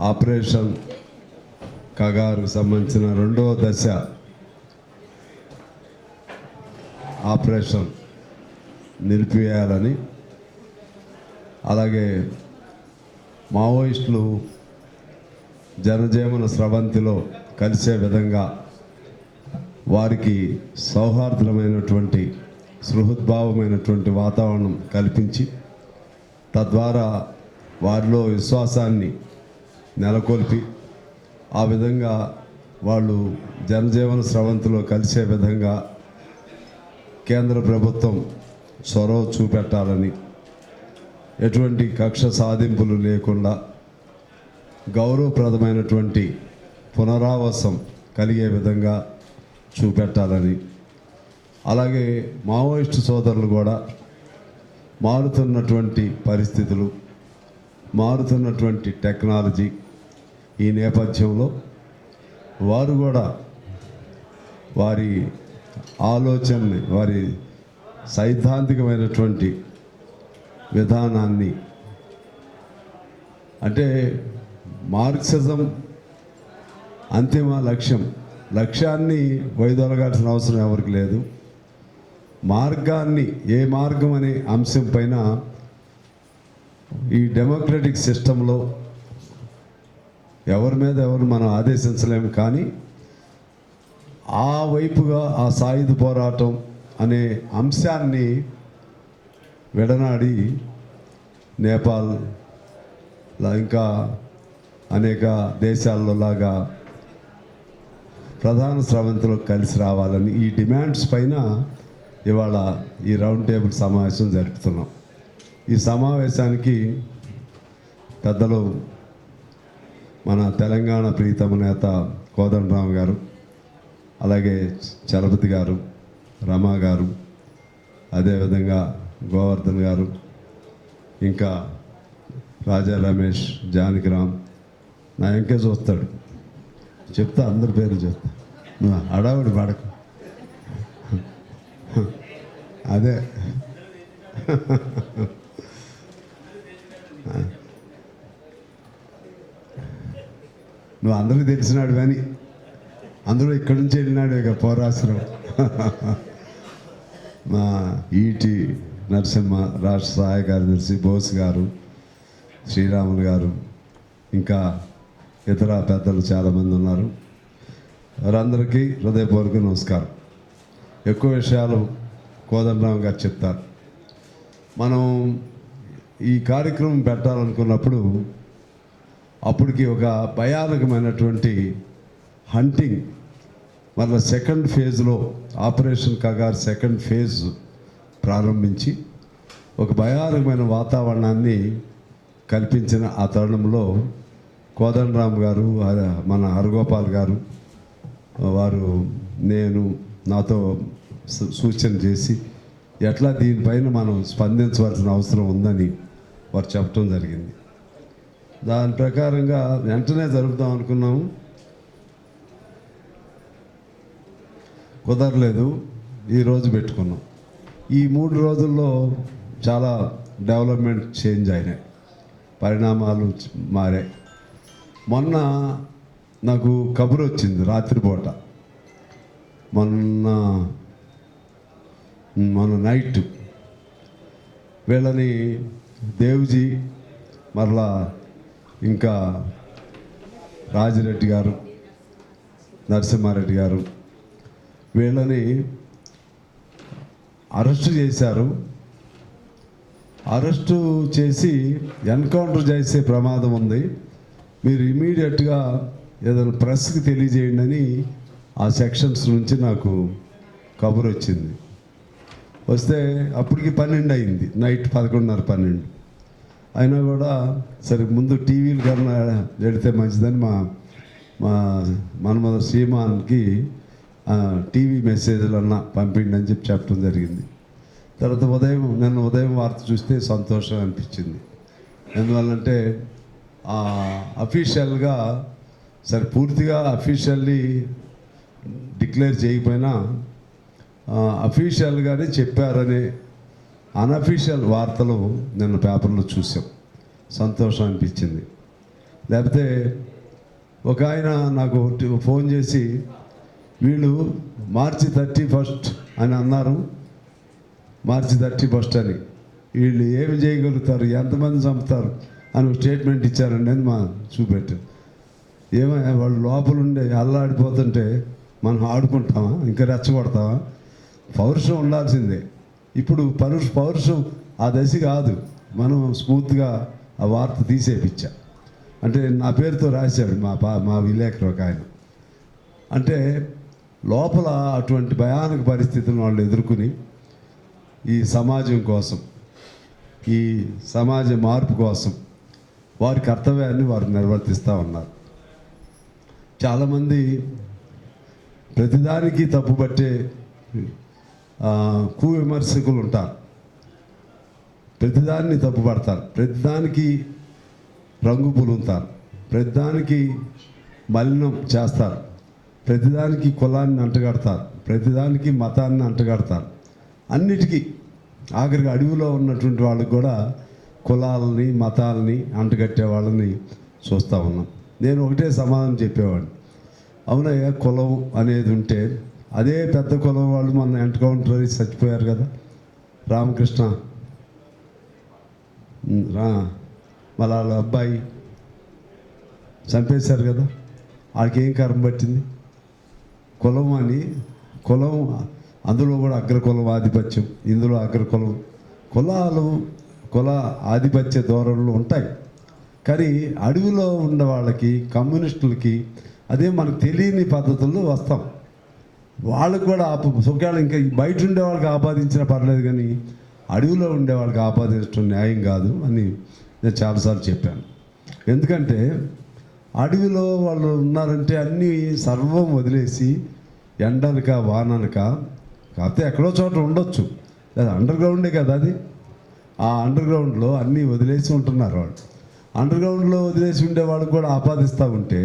Operation కగారుకు సంబంధించిన రెండవ దశ ఆపరేషన్ నిలిపివేయాలని, అలాగే మావోయిస్టులు జనజీవన స్రవంతిలో కలిసే విధంగా వారికి సౌహార్దమైనటువంటి సృహద్భావమైనటువంటి వాతావరణం కల్పించి తద్వారా వారిలో విశ్వాసాన్ని నెలకొల్పి ఆ విధంగా వాళ్ళు జనజీవన స్రవంతిలో కలిసే విధంగా కేంద్ర ప్రభుత్వం చొరవ చూపెట్టాలని, ఎటువంటి కక్ష సాధింపులు లేకుండా గౌరవప్రదమైనటువంటి పునరావాసం కలిగే విధంగా చూపెట్టాలని, అలాగే మావోయిస్టు సోదరులు కూడా మారుతున్నటువంటి పరిస్థితులు, మారుతున్నటువంటి టెక్నాలజీ ఈ నేపథ్యంలో వారు కూడా వారి ఆలోచనని, వారి సైద్ధాంతికమైనటువంటి విధానాన్ని, అంటే మార్క్సిజం అంతిమ లక్ష్యాన్ని వైదొలగాల్సిన అవసరం ఎవరికి లేదు. మార్గాన్ని, ఏ మార్గం అనే అంశం పైన ఈ డెమోక్రటిక్ సిస్టంలో ఎవరి మీద ఎవరు మనం ఆదేశించలేము, కానీ ఆ వైపుగా ఆ సాయుధ పోరాటం అనే అంశాన్ని విడనాడి నేపాల్ ఇంకా అనేక దేశాల్లో లాగా ప్రధాన స్రవంతిలో కలిసి రావాలని ఈ డిమాండ్స్ పైన ఇవాళ ఈ రౌండ్ టేబుల్ సమావేశం జరుపుతున్నాం. ఈ సమావేశానికి పెద్దలు మన తెలంగాణ ప్రీతమ నేత కోదండరామ్ గారు, అలాగే చలపతి గారు, రమా గారు, అదేవిధంగా గోవర్ధన్ గారు, ఇంకా రాజా రమేష్, జానకిరామ్, నా ఇంకే చూస్తాడు, చెప్తా అందరి పేర్లు చెప్తా, నువ్వు అడావుడి పడకు. అదే నువ్వు అందరికీ తెలిసినాడు కానీ అందరూ ఇక్కడి నుంచి వెళ్ళినాడు ఇక పోరాశ్రం. మా ఈటి నరసింహ రాష్ట్ర సహాయ కార్యదర్శి బోస్ గారు, శ్రీరాములు గారు, ఇంకా ఇతర పెద్దలు చాలామంది ఉన్నారు. వారందరికీ హృదయపూర్వక నమస్కారం. ఎక్కువ విషయాలు కోదండరామ్ గారు చెప్తారు. మనం ఈ కార్యక్రమం పెట్టాలనుకున్నప్పుడు అప్పటికి ఒక భయానకమైనటువంటి హంటింగ్, మళ్ళీ సెకండ్ ఫేజ్లో ఆపరేషన్ కగార్ సెకండ్ ఫేజ్ ప్రారంభించి ఒక భయానకమైన వాతావరణాన్ని కల్పించిన ఆ తరుణంలో కోదండరామ్ గారు, మన హరగోపాల్ గారు, వారు నాతో సూచన చేసి ఎట్లా దీనిపైన మనం స్పందించవలసిన అవసరం ఉందని వారు చెప్పడం జరిగింది. దాని ప్రకారంగా వెంటనే జరుపుదాం అనుకున్నాము, కుదరలేదు. ఈరోజు పెట్టుకున్నాం. ఈ 3 రోజుల్లో చాలా డెవలప్మెంట్ చేంజ్ అయినాయి, పరిణామాలు మారాయి. మొన్న నాకు కబురు వచ్చింది రాత్రిపూట, మొన్న నైట్ వీళ్ళని దేవ్జీ, మరలా ఇంకా రాజిరెడ్డి గారు, నరసింహారెడ్డి గారు, వీళ్ళని అరెస్టు చేశారు. అరెస్టు చేసి ఎన్కౌంటర్ చేసే ప్రమాదం ఉంది, మీరు ఇమీడియట్గా ఏదైనా ప్రెస్కి తెలియజేయండి అని ఆ సెక్షన్స్ నుంచి నాకు కబురు వచ్చింది. వస్తే అప్పటికి 12 అయింది, నైట్ 11:30-12. అయినా కూడా సరే ముందు టీవీలు కన్నా పెడితే మంచిదని మా మన్మధ శ్రీమాన్కి టీవీ మెసేజ్లు అన్నా పంపిండి అని చెప్పడం జరిగింది. తర్వాత నిన్న ఉదయం వార్త చూస్తే సంతోషం అనిపించింది. ఎందువల్లంటే అఫీషియల్గా సరే పూర్తిగా అఫీషియల్లీ డిక్లేర్ చేయకపోయినా అఫీషియల్గానే చెప్పారనే అనఫీషియల్ వార్తలు నిన్న పేపర్లో చూసాం. సంతోషం అనిపించింది. లేకపోతే ఒక ఆయన నాకు ఫోన్ చేసి వీళ్ళు మార్చి 31 అని అన్నారు, మార్చి 31 అని, వీళ్ళు ఏమి చేయగలుగుతారు, ఎంతమంది చంపుతారు అని ఒక స్టేట్మెంట్ ఇచ్చారండి అని చూపెట్టు. ఏమైనా వాళ్ళు లోపల ఉండే అల్లాడిపోతుంటే మనం ఆడుకుంటామా, ఇంకా రెచ్చగొడతామా? పౌరుషం ఉండాల్సిందే. ఇప్పుడు పౌరుషం ఆ దశ కాదు, మనం స్మూత్గా ఆ వార్త తీసేపిచ్చా. అంటే నా పేరుతో రాశాడు మా విలేకరు ఒక ఆయన. అంటే లోపల అటువంటి భయానక పరిస్థితులను వాళ్ళు ఎదుర్కొని ఈ సమాజం కోసం, ఈ సమాజ మార్పు కోసం వారి కర్తవ్యాన్ని వారు నిర్వర్తిస్తూ ఉన్నారు. చాలామంది ప్రతిదానికి తప్పుపట్టే విమర్శకులు ఉంటారు. ప్రతిదాన్ని తప్పుపడతారు, ప్రతిదానికి రంగు పులుతారు, ప్రతిదానికి మలినం చేస్తారు, ప్రతిదానికి కులాన్ని అంటగడతారు, ప్రతిదానికి మతాన్ని అంటగడతారు. అన్నిటికీ ఆఖరికి అడవిలో ఉన్నటువంటి వాళ్ళకి కూడా కులాలని మతాలని అంటగట్టే వాళ్ళని చూస్తూ ఉన్నాం. నేను ఒకటే సమాధానం చెప్పేవాడిని, అవునయ్యా కులం అనేది ఉంటే అదే పెద్ద కులం వాళ్ళు మన ఎన్కౌంటర్ చచ్చిపోయారు కదా, రామకృష్ణ వాళ్ళ అబ్బాయి చంపేశారు కదా, వాళ్ళకి ఏం కర్మ పట్టింది? కులం అని, కులం అందులో కూడా అగ్రకులం ఆధిపత్యం, ఇందులో అగ్రకులం, కుల ఆధిపత్య ధోరణులు ఉంటాయి. కానీ అడవిలో ఉన్న వాళ్ళకి, కమ్యూనిస్టులకి అదే మనకు తెలియని పద్ధతుల్లో వస్తాం. వాళ్ళకు కూడా సుఖాలు ఇంకా బయట ఉండే వాళ్ళకి ఆపాదించినా పర్లేదు, కానీ అడవిలో ఉండే వాళ్ళకి ఆపాదించడం న్యాయం కాదు అని నేను చాలాసార్లు చెప్పాను. ఎందుకంటే అడవిలో వాళ్ళు ఉన్నారంటే అన్నీ సర్వం వదిలేసి ఎండనక వాననక, కాకపోతే ఎక్కడో చోట ఉండొచ్చు, లేదా అండర్ గ్రౌండే కదా అది, ఆ అండర్ గ్రౌండ్లో అన్నీ వదిలేసి ఉంటున్నారు వాళ్ళు. అండర్ గ్రౌండ్లో వదిలేసి ఉండే వాళ్ళకి కూడా ఆపాదిస్తూ ఉంటే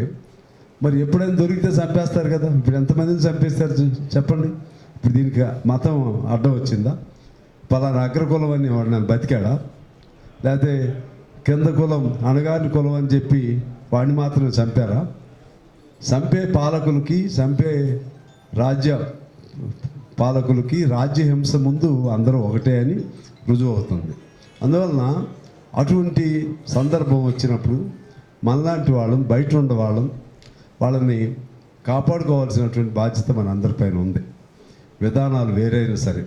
మరి ఎప్పుడైనా దొరికితే చంపేస్తారు కదా. ఇప్పుడు ఎంతమందిని చంపేస్తారు చెప్పండి? ఇప్పుడు దీనికి మతం అడ్డం వచ్చిందా? పలానా అగ్రకులం అని వాడు నన్ను బతికాడా? లేకపోతే కింద కులం అణగారిన కులం అని చెప్పి వాడిని మాత్రం చంపారా? చంపే పాలకులకి, చంపే రాజ్య పాలకులకి రాజ్యహింస ముందు అందరూ ఒకటే అని రుజువు అవుతుంది. అందువలన అటువంటి సందర్భం వచ్చినప్పుడు మనలాంటి వాళ్ళం, బయట ఉండే వాళ్ళని కాపాడుకోవాల్సినటువంటి బాధ్యత మన అందరిపైన ఉంది. విధానాలు వేరైనా సరే,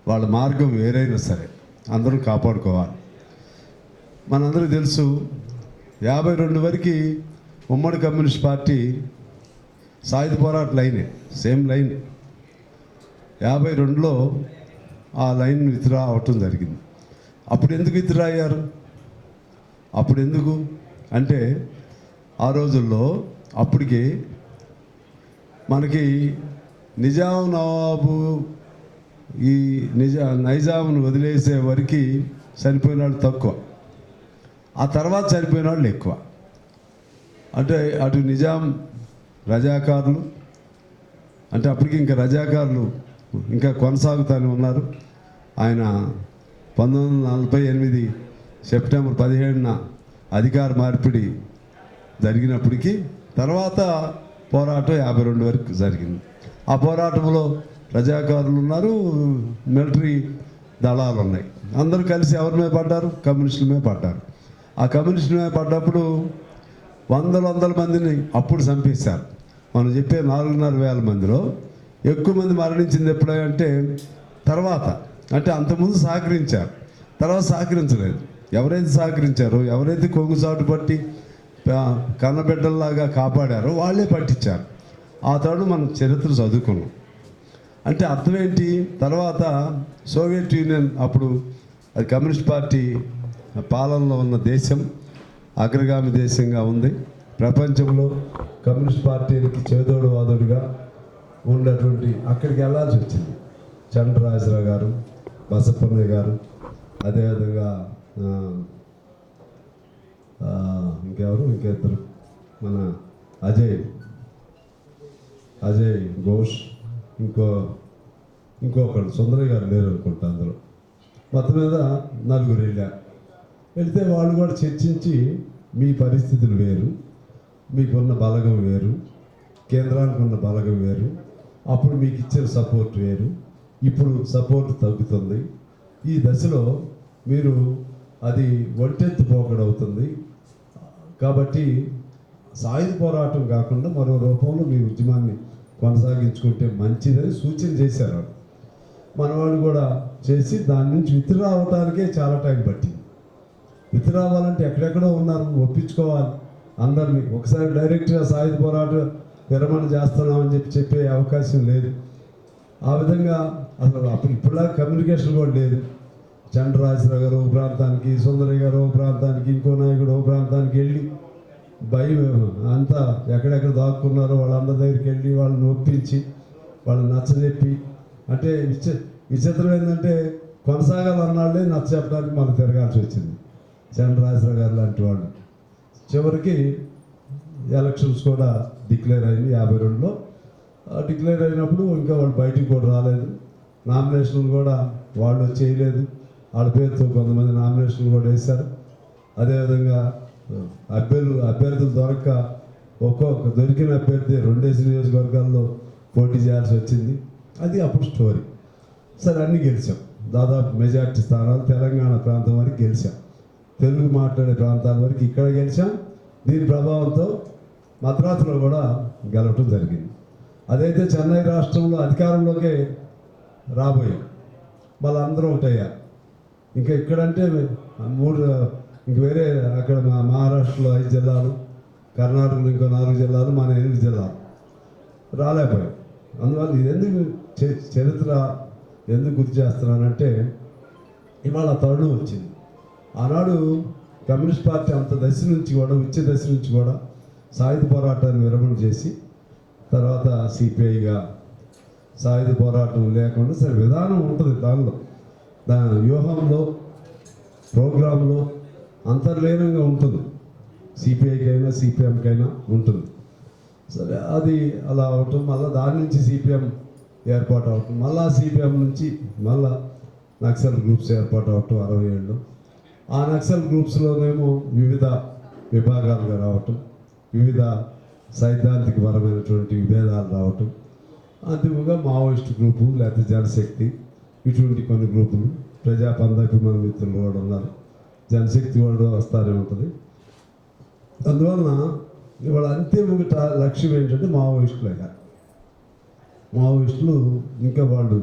వాళ్ళ మార్గం వేరైనా సరే అందరూ కాపాడుకోవాలి. మనందరికీ తెలుసు 52 వరకు ఉమ్మడి కమ్యూనిస్ట్ పార్టీ సాయుధ పోరాట లైనే, సేమ్ లైన్. 52లో ఆ లైన్ విత్డ్రా అవటం జరిగింది. అప్పుడు ఎందుకు విత్డ్రా అయ్యారు? అప్పుడు ఎందుకు అంటే ఆ రోజుల్లో అప్పటికి మనకి నిజాం నవాబు ఈ నైజాంను వదిలేసే వరకు చనిపోయిన వాళ్ళు తక్కువ, ఆ తర్వాత చనిపోయిన వాళ్ళు ఎక్కువ. అంటే అటు నిజాం రజాకారులు, అంటే అప్పటికి ఇంకా రజాకారులు ఇంకా కొనసాగుతూనే ఉన్నారు. ఆయన 1948 సెప్టెంబర్ 17న అధికార మార్పిడి జరిగినప్పటికీ తర్వాత పోరాటం 52 వరకు జరిగింది. ఆ పోరాటంలో రజాకారులు ఉన్నారు, మిలిటరీ దళాలు ఉన్నాయి. అందరూ కలిసి ఎవరి మీద పడ్డారు? కమ్యూనిస్టుల మీద పడ్డారు. ఆ కమ్యూనిస్టుల మీద పడ్డప్పుడు వందల మందిని అప్పుడు చంపేశారు. మనం చెప్పే 4,500 మందిలో ఎక్కువ మంది మరణించింది ఎప్పుడంటే తర్వాత, అంటే అంతకుముందు సహకరించారు, తర్వాత సహకరించలేదు. ఎవరైతే సహకరించారో, ఎవరైతే కొంగుసాటు పట్టి కన్నబిడ్డల్లాగా కాపాడారో వాళ్ళే పట్టించారు. ఆ తర్వాత మనం చరిత్ర చదువుకున్నాం. అంటే అర్థం ఏంటి? తర్వాత సోవియట్ యూనియన్ అప్పుడు అది కమ్యూనిస్ట్ పార్టీ పాలనలో ఉన్న దేశం, అగ్రగామి దేశంగా ఉంది. ప్రపంచంలో కమ్యూనిస్ట్ పార్టీలకి చేదోడు వాదోడుగా ఉన్నటువంటి అక్కడికి వెళ్ళాల్సి వచ్చింది. చంద్రరాజరావు గారు, బసప్పన్నయ్య గారు, అదేవిధంగా ఇంకెద్దరు మన అజయ్ ఘోష్, ఇంకొకడు సుందరయ్య గారు లేరు అనుకుంటా అందులో. మొత్తం మీద 4 వెళ్తే వాళ్ళు కూడా చర్చించి మీ పరిస్థితులు వేరు, మీకున్న బలగం వేరు, కేంద్రానికి ఉన్న బలగం వేరు, అప్పుడు మీకు ఇచ్చిన సపోర్ట్ వేరు, ఇప్పుడు సపోర్ట్ తగ్గుతుంది. ఈ దశలో మీరు అది ఒంటెత్తు పోకడవుతుంది. కాబట్టి సాయుధ పోరాటం కాకుండా మరో రూపంలో మీ ఉద్యమాన్ని కొనసాగించుకుంటే మంచిదని సూచన చేశారు. మనవాళ్ళు కూడా చేసి దాని నుంచి విత్డ్రా అవడానికే చాలా టైం పట్టింది. విత్డ్రా అవ్వాలంటే ఎక్కడెక్కడో ఉన్నారు, ఒప్పించుకోవాలి అందరినీ. ఒకసారి డైరెక్ట్గా సాయుధ పోరాటం విరమణ చేస్తున్నామని చెప్పే అవకాశం లేదు. ఆ విధంగా అసలు అప్పుడు ఇప్పుడులా కమ్యూనికేషన్ కూడా లేదు. చంద్రరాజరావు గారు ఒక ప్రాంతానికి, సుందరయ్య గారు ఒక ప్రాంతానికి, ఇంకో నాయకుడు ఒక ప్రాంతానికి వెళ్ళి భయం అంతా ఎక్కడెక్కడ దాక్కున్నారో వాళ్ళందరి దగ్గరికి వెళ్ళి వాళ్ళని ఒప్పించి వాళ్ళని నచ్చజెప్పి, అంటే విచిత్రం ఏంటంటే కొనసాగాలన్నాళ్ళే నచ్చ చెప్పడానికి మనకు తిరగాల్సి వచ్చింది. చంద్రరాజరావు గారు లాంటి వాళ్ళు చివరికి ఎలక్షన్స్ కూడా డిక్లేర్ అయింది 52లో. డిక్లేర్ అయినప్పుడు ఇంకా వాళ్ళు బయటికి కూడా రాలేదు. నామినేషన్లు కూడా వాళ్ళు చేయలేదు. వాళ్ళ పేరుతో కొంతమంది నామినేషన్లు కూడా వేశారు. అదేవిధంగా అభ్యర్థులు దొరక్క ఒక్కొక్క దొరికిన అభ్యర్థి 2 నియోజకవర్గాల్లో పోటీ చేయాల్సి వచ్చింది. అది అప్పుడు స్టోరీ. సరే, అన్నీ గెలిచాం. దాదాపు మెజార్టీ స్థానాలు తెలంగాణ ప్రాంతం వరకు గెలిచాం. తెలుగు మాట్లాడే ప్రాంతాల వరకు ఇక్కడ గెలిచాం. దీని ప్రభావంతో మద్రాసులో కూడా గెలవటం జరిగింది. అదైతే చెన్నై రాష్ట్రంలో అధికారంలోకే రాబోయాం. వాళ్ళందరూ ఒకటయ్యారు. ఇంకా ఇక్కడంటే 3 ఇంక వేరే అక్కడ మహారాష్ట్రలో 5 జిల్లాలు, కర్ణాటకలో ఇంకో 4 జిల్లాలు, మన 8 జిల్లాలు రాలేకపోయాం. అందువల్ల ఇది ఎందుకు చరిత్ర ఎందుకు గుర్తు చేస్తున్నానంటే ఇవాళ తరుణం వచ్చింది. ఆనాడు కమ్యూనిస్ట్ పార్టీ అంత దశ నుంచి కూడా, ఉచ్చ దశ నుంచి కూడా సాయుధ పోరాటాన్ని విరమణ చేసి తర్వాత సిపిఐగా సాయుధ పోరాటం లేకుండా సరే విధానం ఉంటుంది దానిలో, దాని వ్యూహంలో, ప్రోగ్రాంలో అంతర్లీనంగా ఉంటుంది. సిపిఐకైనా సిపిఎంకైనా ఉంటుంది. సరే, అది అలా అవటం, మళ్ళీ దాని నుంచి సిపిఎం ఏర్పాటు అవటం, మళ్ళా సిపిఎం నుంచి మళ్ళా నక్సల్ గ్రూప్స్ ఏర్పాటు అవటం 67లో. ఆ నక్సల్ గ్రూప్స్లోనేమో వివిధ విభాగాలుగా రావటం, వివిధ సైద్ధాంతికపరమైనటువంటి విభేదాలు రావటం, అంతిమంగా మావోయిస్ట్ గ్రూపు లేకపోతే జనశక్తి ఇటువంటి కొన్ని గ్రూపులు, ప్రజాపందాభిమాన మిత్రులు కూడా ఉన్నారు, జనశక్తి కూడా వస్తానే ఉంటుంది. అందువలన ఇవాళ అంతిమ లక్ష్యం ఏంటంటే మావోయిస్టులు అయ్యారు. మావోయిస్టులు ఇంకా వాళ్ళు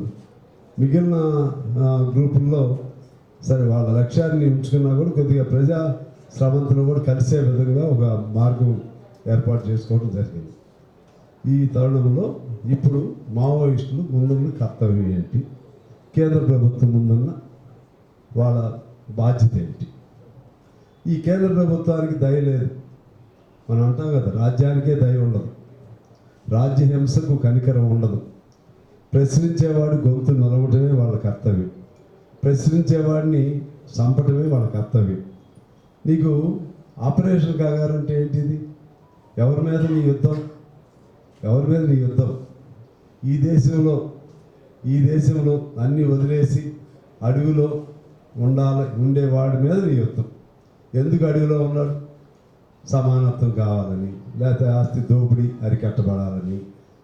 మిగిలిన గ్రూపుల్లో సరే వాళ్ళ లక్ష్యాన్ని ఉంచుకున్నా కూడా కొద్దిగా ప్రజా శ్రమంతులు కూడా కలిసే విధంగా ఒక మార్గం ఏర్పాటు చేసుకోవడం జరిగింది. ఈ తరుణంలో ఇప్పుడు మావోయిస్టులు ముందున్న కర్తవ్యం ఏంటి, కేంద్ర ప్రభుత్వం ముందున్న వాళ్ళ బాధ్యత ఏంటి? ఈ కేంద్ర ప్రభుత్వానికి దయ లేదు. మనం అంటాం కదా, రాజ్యానికే దయ ఉండదు, రాజ్య హింసకు కనికరం ఉండదు. ప్రశ్నించేవాడు గొంతు నిలవటమే వాళ్ళ కర్తవ్యం, ప్రశ్నించేవాడిని చంపటమే వాళ్ళ కర్తవ్యం. నీకు ఆపరేషన్ కాగారంటే ఏంటిది? ఎవరి మీద నీ యుద్ధం? ఎవరి మీద నీ యుద్ధం? ఈ దేశంలో అన్నీ వదిలేసి అడవిలో ఉండేవాడి మీద నీ యుద్ధం. ఎందుకు అడవిలో ఉన్నాడు? సమానత్వం కావాలని, లేకపోతే ఆస్తి దోపిడీ అరికట్టబడాలని,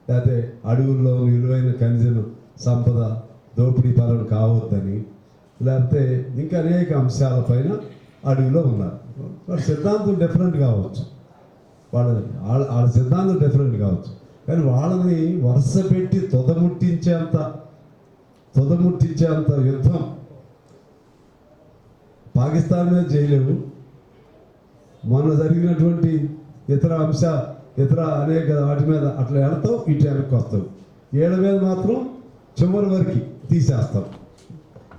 లేకపోతే అడవుల్లో విలువైన ఖనిజ సంపద దోపిడీ పరం కావద్దని, లేకపోతే ఇంకా అనేక అంశాలపైన అడవిలో ఉన్నారు. వాళ్ళ సిద్ధాంతం డిఫరెంట్ కావచ్చు, వాళ్ళ సిద్ధాంతం డిఫరెంట్ కావచ్చు, కానీ వాళ్ళని వరుస పెట్టి తుదముట్టించేంత యుద్ధం పాకిస్తాన్ మీద చేయలేవు. మొన్న జరిగినటువంటి ఇతర అనేక వాటి మీద అట్లా వెళ్తావు, ఇటు వెనక్కి వస్తావు. ఏళ్ళ మీద మాత్రం చివరి వరకు తీసేస్తాం.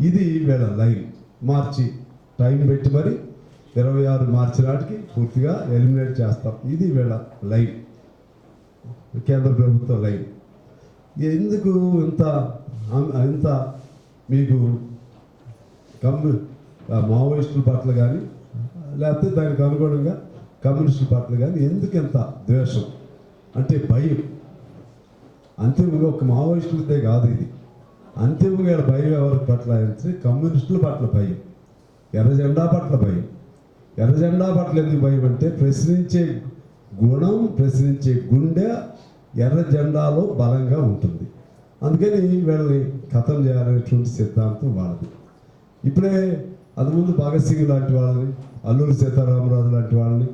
ఇది వీళ్ళ లైన్. మార్చి టైం పెట్టి మరి 26 మార్చి నాటికి పూర్తిగా ఎలిమినేట్ చేస్తాం. ఇది వీళ్ళ లైన్, కేంద్ర ప్రభుత్వ లైన్. ఎందుకు ఇంత మీకు మావోయిస్టుల పట్ల కానీ లేకపోతే దానికి అనుగుణంగా కమ్యూనిస్టుల పట్ల కానీ ఎందుకు ఎంత ద్వేషం అంటే భయం? అంతిమంగా ఒక మావోయిస్టులదే కాదు ఇది, అంతిమంగా భయం ఎవరి పట్ల అంటే కమ్యూనిస్టుల పట్ల భయం, ఎర్ర జెండా పట్ల భయం, ఎర్ర జెండా పట్ల ఎందుకు భయం అంటే ప్రశ్నించే గుణం, ప్రశ్నించే గుండె ఎర్ర జెండాలో బలంగా ఉంటుంది. అందుకని వీళ్ళని ఖతం చేయాలనేటువంటి సిద్ధాంతం వాళ్ళది. ఇప్పుడే అంతకుముందు భగత్ సింగ్ లాంటి వాళ్ళని, అల్లూరి సీతారామరాజు లాంటి వాళ్ళని,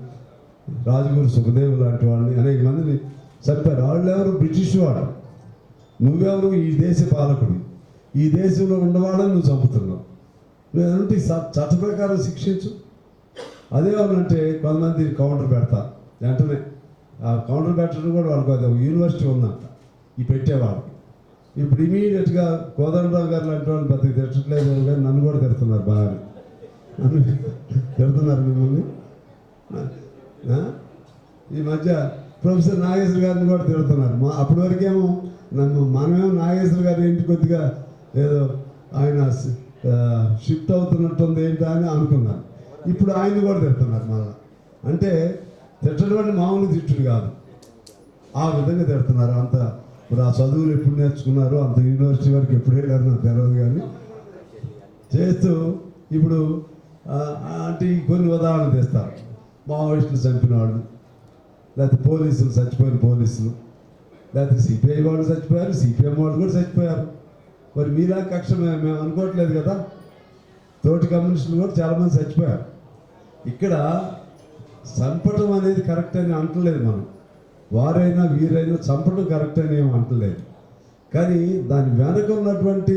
రాజగురు సుఖదేవ్ లాంటి వాళ్ళని అనేక మందిని చంపారు. వాళ్ళు ఎవరు? బ్రిటిష్ వాడు. నువ్వెవరు? ఈ దేశ పాలకుడు. ఈ దేశంలో ఉన్నవాళ్ళని నువ్వు చంపుతున్నావు. నువ్వేంటి చట్ట ప్రకారం శిక్షించు. అదేమనంటే కొంతమంది కౌంటర్ పెడతారు వెంటనే. ఆ కౌంటర్ పెట్టడం కూడా వాళ్ళకి అది యూనివర్సిటీ ఉందంట ఈ పెట్టేవాళ్ళకి. ఇప్పుడు ఇమీడియట్గా కోదండరావు గారు లాంటి వాళ్ళు పెద్దగా తిట్టట్లేదు కానీ నన్ను కూడా తిడుతున్నారు. బాగా నన్ను తిడుతున్నారు మిమ్మల్ని. ఈ మధ్య ప్రొఫెసర్ నాగేశ్వర గారిని కూడా తిడుతున్నారు. అప్పటి వరకేమో మనమేమో నాగేశ్వర గారి ఇంటి కొద్దిగా ఏదో ఆయన షిఫ్ట్ అవుతున్నట్టుంది ఏంటా అని అనుకున్నాను. ఇప్పుడు ఆయన్ని కూడా తిడుతున్నారు మళ్ళీ. అంటే తిట్టడం మామూలు తిట్టుడు కాదు, ఆ విధంగా తిడుతున్నారు. అంత ఇప్పుడు ఆ చదువులు ఎప్పుడు నేర్చుకున్నారో, అంత యూనివర్సిటీ వరకు ఎప్పుడు వెళ్ళారు నాకు తెలియదు కానీ చేస్తూ ఇప్పుడు అంటే కొన్ని ఉదాహరణలు తెస్తారు. మావోయిస్టులు చంపిన వాళ్ళు, లేకపోతే పోలీసులు చచ్చిపోయిన పోలీసులు, లేకపోతే సిపిఐ వాళ్ళు చచ్చిపోయారు, సిపిఎం వాళ్ళు కూడా చచ్చిపోయారు. మరి మీలా కక్ష మేము అనుకోవట్లేదు కదా. తోటి కమ్యూనిస్టులు కూడా చాలామంది చచ్చిపోయారు. ఇక్కడ చంపడం అనేది కరెక్ట్ అని అంటలేదు మనం. వారైనా వీరైనా చంపడం కరెక్ట్ అని ఏమి అంటలేదు. కానీ దాని వెనక ఉన్నటువంటి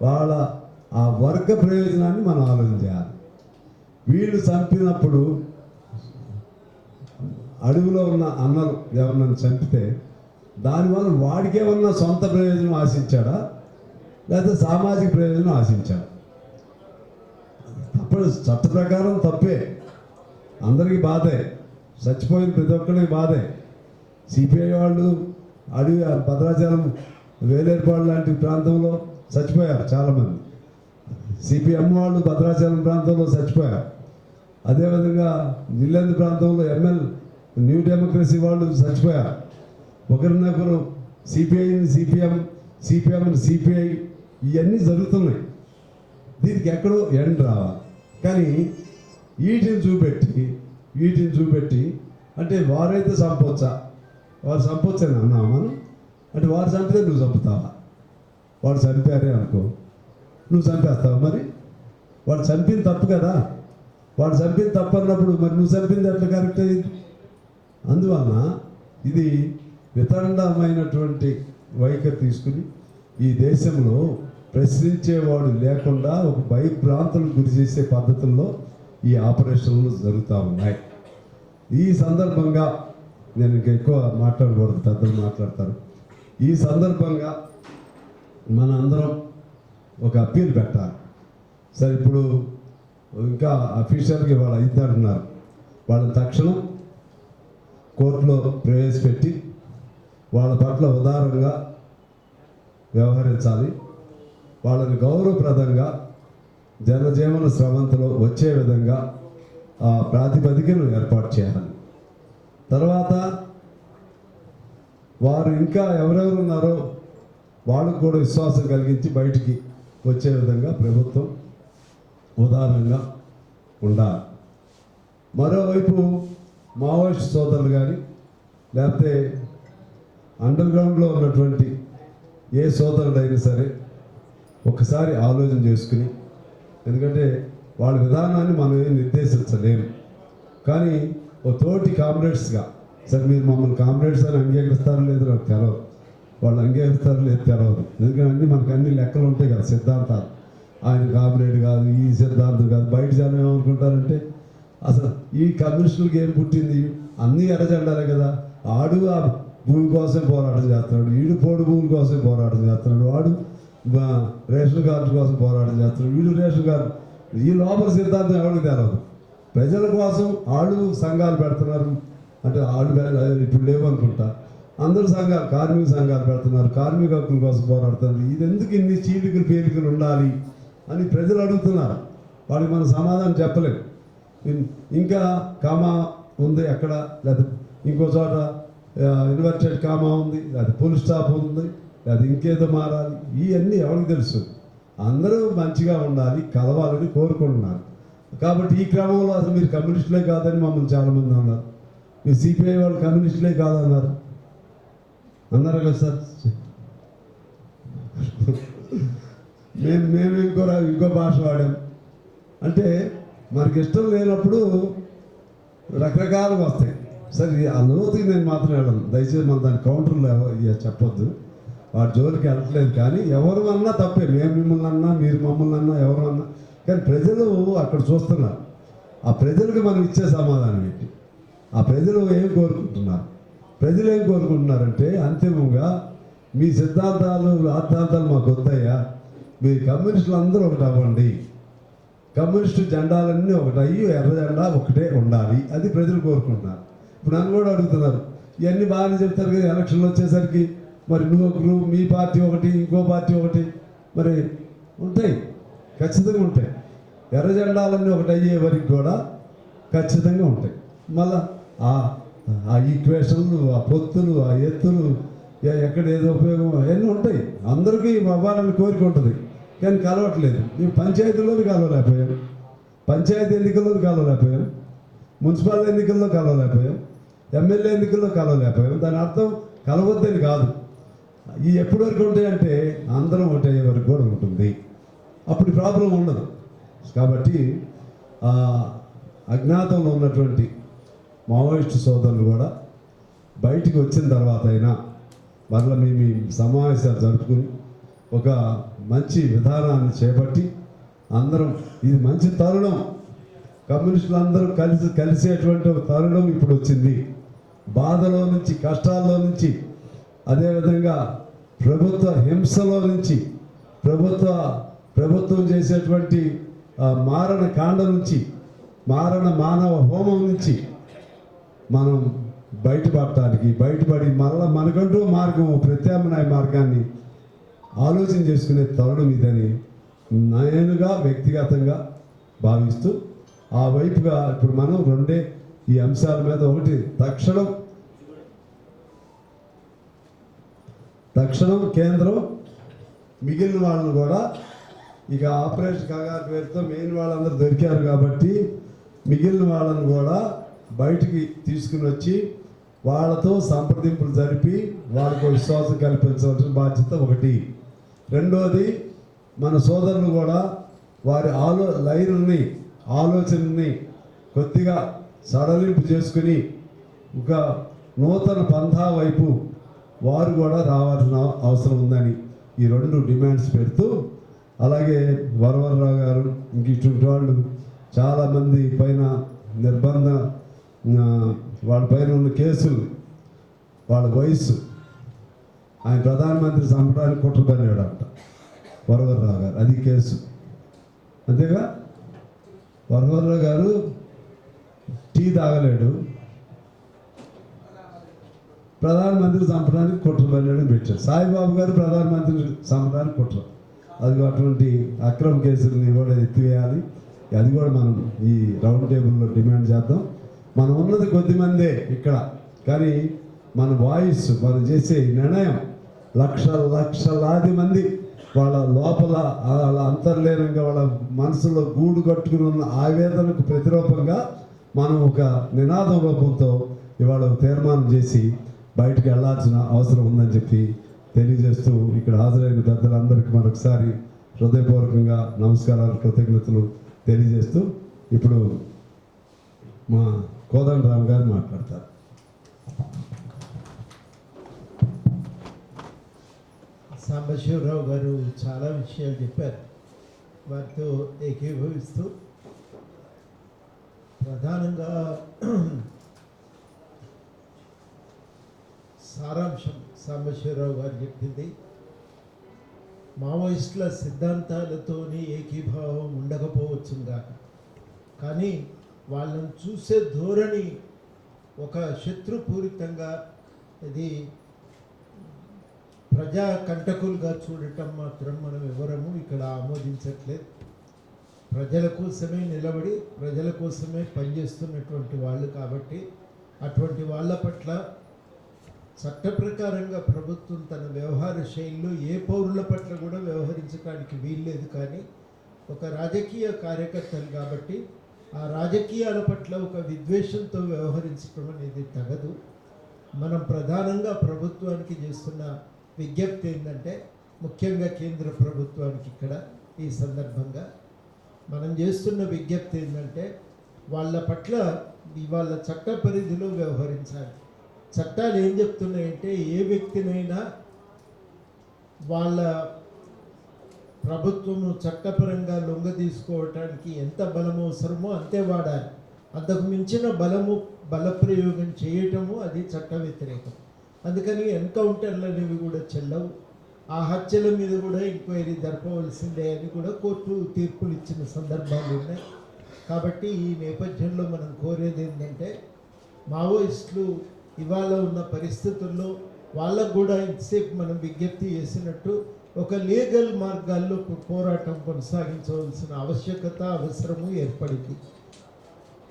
వాళ్ళ ఆ వర్గ ప్రయోజనాన్ని మనం ఆలోచన చేయాలి. వీళ్ళు చంపినప్పుడు అడవిలో ఉన్న అన్నలు ఎవరినైనా చంపితే దానివల్ల వాడికేమన్నా సొంత ప్రయోజనం ఆశించాడా, లేకపోతే సామాజిక ప్రయోజనం ఆశించాడా? తప్పదు, చట్ట ప్రకారం తప్పే, అందరికీ బాధే, చచ్చిపోయిన ప్రతి ఒక్కరికి బాధే. సిపిఐ వాళ్ళు అడవి భద్రాచలం వేలేరుపాడు లాంటి ప్రాంతంలో చచ్చిపోయారు చాలామంది. సిపిఎం వాళ్ళు భద్రాచలం ప్రాంతంలో చచ్చిపోయారు. అదేవిధంగా జిల్లందు ప్రాంతంలో న్యూ డెమోక్రసీ వాళ్ళు చచ్చిపోయారు. ఒకరినొకరు సిపిఐని సిపిఎంని సిపిఐ ఇవన్నీ జరుగుతున్నాయి. దీనికి ఎక్కడో ఎండ్ రావాలి. కానీ వీటిని చూపెట్టి అంటే వారైతే చంపవచ్చా, వారు చంపవచ్చని అన్నావు మనం. అంటే వారు చంపితే నువ్వు చంపుతావా? వాడు చంపారే అనుకో, నువ్వు చంపేస్తావు. మరి వాడు చంపింది తప్పు కదా. వాడు చంపింది తప్పు అన్నప్పుడు మరి నువ్వు చంపింది ఎట్లా కరెక్ట్ అయ్యింది? అందువలన ఇది వితండమైనటువంటి వైఖరి తీసుకుని ఈ దేశంలో ప్రశ్నించేవాడు లేకుండా ఒక భయభ్రాంతులకు గురి చేసే పద్ధతుల్లో ఈ ఆపరేషన్లు జరుగుతూ ఉన్నాయి. ఈ సందర్భంగా నేను ఇంకా ఎక్కువ మాట్లాడకూడదు, పెద్దలు మాట్లాడతారు. ఈ సందర్భంగా మన అందరం ఒక అప్పీల్ పెట్టాలి. సరే, ఇప్పుడు ఇంకా అఫీషియల్గా వాళ్ళు అంటున్నారు, వాళ్ళని తక్షణం కోర్టులో ప్రవేశపెట్టి వాళ్ళ పట్ల ఉదారంగా వ్యవహరించాలి. వాళ్ళని గౌరవప్రదంగా జనజీవన స్రవంతిలో వచ్చే విధంగా ఆ ప్రాతిపదికను ఏర్పాటు చేయాలి. తర్వాత వారు ఇంకా ఎవరెవరు ఉన్నారో వాళ్ళకు కూడా విశ్వాసం కలిగించి బయటికి వచ్చే విధంగా ప్రభుత్వం ఉదారంగా ఉండాలి. మరోవైపు మావోయిస్ట్ సోదరులు కానీ లేకపోతే అండర్ గ్రౌండ్లో ఉన్నటువంటి ఏ సోదరుడైనా సరే ఒకసారి ఆలోచన చేసుకుని, ఎందుకంటే వాళ్ళ విధానాన్ని మనం ఏం నిర్దేశించలేము, కానీ ఓ తోటి కామ్రేడ్స్గా సరే మీరు మమ్మల్ని కామ్రేడ్స్ అని అంగీకరిస్తారో లేదో నాకు తెలవదు, వాళ్ళు అంగీకరిస్తారో లేదో తెలవదు. ఎందుకంటే మనకు అన్ని లెక్కలు ఉంటాయి కదా, సిద్ధాంతాలు. ఆయన కామ్రేడ్ కాదు, ఈ సిద్ధాంతం కాదు. బయట జనం ఏమనుకుంటారంటే అసలు ఈ కమ్యూనిస్టులకి ఏం పుట్టింది, అన్నీ ఎర్రజెండాలే కదా. ఆడు ఆ భూమి కోసం పోరాటం చేస్తున్నాడు, వీడు పోడు భూమి కోసం పోరాటం చేస్తున్నాడు, వాడు రేషన్ కార్డు కోసం పోరాటం చేస్తున్నాడు, వీడు రేషన్ కార్డు. ఈ లోపల సిద్ధాంతం ఎవరికి తెలవదు. ప్రజల కోసం ఆడు సంఘాలు పెడుతున్నారు. అంటే ఆడు ఇప్పుడు లేవనుకుంటా, అందరూ సంఘాలు, కార్మిక సంఘాలు పెడుతున్నారు, కార్మిక హక్కుల కోసం పోరాడుతున్నారు. ఇది ఎందుకు ఇన్ని చీలికలు పేలికలు ఉండాలి అని ప్రజలు అడుగుతున్నారు. వాడికి మనం సమాధానం చెప్పలేము. ఇంకా కామా ఉంది ఎక్కడ, లేదా ఇంకో చోట ఇన్వర్టెడ్ కామా ఉంది, లేదా ఫుల్ స్టాప్ ఉంది, లేదా ఇంకేదో మారాలి. ఇవన్నీ ఎవరికి తెలుసు? అందరూ మంచిగా ఉండాలి, కలవాలని కోరుకుంటున్నారు. కాబట్టి ఈ క్రమంలో అసలు మీరు కమ్యూనిస్టులే కాదని మమ్మల్ని చాలామంది అన్నారు. మీరు సిపిఐ వాళ్ళు కమ్యూనిస్టులే కాదన్నారు అన్నారు కదా సార్. మేము ఇంకో భాష వాడాం. అంటే మనకి ఇష్టం లేనప్పుడు రకరకాలుగా వస్తాయి. సరే ఆ లోతుకి నేను మాత్రం వెళ్ళను, దయచేసి మన దాని కౌంటర్లో చెప్పొద్దు, వాటి జోలికి వెళ్ళట్లేదు. కానీ ఎవరు అన్నా తప్పే, మేము మిమ్మల్ని అన్నా మీరు మమ్మల్ని అన్నా ఎవరు అన్నా, కానీ ప్రజలు అక్కడ చూస్తున్నారు. ఆ ప్రజలకు మనం ఇచ్చే సమాధానం ఏంటి? ఆ ప్రజలు ఏం కోరుకుంటున్నారు? ప్రజలు ఏం కోరుకుంటున్నారంటే అంతిమంగా మీ సిద్ధాంతాలు రాద్ధాంతాలు మాకు వద్దయ్యా, మీ కమ్యూనిస్టులు అందరూ ఒకటి అవ్వండి, కమ్యూనిస్టు జెండాలన్నీ ఒకటి అయ్యి ఎర్ర జెండా ఒకటే ఉండాలి, అది ప్రజలు కోరుకుంటున్నారు. ఇప్పుడు నన్ను కూడా అడుగుతున్నారు, ఇవన్నీ బాగానే చెప్తారు కదా, ఎలక్షన్లు వచ్చేసరికి మరి నువ్వు ఒక గ్రూప్, మీ పార్టీ ఒకటి, ఇంకో పార్టీ ఒకటి, మరి ఉంటాయి, ఖచ్చితంగా ఉంటాయి. ఎర్ర జెండాలన్నీ ఒకటి అయ్యే వరకు కూడా ఖచ్చితంగా ఉంటాయి. మళ్ళా ఆ ఈక్వేషన్లు, ఆ పొత్తులు, ఆ ఎత్తులు, ఎక్కడ ఏదో ఉపయోగం అవన్నీ ఉంటాయి. అందరికీ అవ్వాలని కోరిక ఉంటుంది, కానీ కలవట్లేదు. మేము పంచాయతీల్లోనూ కలవలేకపోయాం, పంచాయతీ ఎన్నికల్లో కలవలేకపోయాం, మున్సిపల్ ఎన్నికల్లో కలవలేకపోయాం, ఎమ్మెల్యే ఎన్నికల్లో కలవలేకపోయాం. దాని అర్థం కలవద్దని కాదు. ఈ ఎప్పటి వరకు ఉంటాయంటే అందరం ఒకటే వరకు కూడా ఉంటుంది, అప్పుడు ప్రాబ్లం ఉండదు. కాబట్టి అజ్ఞాతంలో ఉన్నటువంటి మావోయిస్టు సోదరులు కూడా బయటికి వచ్చిన తర్వాత అయినా మరలా మీ సమావేశాలు జరుపుకుని ఒక మంచి విధానాన్ని చేపట్టి అందరం, ఇది మంచి తరుణం, కమ్యూనిస్టులు అందరూ కలిసేటువంటి ఒక తరుణం ఇప్పుడు వచ్చింది. బాధలో నుంచి, కష్టాల్లో నుంచి, అదేవిధంగా ప్రభుత్వ హింసలో నుంచి, ప్రభుత్వం చేసేటువంటి మారణ కాండ నుంచి, మారణ మానవ హోమం నుంచి మనం బయటపడి మళ్ళీ మనకంటూ మార్గం, ప్రత్యామ్నాయ మార్గాన్ని ఆలోచన చేసుకునే తరుణం ఇదని నేనుగా వ్యక్తిగతంగా భావిస్తూ ఆ వైపుగా ఇప్పుడు మనం రెండే ఈ అంశాల మీద, ఒకటి తక్షణం కేంద్రం మిగిలిన వాళ్ళని కూడా, ఇక ఆపరేషన్ కాగారు పేరుతో మెయిన్ వాళ్ళందరూ దొరికారు కాబట్టి మిగిలిన వాళ్ళని కూడా బయటికి తీసుకుని వచ్చి వాళ్ళతో సంప్రదింపులు జరిపి వాళ్ళకు విశ్వాసం కల్పించవలసిన బాధ్యత ఒకటి. రెండోది, మన సోదరులు కూడా వారి ఆలోచనని కొద్దిగా సడలింపు చేసుకుని ఒక నూతన పంథా వైపు వారు కూడా రావాల్సిన అవసరం ఉందని ఈ రెండు డిమాండ్స్ పెడుతూ, అలాగే వరవరరావు గారు ఇంక ఇటువంటి వాళ్ళు చాలామంది పైన వాళ్ళ పైన ఉన్న కేసులు, వాళ్ళ వయస్సు, ఆయన ప్రధానమంత్రి చంపడానికి కుట్ర పన్నాడంట వరవరరావు గారు, అది కేసు. అంతేగా, వరవరరావు గారు టీ తాగలేడు, ప్రధానమంత్రి చంపడానికి కుట్ర పన్నాడని పెట్టారు. సాయిబాబు గారు ప్రధానమంత్రి చంపడానికి కుట్ర, అది అటువంటి అక్రమ కేసులని కూడా ఎత్తివేయాలి. అది కూడా మనం ఈ రౌండ్ టేబుల్లో డిమాండ్ చేద్దాం. మనం ఉన్నది కొద్దిమందే ఇక్కడ, కానీ మన వాయిస్, మనం చేసే నిర్ణయం లక్షలాది మంది వాళ్ళ లోపల, వాళ్ళ అంతర్లీనంగా వాళ్ళ మనసులో గూడు కట్టుకుని ఉన్న ఆవేదనకు ప్రతిరూపంగా మనం ఒక నినాదం రూపంతో ఇవాళ తీర్మానం చేసి బయటకు వెళ్లాల్సిన అవసరం ఉందని చెప్పి తెలియజేస్తూ, ఇక్కడ హాజరైన పెద్దలందరికీ మరొకసారి హృదయపూర్వకంగా నమస్కారాలు, కృతజ్ఞతలు తెలియజేస్తూ ఇప్పుడు మా కోదండరామ్ గారు మాట్లాడతారు. సాంబశివరావు గారు చాలా విషయాలు చెప్పారు. వారితో ఏకీభవిస్తూ ప్రధానంగా సారాంశం సాంబశివరావు గారు చెప్పింది, మావోయిస్టుల సిద్ధాంతాలతోని ఏకీభావం ఉండకపోవచ్చుగా, కానీ వాళ్ళని చూసే ధోరణి ఒక శత్రుపూరితంగా, ఇది ప్రజా కంటకులుగా చూడటం మాత్రం మనం ఎవరము ఇక్కడ ఆమోదించట్లేదు. ప్రజల కోసమే నిలబడి ప్రజల కోసమే పనిచేస్తున్నటువంటి వాళ్ళు కాబట్టి అటువంటి వాళ్ళ పట్ల చట్ట ప్రకారంగా ప్రభుత్వం తన వ్యవహార శైలిలో ఏ పౌరుల పట్ల కూడా వ్యవహరించడానికి వీల్లేదు. కానీ ఒక రాజకీయ కార్యకర్తలు కాబట్టి ఆ రాజకీయాల పట్ల ఒక విద్వేషంతో వ్యవహరించడం అనేది తగదు. మనం ప్రధానంగా ప్రభుత్వానికి చేస్తున్న విజ్ఞప్తి ఏంటంటే, ముఖ్యంగా కేంద్ర ప్రభుత్వానికి ఇక్కడ ఈ సందర్భంగా మనం చేస్తున్న విజ్ఞప్తి ఏంటంటే, వాళ్ళ పట్ల వాళ్ళ చట్ట పరిధిలో వ్యవహరించాలి. చట్టాలు ఏం చెప్తున్నాయంటే, ఏ వ్యక్తినైనా వాళ్ళ ప్రభుత్వము చట్టపరంగా లొంగ తీసుకోవటానికి ఎంత బలం అవసరమో అంతే వాడాలి. అంతకు మించిన బలప్రయోగం చేయటము అది చట్ట వ్యతిరేకం. అందుకని ఎన్కౌంటర్లు అనేవి కూడా చెల్లవు. ఆ హత్యల మీద కూడా ఎంక్వైరీ జరపవలసిందే అని కూడా కోర్టు తీర్పులు ఇచ్చిన సందర్భాలు ఉన్నాయి. కాబట్టి ఈ నేపథ్యంలో మనం కోరేది ఏంటంటే, మావోయిస్టులు ఇవాళ ఉన్న పరిస్థితుల్లో వాళ్ళకు కూడా ఇంతసేపు మనం విజ్ఞప్తి చేసినట్టు ఒక లీగల్ మార్గాల్లో పోరాటం కొనసాగించవలసిన అవసరము ఏర్పడింది.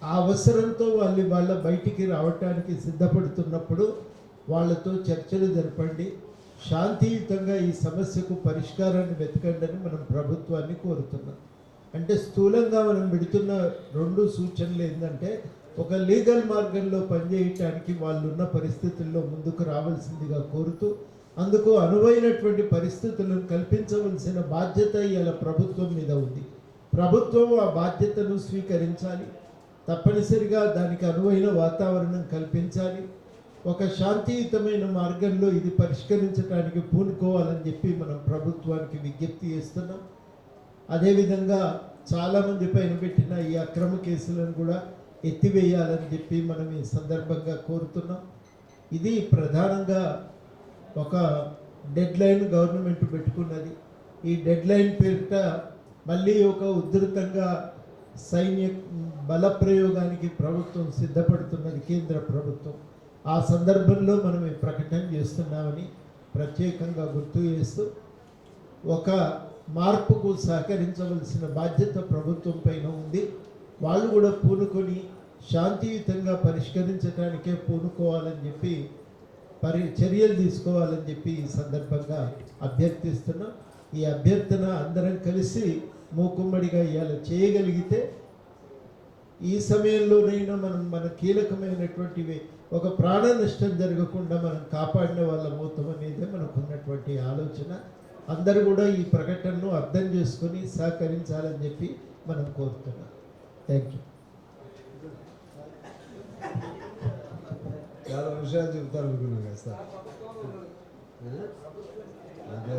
ఆ అవసరంతో వాళ్ళ బయటికి రావటానికి సిద్ధపడుతున్నప్పుడు వాళ్ళతో చర్చలు జరపండి, శాంతియుతంగా ఈ సమస్యకు పరిష్కారాన్ని వెతకండి అని మనం ప్రభుత్వాన్ని కోరుతున్నాం. అంటే స్థూలంగా మనం పెడుతున్న 2 సూచనలు ఏంటంటే, ఒక లీగల్ మార్గంలో పనిచేయటానికి వాళ్ళు ఉన్న పరిస్థితుల్లో ముందుకు రావాల్సిందిగా కోరుతూ, అందుకు అనువైనటువంటి పరిస్థితులను కల్పించవలసిన బాధ్యత ఇలా ప్రభుత్వం మీద ఉంది. ప్రభుత్వం ఆ బాధ్యతను స్వీకరించాలి. తప్పనిసరిగా దానికి అనువైన వాతావరణం కల్పించాలి. ఒక శాంతియుతమైన మార్గంలో ఇది పరిష్కరించడానికి పూనుకోవాలని చెప్పి మనం ప్రభుత్వానికి విజ్ఞప్తి చేస్తున్నాం. అదేవిధంగా చాలామంది పైన పెట్టిన ఈ అక్రమ కేసులను కూడా ఎత్తివేయాలని చెప్పి మనం ఈ సందర్భంగా కోరుతున్నాం. ఇది ప్రధానంగా ఒక డెడ్ లైన్ గవర్నమెంట్ పెట్టుకున్నది. ఈ డెడ్ లైన్ పేరిట మళ్ళీ ఒక ఉధృతంగా సైన్య బల ప్రయోగానికి ప్రభుత్వం సిద్ధపడుతున్నది, కేంద్ర ప్రభుత్వం. ఆ సందర్భంలో మనం ఈ ప్రకటన చేస్తున్నామని ప్రత్యేకంగా గుర్తు చేస్తూ, ఒక మార్పుకు సహకరించవలసిన బాధ్యత ప్రభుత్వం పైన ఉంది. వాళ్ళు కూడా పూనుకొని శాంతియుతంగా పరిష్కరించడానికే పూనుకోవాలని చెప్పి చర్యలు తీసుకోవాలని చెప్పి ఈ సందర్భంగా అభ్యర్థిస్తున్నాం. ఈ అభ్యర్థన అందరం కలిసి మూకుమ్మడిగా ఇవాళ చేయగలిగితే ఈ సమయంలోనైనా మనం మన కీలకమైనటువంటివి ఒక ప్రాణ నష్టం జరగకుండా మనం కాపాడిన వాళ్ళ మోతం అనేది మనకు ఉన్నటువంటి ఆలోచన. అందరూ కూడా ఈ ప్రకటనను అర్థం చేసుకొని సహకరించాలని చెప్పి మనం కోరుతున్నాం. Thank you. చాలా విషయాలు చెప్తారు అనుకున్నాం కదా సార్. అదే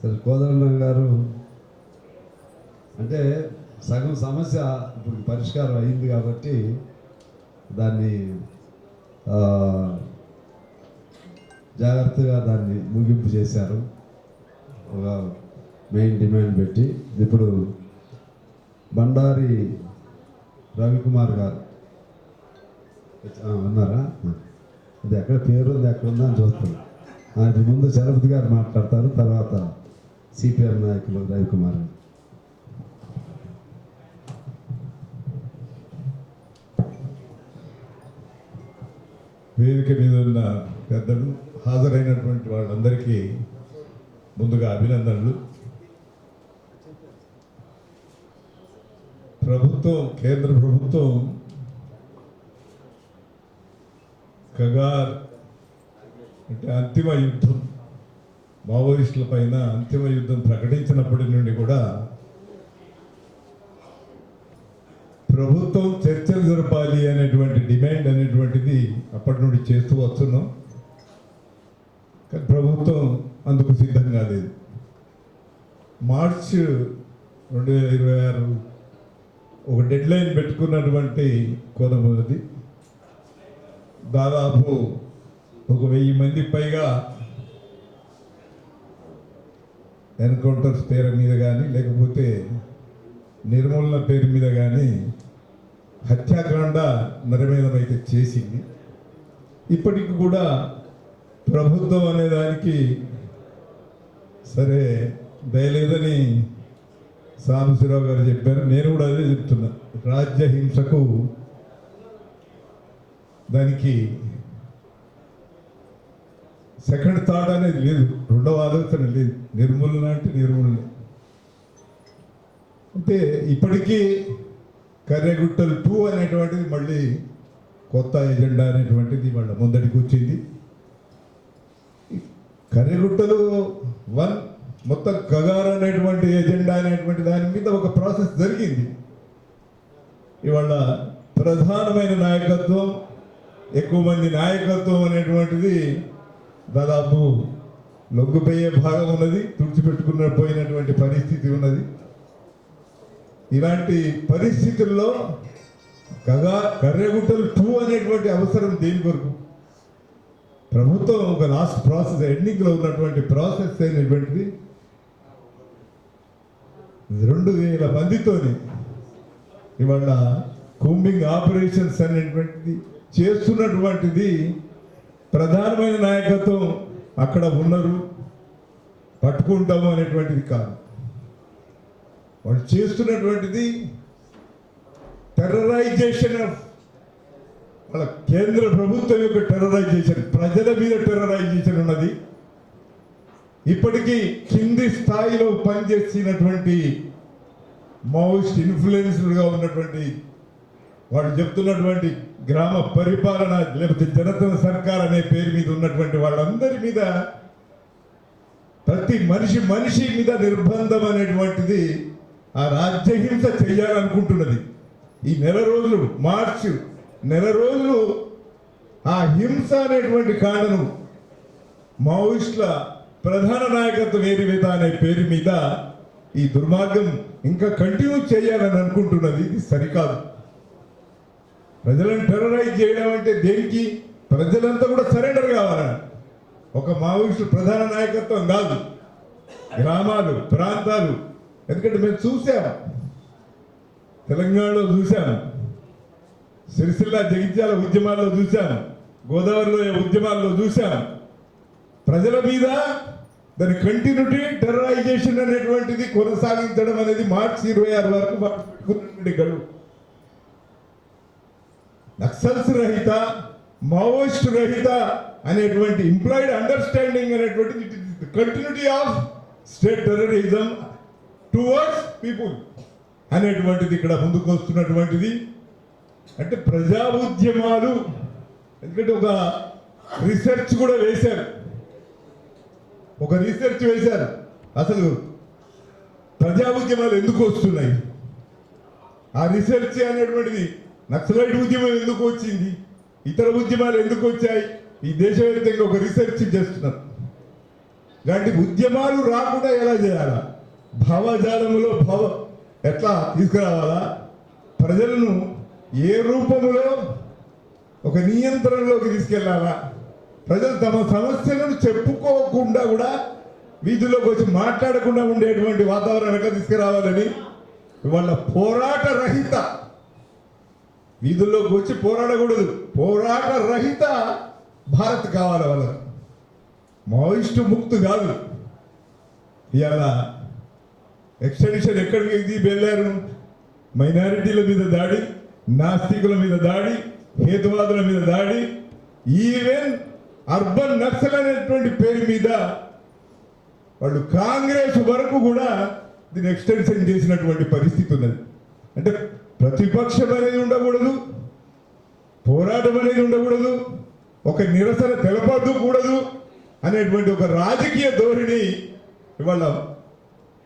సరే, కోదండరాం గారు అంటే సగం సమస్య ఇప్పుడు పరిష్కారం అయింది కాబట్టి దాన్ని జాగ్రత్తగా దాన్ని ముగింపు చేశారు, ఒక మెయిన్ డిమాండ్ పెట్టి. ఇప్పుడు బండారి రవికుమార్ గారు ఉన్నారా? అది ఎక్కడ పేరు ఉంది, ఎక్కడ ఉందా అని చూస్తున్నాం. ఆయన ముందు చలపతి గారు మాట్లాడతారు, తర్వాత సిపిఎం నాయకులు రవికుమార్. వేదిక మీద ఉన్న పెద్దలు, హాజరైనటువంటి వాళ్ళందరికీ ముందుగా అభినందనలు. కేంద్ర ప్రభుత్వం కగార్ అంటే అంతిమ యుద్ధం, మావోయిస్టుల పైన అంతిమ యుద్ధం ప్రకటించినప్పటి నుండి కూడా ప్రభుత్వం చర్చలు జరపాలి అనేటువంటి డిమాండ్ అనేటువంటిది అప్పటి నుండి చేస్తూ వస్తున్నాం. కానీ ప్రభుత్వం అందుకు సిద్ధంగా లేదు. మార్చ్ 2026 ఒక డెడ్ లైన్ పెట్టుకున్నటువంటి కోదమది దాదాపు 1000 మంది పైగా ఎన్కౌంటర్స్ పేరు మీద కానీ లేకపోతే నిర్మూలన పేరు మీద కానీ హత్యాకాండ నరమేధమైతే చేసింది. ఇప్పటికి కూడా ప్రభుత్వం అనేదానికి సరే దయలేదని సాంబశివరావు గారు చెప్పారు. నేను కూడా అదే చెప్తున్నా. రాజ్య హింసకు దానికి సెకండ్ థాట్ అనేది లేదు, రెండవ ఆలోచన లేదు. నిర్మూలన అంటే నిర్మూలన. అంటే ఇప్పటికీ కర్రెగుట్టలు 2 అనేటువంటిది మళ్ళీ కొత్త ఎజెండా అనేటువంటిది వాళ్ళ ముందడికి వచ్చింది. కర్రెగుట్టలు 1 మొత్తం కగారు అనేటువంటి ఎజెండా అనేటువంటి దాని మీద ఒక ప్రాసెస్ జరిగింది. ఇవాళ ప్రధానమైన నాయకత్వం, ఎక్కువ మంది నాయకత్వం అనేటువంటిది దాదాపు లొంగిపోయే భాగం ఉన్నది, తుడిచిపెట్టుకున్న పోయినటువంటి పరిస్థితి ఉన్నది. ఇలాంటి పరిస్థితుల్లో కర్రెగుట్టలు 2 అనేటువంటి అవసరం దేని కొరకు? ప్రభుత్వం ఒక లాస్ట్ ప్రాసెస్, ఎండింగ్లో ఉన్నటువంటి ప్రాసెస్ అయినటువంటిది 2000 మందితోని ఇవాళ కూంబింగ్ ఆపరేషన్స్ అనేటువంటిది చేస్తున్నటువంటిది ప్రధానమైన నాయకత్వం అక్కడ ఉన్నారు, పట్టుకుంటాము అనేటువంటిది కాదు. వాళ్ళు చేస్తున్నటువంటిది టెర్రరైజేషన్ ఆఫ్ వాళ్ళ కేంద్ర ప్రభుత్వం యొక్క టెర్రరైజేషన్, ప్రజల మీద టెర్రరైజేషన్ ఉన్నది. ఇప్పటికీ కింది స్థాయిలో పనిచేసినటువంటి మావోయిస్ట్ ఇన్ఫ్లుయెన్స్డ్గా ఉన్నటువంటి వాళ్ళు చెప్తున్నటువంటి గ్రామ పరిపాలన లేకపోతే జనతన సర్కార్ అనే పేరు మీద ఉన్నటువంటి వాళ్ళందరి మీద, ప్రతి మనిషి మీద నిర్బంధం అనేటువంటిది ఆ రాజ్యహింస చెయ్యాలనుకుంటున్నది. ఈ నెల రోజులు ఆ హింస అనేటువంటి కాండను మావోయిస్టుల ప్రధాన నాయకత్వం ఏరివేత అనే పేరు మీద ఈ దుర్మార్గం ఇంకా కంటిన్యూ చేయాలని అనుకుంటున్నది. ఇది సరికాదు. ప్రజలను టెర్రరైజ్ చేయడం అంటే దేనికి? ప్రజలంతా కూడా సరెండర్ కావాలని. ఒక మావోయిస్టు ప్రధాన నాయకత్వం కాదు, గ్రామాలు, ప్రాంతాలు. ఎందుకంటే మేము చూసాము, తెలంగాణలో చూశాను, సిరిసిల్ల జగిత్యాల ఉద్యమాల్లో చూశాను, గోదావరిలో ఉద్యమాల్లో చూశాను. ప్రజల మీద దాని కంటిన్యూటీ టెర్రరైజేషన్ అనేటువంటిది కొనసాగించడం అనేది మార్చి 26 వరకు పెట్టుకున్నటువంటి గడువు. నక్సల్స్ రహిత, మావోయిస్ట్ రహిత అనేటువంటి ఇంప్లాయిడ్ అండర్స్టాండింగ్ అనేటువంటిది continuity of state terrorism towards people అనేటువంటిది ఇక్కడ ముందుకు వస్తున్నటువంటిది. అంటే ప్రజా ఉద్యమాలు, ఎందుకంటే ఒక రీసెర్చ్ కూడా వేశారు, అసలు ప్రజా ఉద్యమాలు ఎందుకు వస్తున్నాయి, ఆ రీసెర్చ్ అనేటువంటిది నక్సలైట్ ఉద్యమం ఎందుకు వచ్చింది, ఇతర ఉద్యమాలు ఎందుకు వచ్చాయి, ఈ దేశవ్యాప్తంగా ఒక రీసెర్చ్ చేస్తున్నారు. ఇలాంటి ఉద్యమాలు రాకుండా ఎలా చేయాలా, భావజాలంలో ఎట్లా తీసుకురావాలా, ప్రజలను ఏ రూపంలో ఒక నియంత్రణలోకి తీసుకెళ్లాలా, ప్రజలు తమ సమస్యలను చెప్పుకోకుండా కూడా వీధుల్లోకి వచ్చి మాట్లాడకుండా ఉండేటువంటి వాతావరణం ఎట్లా తీసుకురావాలని వాళ్ళ పోరాట రహిత, వీధుల్లోకి వచ్చి పోరాడకూడదు, పోరాట రహిత భారత్ కావాలి వాళ్ళ. మావోయిస్టు ముక్తు కాదు. ఇవాళ ఎక్స్టెన్షన్ ఎక్కడికి వెళ్ళారు? మైనారిటీల మీద దాడి, నాస్తికుల మీద దాడి, హేతువాదుల మీద దాడి, ఈవెన్ అర్బన్ నక్సల్ అనేటువంటి పేరు మీద వాళ్ళు కాంగ్రెస్ వరకు కూడా దీన్ని ఎక్స్టెన్షన్ చేసినటువంటి పరిస్థితి ఉన్నది. అంటే ప్రతిపక్షం అనేది ఉండకూడదు, పోరాటం అనేది ఉండకూడదు, ఒక నిరసన తెలపకూడదు అనేటువంటి ఒక రాజకీయ ధోరణి ఇవాళ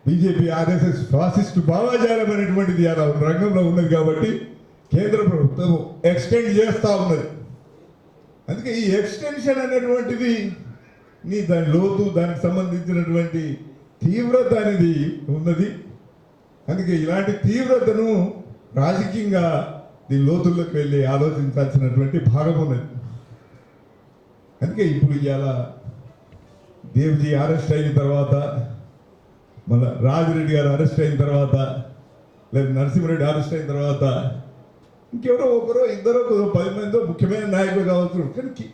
బీజేపీ, ఆర్ఎస్ఎస్ ఫాసిస్ట్ భావజాలం అనేటువంటిది అలా రంగంలో ఉన్నది. కాబట్టి కేంద్ర ప్రభుత్వం ఎక్స్టెండ్ చేస్తూ ఉన్నది. అందుకే ఈ ఎక్స్టెన్షన్ అనేటువంటిది దాని లోతు, దానికి సంబంధించినటువంటి తీవ్రత అనేది ఉన్నది. అందుకే ఇలాంటి తీవ్రతను రాజకీయంగా దీని లోతుల్లోకి వెళ్ళి ఆలోచించాల్సినటువంటి భాగం ఉన్నది. అందుకే ఇప్పుడు ఇవాళ దేవ్జీ అరెస్ట్ అయిన తర్వాత, మళ్ళీ రాజిరెడ్డి గారు అరెస్ట్ అయిన తర్వాత, లేదా నరసింహారెడ్డి అరెస్ట్ అయిన తర్వాత ఇంకెవరో ఒకరో ఇద్దరో 10 మందో ముఖ్యమైన నాయకులు కావచ్చు, కానీ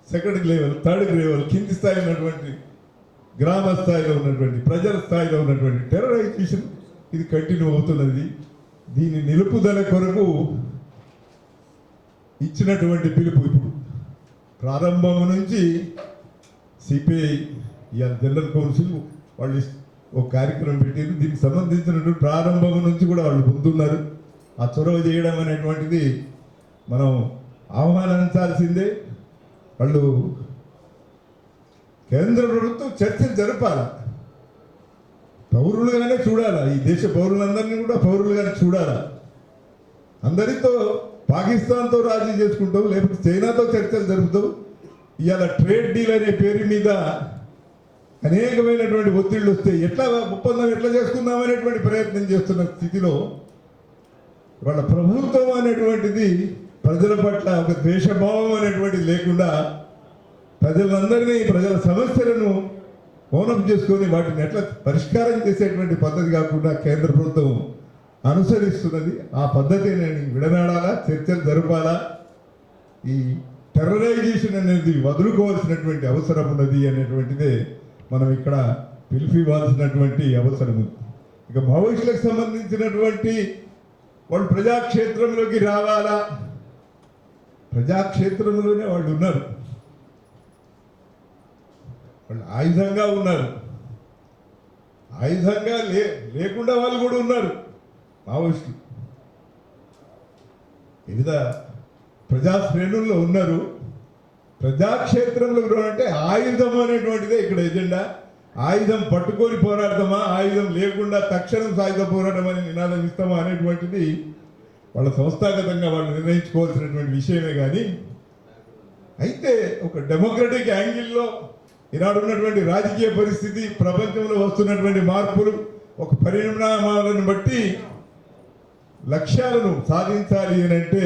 సెకండ్ లెవెల్, థర్డ్ లెవెల్, కింది స్థాయిలో ఉన్నటువంటి, గ్రామ స్థాయిలో ఉన్నటువంటి, ప్రజల స్థాయిలో ఉన్నటువంటి టెర్రరైజేషన్ ఇది కంటిన్యూ అవుతున్నది. దీని నిలుపుదల కొరకు ఇచ్చినటువంటి పిలుపు ఇప్పుడు ప్రారంభం నుంచి సిపిఐ ఇవాళ జనరల్ కౌన్సిల్ వాళ్ళు ఒక కార్యక్రమం పెట్టారు. దీనికి సంబంధించినటువంటి ప్రారంభం నుంచి కూడా వాళ్ళు ముందున్నారు. ఆ చొరవ చేయడం అనేటువంటిది మనం ఆహ్వానించాల్సిందే. వాళ్ళు కేంద్ర ప్రభుత్వం చర్చలు జరపాలి, పౌరులుగానే చూడాలా, ఈ దేశ పౌరులందరినీ కూడా పౌరులుగానే చూడాలా. అందరితో పాకిస్తాన్తో రాజీ చేసుకుంటావు, లేకపోతే చైనాతో చర్చలు జరుపుతావు. ఇవాళ ట్రేడ్ డీల్ అనే పేరు మీద అనేకమైనటువంటి ఒత్తిళ్ళు వస్తే ఎట్లా ఒప్పందం ఎట్లా చేసుకుందాం అనేటువంటి ప్రయత్నం చేస్తున్న స్థితిలో వాళ్ళ ప్రభుత్వం అనేటువంటిది ప్రజల పట్ల ఒక ద్వేషభావం అనేటువంటిది లేకుండా ప్రజలందరినీ, ప్రజల సమస్యలను మౌనం చేసుకొని వాటిని ఎట్లా పరిష్కారం చేసేటువంటి పద్ధతి కాకుండా కేంద్ర ప్రభుత్వం అనుసరిస్తున్నది. ఆ పద్ధతిని విడనాడాలా, చర్చలు జరపాలా, ఈ టెర్రరైజేషన్ అనేది వదులుకోవాల్సినటువంటి అవసరం ఉన్నది అనేటువంటిదే మనం ఇక్కడ పిలిపివ్వాల్సినటువంటి అవసరం ఉంది. ఇక మావోయిస్టులకు సంబంధించినటువంటి వాళ్ళు ప్రజాక్షేత్రంలోకి రావాలా, ప్రజాక్షేత్రంలోనే వాళ్ళు ఉన్నారు, వాళ్ళు ఆయుధంగా ఉన్నారు, ఆయుధంగా లేకుండా వాళ్ళు కూడా ఉన్నారు. మావోయిస్టులు వివిధ ప్రజా శ్రేణుల్లో ఉన్నారు. ప్రజాక్షేత్రంలో అంటే ఆయుధం అనేటువంటిదే ఇక్కడ ఎజెండా. ఆయుధం పట్టుకొని పోరాడతామా, ఆయుధం లేకుండా తక్షణం సాయుధ పోరాటం అని నినాదం ఇస్తామా అనేటువంటిది వాళ్ళ సంస్థాగతంగా వాళ్ళు నిర్ణయించుకోవాల్సినటువంటి విషయమే. కానీ అయితే ఒక డెమోక్రటిక్ యాంగిల్లో ఈనాడు ఉన్నటువంటి రాజకీయ పరిస్థితి, ప్రపంచంలో వస్తున్నటువంటి మార్పులు, ఒక పరిణామాలను బట్టి లక్ష్యాలను సాధించాలి అని అంటే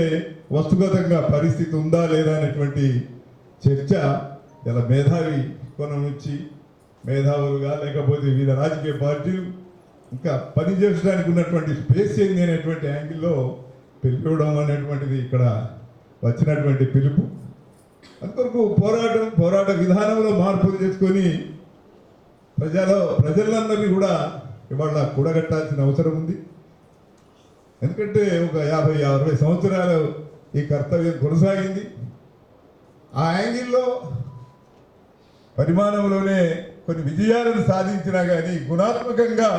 వస్తుగతంగా పరిస్థితి ఉందా లేదా అనేటువంటి చర్చ ఇలా మేధావి కోణం నుంచి మేధావులుగా, లేకపోతే వివిధ రాజకీయ పార్టీలు ఇంకా పనిచేయడానికి ఉన్నటువంటి స్పేస్ ఏంది అనేటువంటి యాంగిల్లో పిలిపివ్వడం అనేటువంటిది ఇక్కడ వచ్చినటువంటి పిలుపు. అందుకొరకు పోరాట విధానంలో మార్పులు చేసుకొని ప్రజలందరినీ కూడా ఇవాళ కూడగట్టాల్సిన అవసరం ఉంది. ఎందుకంటే ఒక 50-60 సంవత్సరాలు ఈ కర్తవ్యం కొనసాగింది. ఆ యాంగిల్లో పరిమాణంలోనే కొన్ని విజయాలను సాధించినా కానీ గుణాత్మకంగా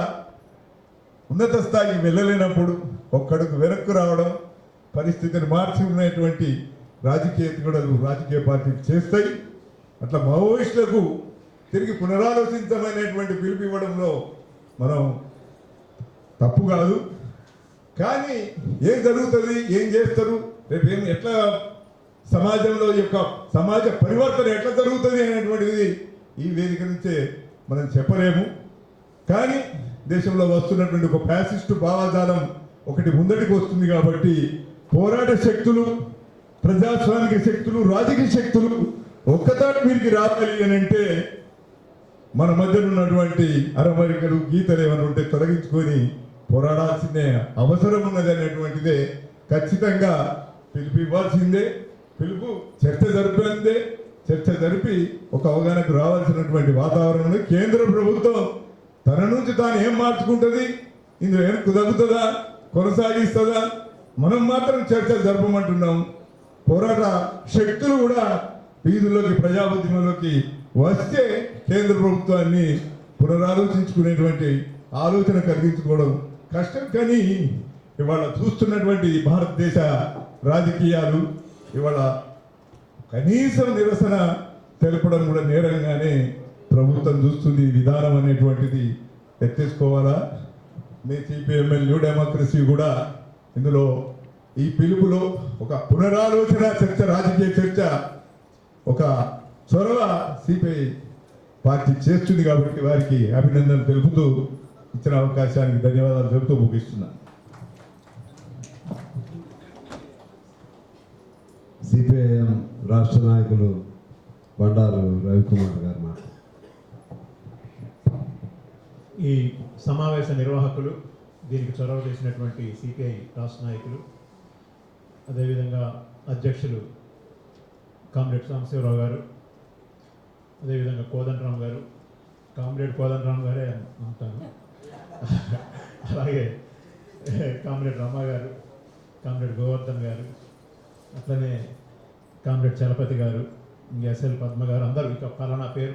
ఉన్నత స్థాయికి వెళ్ళలేనప్పుడు ఒక్కడుగు వెనక్కు రావడం, పరిస్థితిని మార్చి ఉన్నటువంటి రాజకీయ ఎత్తుగడలు రాజకీయ పార్టీలు చేస్తాయి. అట్లా మావోయిస్టులకు తిరిగి పునరాలోచించమనేటువంటి పిలుపు ఇవ్వడంలో మనం తప్పు కాదు. కానీ ఏం జరుగుతుంది, ఏం చేస్తారు, రేపు ఎట్లా సమాజంలో యొక్క సమాజ పరివర్తన ఎట్లా జరుగుతుంది అనేటువంటిది ఈ వేదిక నుంచే మనం చెప్పలేము. కానీ దేశంలో వస్తున్నటువంటి ఒక ఫ్యాసిస్టు భావజాలం ఒకటి ముందటికి వస్తుంది. కాబట్టి పోరాట శక్తులు, ప్రజాస్వామిక శక్తులు, రాజకీయ శక్తులు ఒక్కతాటి మీరికి రావాలి అని అంటే మన మధ్యన ఉన్నటువంటి అరమరికలు, గీతలు ఏమైనా ఉంటే తొలగించుకొని పోరాడాల్సిందే అవసరం ఉన్నది అనేటువంటిదే ఖచ్చితంగా పిలుపు ఇవ్వాల్సిందే. పిలుపు చర్చ జరిపి ఒక అవగాహనకు రావాల్సినటువంటి వాతావరణం. కేంద్ర ప్రభుత్వం తన నుంచి తాను ఏం మార్చుకుంటుంది, ఇందులో ఏం కుదగుతుందా, కొనసాగిస్తుందా, మనం మాత్రం చర్చలు జరపమంటున్నాం. పోరాట శక్తులు కూడా వీధుల్లోకి, ప్రజాబుద్ధిలోకి వస్తే కేంద్ర ప్రభుత్వాన్ని పునరాలోచించుకునేటువంటి ఆలోచన కలిగించుకోవడం కష్టం. కానీ ఇవాళ చూస్తున్నటువంటి భారతదేశ రాజకీయాలు ఇవాళ కనీసం నిరసన తెలపడం కూడా నేరంగానే ప్రభుత్వం చూస్తుంది. ఈ విధానం అనేటువంటిది ఎత్తేసుకోవాలా. మీ సిపిఎంఎల్ న్యూ డెమోక్రసీ కూడా ఇందులో ఈ పిలుపులో ఒక పునరాలోచన చర్చ, రాజకీయ చర్చ, ఒక చొరవ సిపిఐ పార్టీ చేస్తుంది. కాబట్టి వారికి అభినందనలు తెలుపుతూ ఇచ్చిన అవకాశానికి ధన్యవాదాలు తెలుపుతూ ముగిస్తున్నాను. సిపిఐఎం రాష్ట్ర నాయకులు బండారు రవికుమార్ గారు మాట. ఈ సమావేశ నిర్వాహకులు, దీనికి చొరవ చేసినటువంటి సిపిఐ రాష్ట్ర నాయకులు, అదేవిధంగా అధ్యక్షులు కామ్రేడ్ సాంబశివరావు గారు, అదేవిధంగా కోదండరామ్ గారు, కామ్రేడ్ కోదండరామ్ గారే అంటాను, అలాగే కామ్రేడ్ రమ గారు, కామ్రేడ్ గోవర్ధన్ గారు, అట్లనే కామ్రేడ్ చలపతి గారు, ఎస్ఎల్ పద్మ గారు అందరూ ఇక పలానా పేరు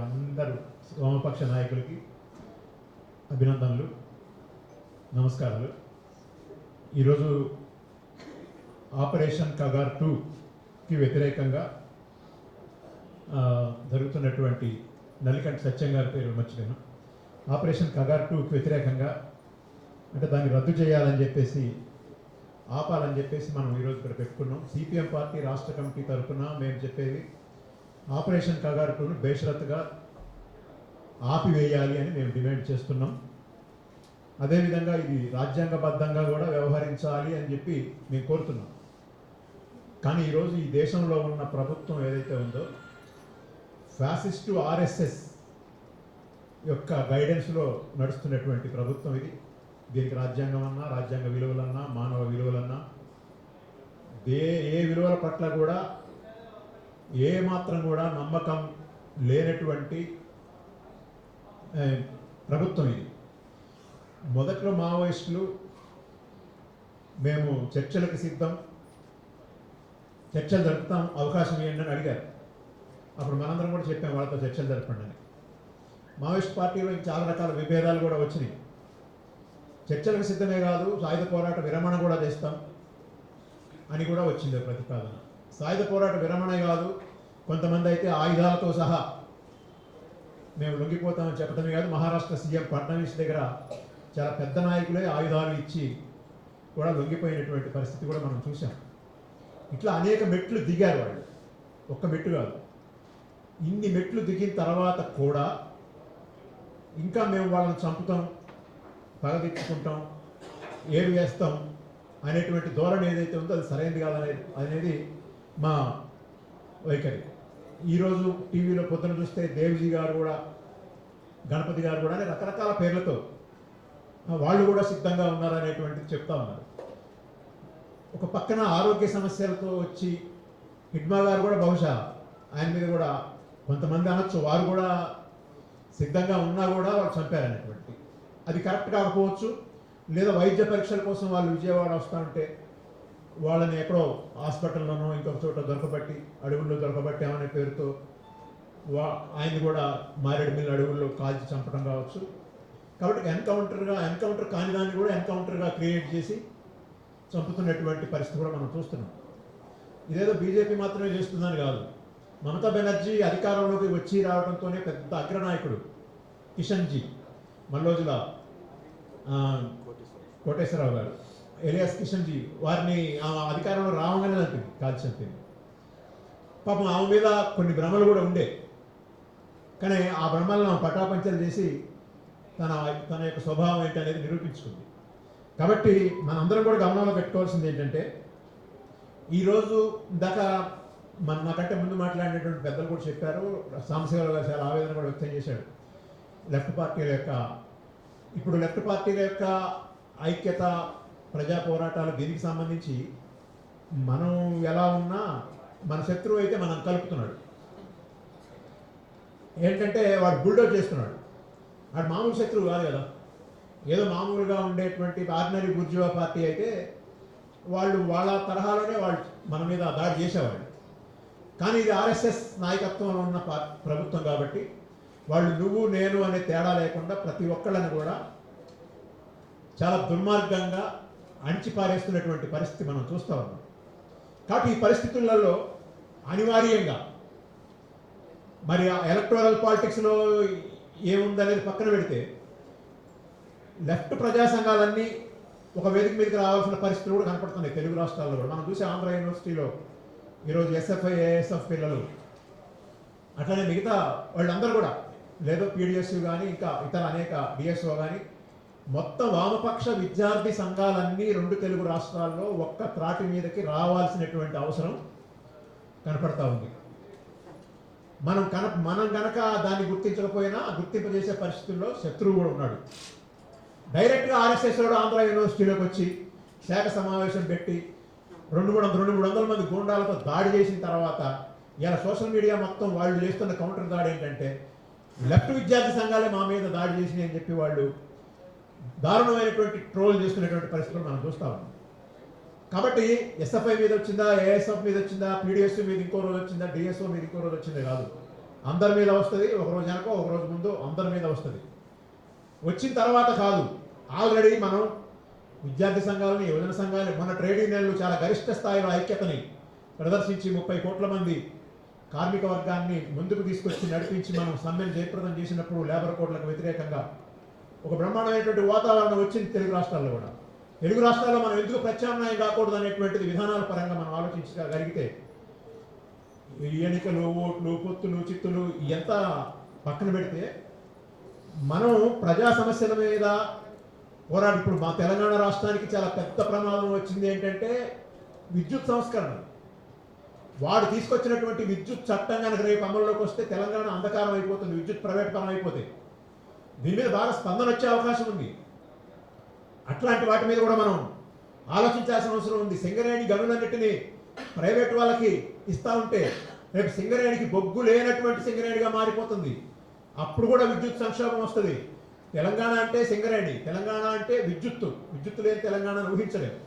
అందరూ వామపక్ష నాయకులకి అభినందనలు, నమస్కారాలు. ఈరోజు ఆపరేషన్ కగార్ 2కి వ్యతిరేకంగా జరుగుతున్నటువంటి నల్లికంటి సత్యం గారి పేరు మర్చిపోయాను. ఆపరేషన్ కగార్ 2కి వ్యతిరేకంగా అంటే దాన్ని రద్దు చేయాలని చెప్పేసి ఆపాలని చెప్పేసి మనం ఈరోజు ఇక్కడ పెట్టుకున్నాం. సిపిఎం పార్టీ రాష్ట్ర కమిటీ తరఫున మేము చెప్పేది ఆపరేషన్ కగార్ 2ను బేషరత్తుగా ఆపివేయాలి అని మేము డిమాండ్ చేస్తున్నాం. అదేవిధంగా ఇది రాజ్యాంగబద్ధంగా కూడా వ్యవహరించాలి అని చెప్పి మేము కోరుతున్నాం. కానీ ఈరోజు ఈ దేశంలో ఉన్న ప్రభుత్వం ఏదైతే ఉందో ఫ్యాసిస్టు ఆర్ఎస్ఎస్ యొక్క గైడెన్స్లో నడుస్తున్నటువంటి ప్రభుత్వం ఇది. దీనికి రాజ్యాంగం అన్నా, రాజ్యాంగ విలువలన్నా, మానవ విలువలన్నా ఏ విలువల పట్ల కూడా ఏ మాత్రం కూడా నమ్మకం లేనటువంటి ప్రభుత్వం ఇది. మొదట్లో మావోయిస్టులు మేము చర్చలకు సిద్ధం, చర్చలు జరుపుతాం, అవకాశం ఇవ్వండి అని అడిగారు. అప్పుడు మనందరం కూడా చెప్పాం వాళ్ళతో చర్చలు జరపండి అని. మావోయిస్ట్ పార్టీలో చాలా రకాల విభేదాలు కూడా వచ్చినాయి. చర్చలకు సిద్ధమే కాదు, సాయుధ పోరాట విరమణ కూడా చేస్తాం అని కూడా వచ్చింది ప్రతిపాదన. సాయుధ పోరాట విరమణ కాదు, కొంతమంది అయితే ఆయుధాలతో సహా మేము లొంగిపోతామని చెప్పడమే కాదు, మహారాష్ట్ర సీఎం ఫడ్నవీస్ దగ్గర చాలా పెద్ద నాయకులే ఆయుధాలు ఇచ్చి కూడా లొంగిపోయినటువంటి పరిస్థితి కూడా మనం చూసాం. ఇట్లా అనేక మెట్లు దిగారు వాళ్ళు, ఒక్క మెట్టు కాదు. ఇన్ని మెట్లు దిగిన తర్వాత కూడా ఇంకా మేము వాళ్ళని చంపుతాం, పగ తెచ్చుకుంటాం, ఏడు వేస్తాం అనేటువంటి ధోరణి ఏదైతే ఉందో అది సరైనది కాదనేది మా వైఖరి. ఈరోజు టీవీలో పొద్దున చూస్తే దేవ్జీ గారు కూడా, గణపతి గారు కూడా అనే రకరకాల పేర్లతో వాళ్ళు కూడా సిద్ధంగా ఉన్నారనేటువంటిది చెప్తా ఉన్నారు. ఒక పక్కన ఆరోగ్య సమస్యలతో వచ్చి హిడ్మా గారు కూడా బహుశా ఆయన మీద కూడా కొంతమంది అనొచ్చు, వారు కూడా సిద్ధంగా ఉన్నా కూడా వాళ్ళు చంపారనేటువంటి. అది కరెక్ట్ కాకపోవచ్చు, లేదా వైద్య పరీక్షల కోసం వాళ్ళు విజయవాడ వస్తూ ఉంటే వాళ్ళని ఎక్కడో హాస్పిటల్లోనో ఇంకొక చోట దొరకబట్టి, అడవుల్లో దొరకబట్టామనే పేరుతో ఆయన్ని కూడా మారేడుమిల్లి అడవుల్లో కాల్చి చంపడం కావచ్చు. కాబట్టి ఎన్కౌంటర్ కాని దాన్ని కూడా ఎన్కౌంటర్గా క్రియేట్ చేసి చంపుతున్నటువంటి పరిస్థితి కూడా మనం చూస్తున్నాం. ఇదేదో బీజేపీ మాత్రమే చేస్తుందని కాదు, మమతా బెనర్జీ అధికారంలోకి వచ్చి రావడంతోనే పెద్ద అగ్రనాయకుడు కిషన్జీ మల్లోజుల కోటేశ్వరరావు గారు, ఎలియాస్ కిషన్జీ, వారిని అధికారంలో రావగానే చంపింది, కాల్చి చంపింది. పాపం ఆమె మీద కొన్ని భ్రమలు కూడా ఉండే, కానీ ఆ భ్రమలను పటాపంచలు చేసి తన యొక్క స్వభావం ఏంటి అనేది నిరూపించుకుంది. కాబట్టి మనందరం కూడా గమనంలో పెట్టుకోవాల్సింది ఏంటంటే, ఈరోజు దాకా నాకంటే ముందు మాట్లాడినటువంటి పెద్దలు కూడా చెప్పారు, సాంబశివరావు గారు చాలా ఆవేదన కూడా వ్యక్తం చేశాడు. లెఫ్ట్ పార్టీల యొక్క ఐక్యత, ప్రజా పోరాటాలు, దీనికి సంబంధించి మనం ఎలా ఉన్నా మన శత్రువు అయితే మనం కలుపుతున్నాడు. ఏంటంటే వాడు బుల్డోజ్ చేస్తున్నాడు. వాడు మామూలు శత్రువు కాదు కదా, ఏదో మామూలుగా ఉండేటువంటి ఆర్డినరీ బుర్జువా పార్టీ అయితే వాళ్ళ తరహాలోనే వాళ్ళు మన మీద దాడి చేసేవాళ్ళు. కానీ ఇది ఆర్ఎస్ఎస్ నాయకత్వంలో ఉన్న ప్రభుత్వం కాబట్టి వాళ్ళు నువ్వు నేను అనే తేడా లేకుండా ప్రతి ఒక్కళ్ళని కూడా చాలా దుర్మార్గంగా అణిచిపారేస్తున్నటువంటి పరిస్థితి మనం చూస్తూ ఉన్నాం. కాబట్టి ఈ పరిస్థితులలో అనివార్యంగా మరి ఎలక్టోరల్ పాలిటిక్స్లో ఏముందనేది పక్కన పెడితే లెఫ్ట్ ప్రజా సంఘాలన్నీ ఒక వేదిక మీదకి రావాల్సిన పరిస్థితులు కూడా కనపడుతున్నాయి తెలుగు రాష్ట్రాల్లో కూడా. మనం చూసే ఆంధ్ర యూనివర్సిటీలో ఈరోజు ఎస్ఎఫ్ఐ, ఏఎస్ఎఫ్ పిల్లలు, అట్లనే మిగతా వాళ్ళందరూ కూడా, లేదో పీడిఎస్యు కానీ ఇంకా ఇతర అనేక డిఎస్ఓ కానీ, మొత్తం వామపక్ష విద్యార్థి సంఘాలన్నీ రెండు తెలుగు రాష్ట్రాల్లో ఒక్క త్రాటి మీదకి రావాల్సినటువంటి అవసరం కనపడతా ఉంది. మనం గనక దాన్ని గుర్తించకపోయినా గుర్తింపజేసే పరిస్థితుల్లో శత్రువు కూడా ఉన్నాడు. డైరెక్ట్గా ఆర్ఎస్ఎస్ వాడు ఆంధ్ర యూనివర్సిటీలోకి వచ్చి శాఖ సమావేశం పెట్టి 200-300 మంది గూండాలతో దాడి చేసిన తర్వాత ఇలా సోషల్ మీడియా మొత్తం వాళ్ళు చేస్తున్న కౌంటర్ దాడి ఏంటంటే లెఫ్ట్ విద్యార్థి సంఘాలే మా మీద దాడి చేసినాయి అని చెప్పి వాళ్ళు దారుణమైనటువంటి ట్రోల్ చేస్తున్నటువంటి పరిస్థితులు మనం చూస్తా ఉన్నాం. కాబట్టి ఎస్ఎఫ్ఐ మీద వచ్చిందా, ఏఎస్ఎఫ్ మీద వచ్చిందా, పీడిఎస్ మీద ఇంకో రోజు వచ్చిందా, డిఎస్ఓ మీద ఇంకో రోజు వచ్చిందే కాదు, అందరి మీద వస్తుంది. ఒక రోజు వెనక ఒక రోజు ముందు అందరి మీద వస్తుంది. వచ్చిన తర్వాత కాదు, ఆల్రెడీ మనం విద్యార్థి సంఘాలని, యువజన సంఘాలని, మన ట్రేడ్ యూనియన్లు చాలా గరిష్ట స్థాయిలో ఐక్యతని ప్రదర్శించి 30 కోట్ల మంది కార్మిక వర్గాన్ని ముందుకు తీసుకొచ్చి నడిపించి మనం సమ్మెను జయప్రదం చేసినప్పుడు లేబర్ కోడ్లకు వ్యతిరేకంగా ఒక బ్రహ్మాండమైనటువంటి వాతావరణం వచ్చింది తెలుగు రాష్ట్రాల్లో కూడా. తెలుగు రాష్ట్రాల్లో మనం ఎందుకు ప్రత్యామ్నాయం కాకూడదు అనేటువంటిది విధానాల పరంగా మనం ఆలోచించగలిగితే ఈ ఎన్నికలు, ఓట్లు, పొత్తులు, చిత్తులు ఎంత పక్కన పెడితే మనం ప్రజా సమస్యల మీద పోరాడు. ఇప్పుడు మా తెలంగాణ రాష్ట్రానికి చాలా పెద్ద ప్రమాదం వచ్చింది ఏంటంటే విద్యుత్ సంస్కరణ. వాడు తీసుకొచ్చినటువంటి విద్యుత్ చట్టం కనుక రేపు అమల్లోకి వస్తే తెలంగాణ అంధకారం అయిపోతుంది, విద్యుత్ ప్రైవేట్ పరం అయిపోతుంది. దీని మీద బాగా స్పందన వచ్చే అవకాశం ఉంది. అట్లాంటి వాటి మీద కూడా మనం ఆలోచించాల్సిన అవసరం ఉంది. సింగరేణి గనులన్నిటినీ ప్రైవేట్ వాళ్ళకి ఇస్తా ఉంటే రేపు సింగరేణికి బొగ్గు లేనటువంటి సింగరేణిగా మారిపోతుంది. అప్పుడు కూడా విద్యుత్ సంక్షోభం వస్తుంది. తెలంగాణ అంటే సింగరేణి, తెలంగాణ అంటే విద్యుత్తు లేని తెలంగాణను ఊహించలేము.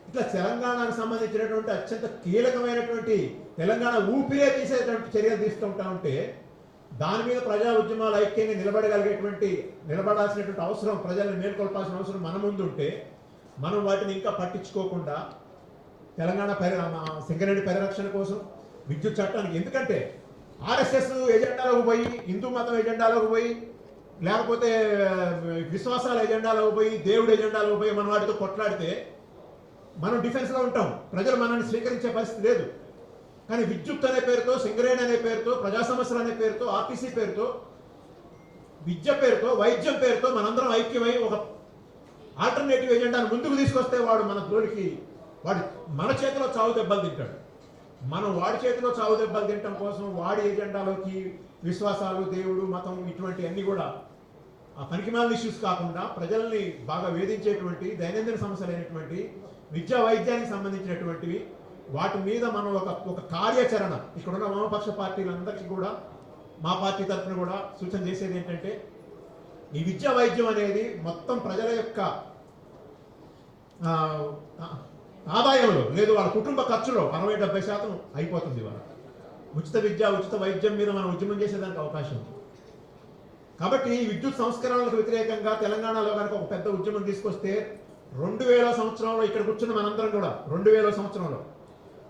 ఇట్లా తెలంగాణకు సంబంధించినటువంటి అత్యంత కీలకమైనటువంటి తెలంగాణ ఊపిరే తీసేటువంటి చర్యలు తీసుకుంటా ఉంటే దాని మీద ప్రజా ఉద్యమాలు ఐక్యంగా నిలబడాల్సినటువంటి అవసరం, ప్రజల్ని మేల్కొల్పాల్సిన అవసరం మన ముందు ఉంటే మనం వాటిని ఇంకా పట్టించుకోకుండా తెలంగాణ సింగరేణి పరిరక్షణ కోసం విద్యుత్ చట్టానికి, ఎందుకంటే ఆర్ఎస్ఎస్ ఎజెండాలోకి పోయి, హిందూ మతం ఎజెండాలోకి పోయి, లేకపోతే విశ్వాసాల ఎజెండాలోకి పోయి, దేవుడి ఎజెండాలోకి పోయి మనం వాటితో కొట్లాడితే మనం డిఫెన్స్లో ఉంటాం. ప్రజలు మనల్ని స్వీకరించే పరిస్థితి లేదు. కానీ విద్యుత్ అనే పేరుతో, సింగరేణి అనే పేరుతో, ప్రజా సమస్యలు అనే పేరుతో, ఆర్టీసీ పేరుతో, విద్య పేరుతో, వైద్యం పేరుతో మనందరం ఐక్యమై ఒక ఆల్టర్నేటివ్ ఎజెండాను ముందుకు తీసుకొస్తే వాడు మన చేతిలో చావు దెబ్బలు తింటాడు. మనం వాడి చేతిలో చావు దెబ్బలు తినటం కోసం వాడి ఎజెండాలోకి విశ్వాసాలు, దేవుడు, మతం ఇటువంటి అన్నీ కూడా ఆ పనికిమాలిన ఇష్యూస్ కాకుండా ప్రజల్ని బాగా వేధించేటువంటి దైనందిన సమస్యలైనటువంటి విద్యా వైద్యానికి సంబంధించినటువంటివి వాటి మీద మనం ఒక కార్యాచరణ, ఇక్కడున్న వామపక్ష పార్టీలందరికీ కూడా మా పార్టీ తరఫున కూడా సూచన చేసేది ఏంటంటే ఈ విద్యా వైద్యం అనేది మొత్తం ప్రజల యొక్క ఆదాయంలో లేదు, వాళ్ళ కుటుంబ ఖర్చులో 60-70% అయిపోతుంది. వాళ్ళ ఉచిత విద్య, ఉచిత వైద్యం మీద మనం ఉద్యమం చేసేదానికి అవకాశం ఉంది. కాబట్టి ఈ విద్యుత్ సంస్కరణలకు వ్యతిరేకంగా తెలంగాణలో కనుక ఒక పెద్ద ఉద్యమం తీసుకొస్తే 2000 సంవత్సరంలో ఇక్కడ కూర్చున్న మనందరం కూడా 2000 సంవత్సరంలో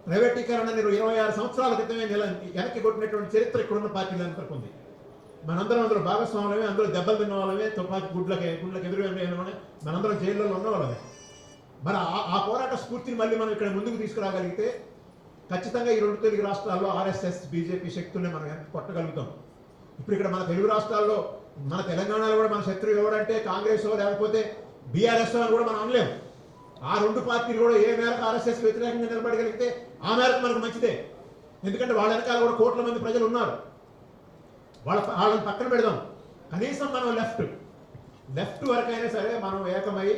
ప్రైవేటీకరణ 26 సంవత్సరాల క్రితమే వెనక్కి కొట్టినటువంటి చరిత్ర ఇక్కడున్న పార్టీలందరికీ ఉంది. మనందరం అందులో భాగస్వాములమే, అందులో దెబ్బలు తిన్న వాళ్ళమే, తుపాకీ గుడ్లకి ఎదురు మనందరం జైల్లో ఉన్న వాళ్ళమే. మరి ఆ పోరాట స్ఫూర్తిని మళ్ళీ మనం ఇక్కడ ముందుకు తీసుకురాగలిగితే ఖచ్చితంగా ఈ 2 తెలుగు రాష్ట్రాల్లో ఆర్ఎస్ఎస్, బీజేపీ శక్తుల్ని మనం ఎంత కొట్టగలుగుతాం. ఇప్పుడు ఇక్కడ మన తెలుగు రాష్ట్రాల్లో, మన తెలంగాణలో కూడా మన శత్రువు ఎవడంటే కాంగ్రెస్ లేకపోతే బీఆర్ఎస్ అని కూడా మనం అనలేము. ఆ 2 పార్టీలు కూడా ఏ మేరకు ఆర్ఎస్ఎస్ వ్యతిరేకంగా నిలబడగలిగితే ఆ మేరకు మనకు మంచిదే. ఎందుకంటే వాళ్ళ వెనకాల కూడా కోట్ల మంది ప్రజలు ఉన్నారు. వాళ్ళని పక్కన పెడదాం. కనీసం మనం లెఫ్ట్ వరకైనా సరే మనం ఏకమై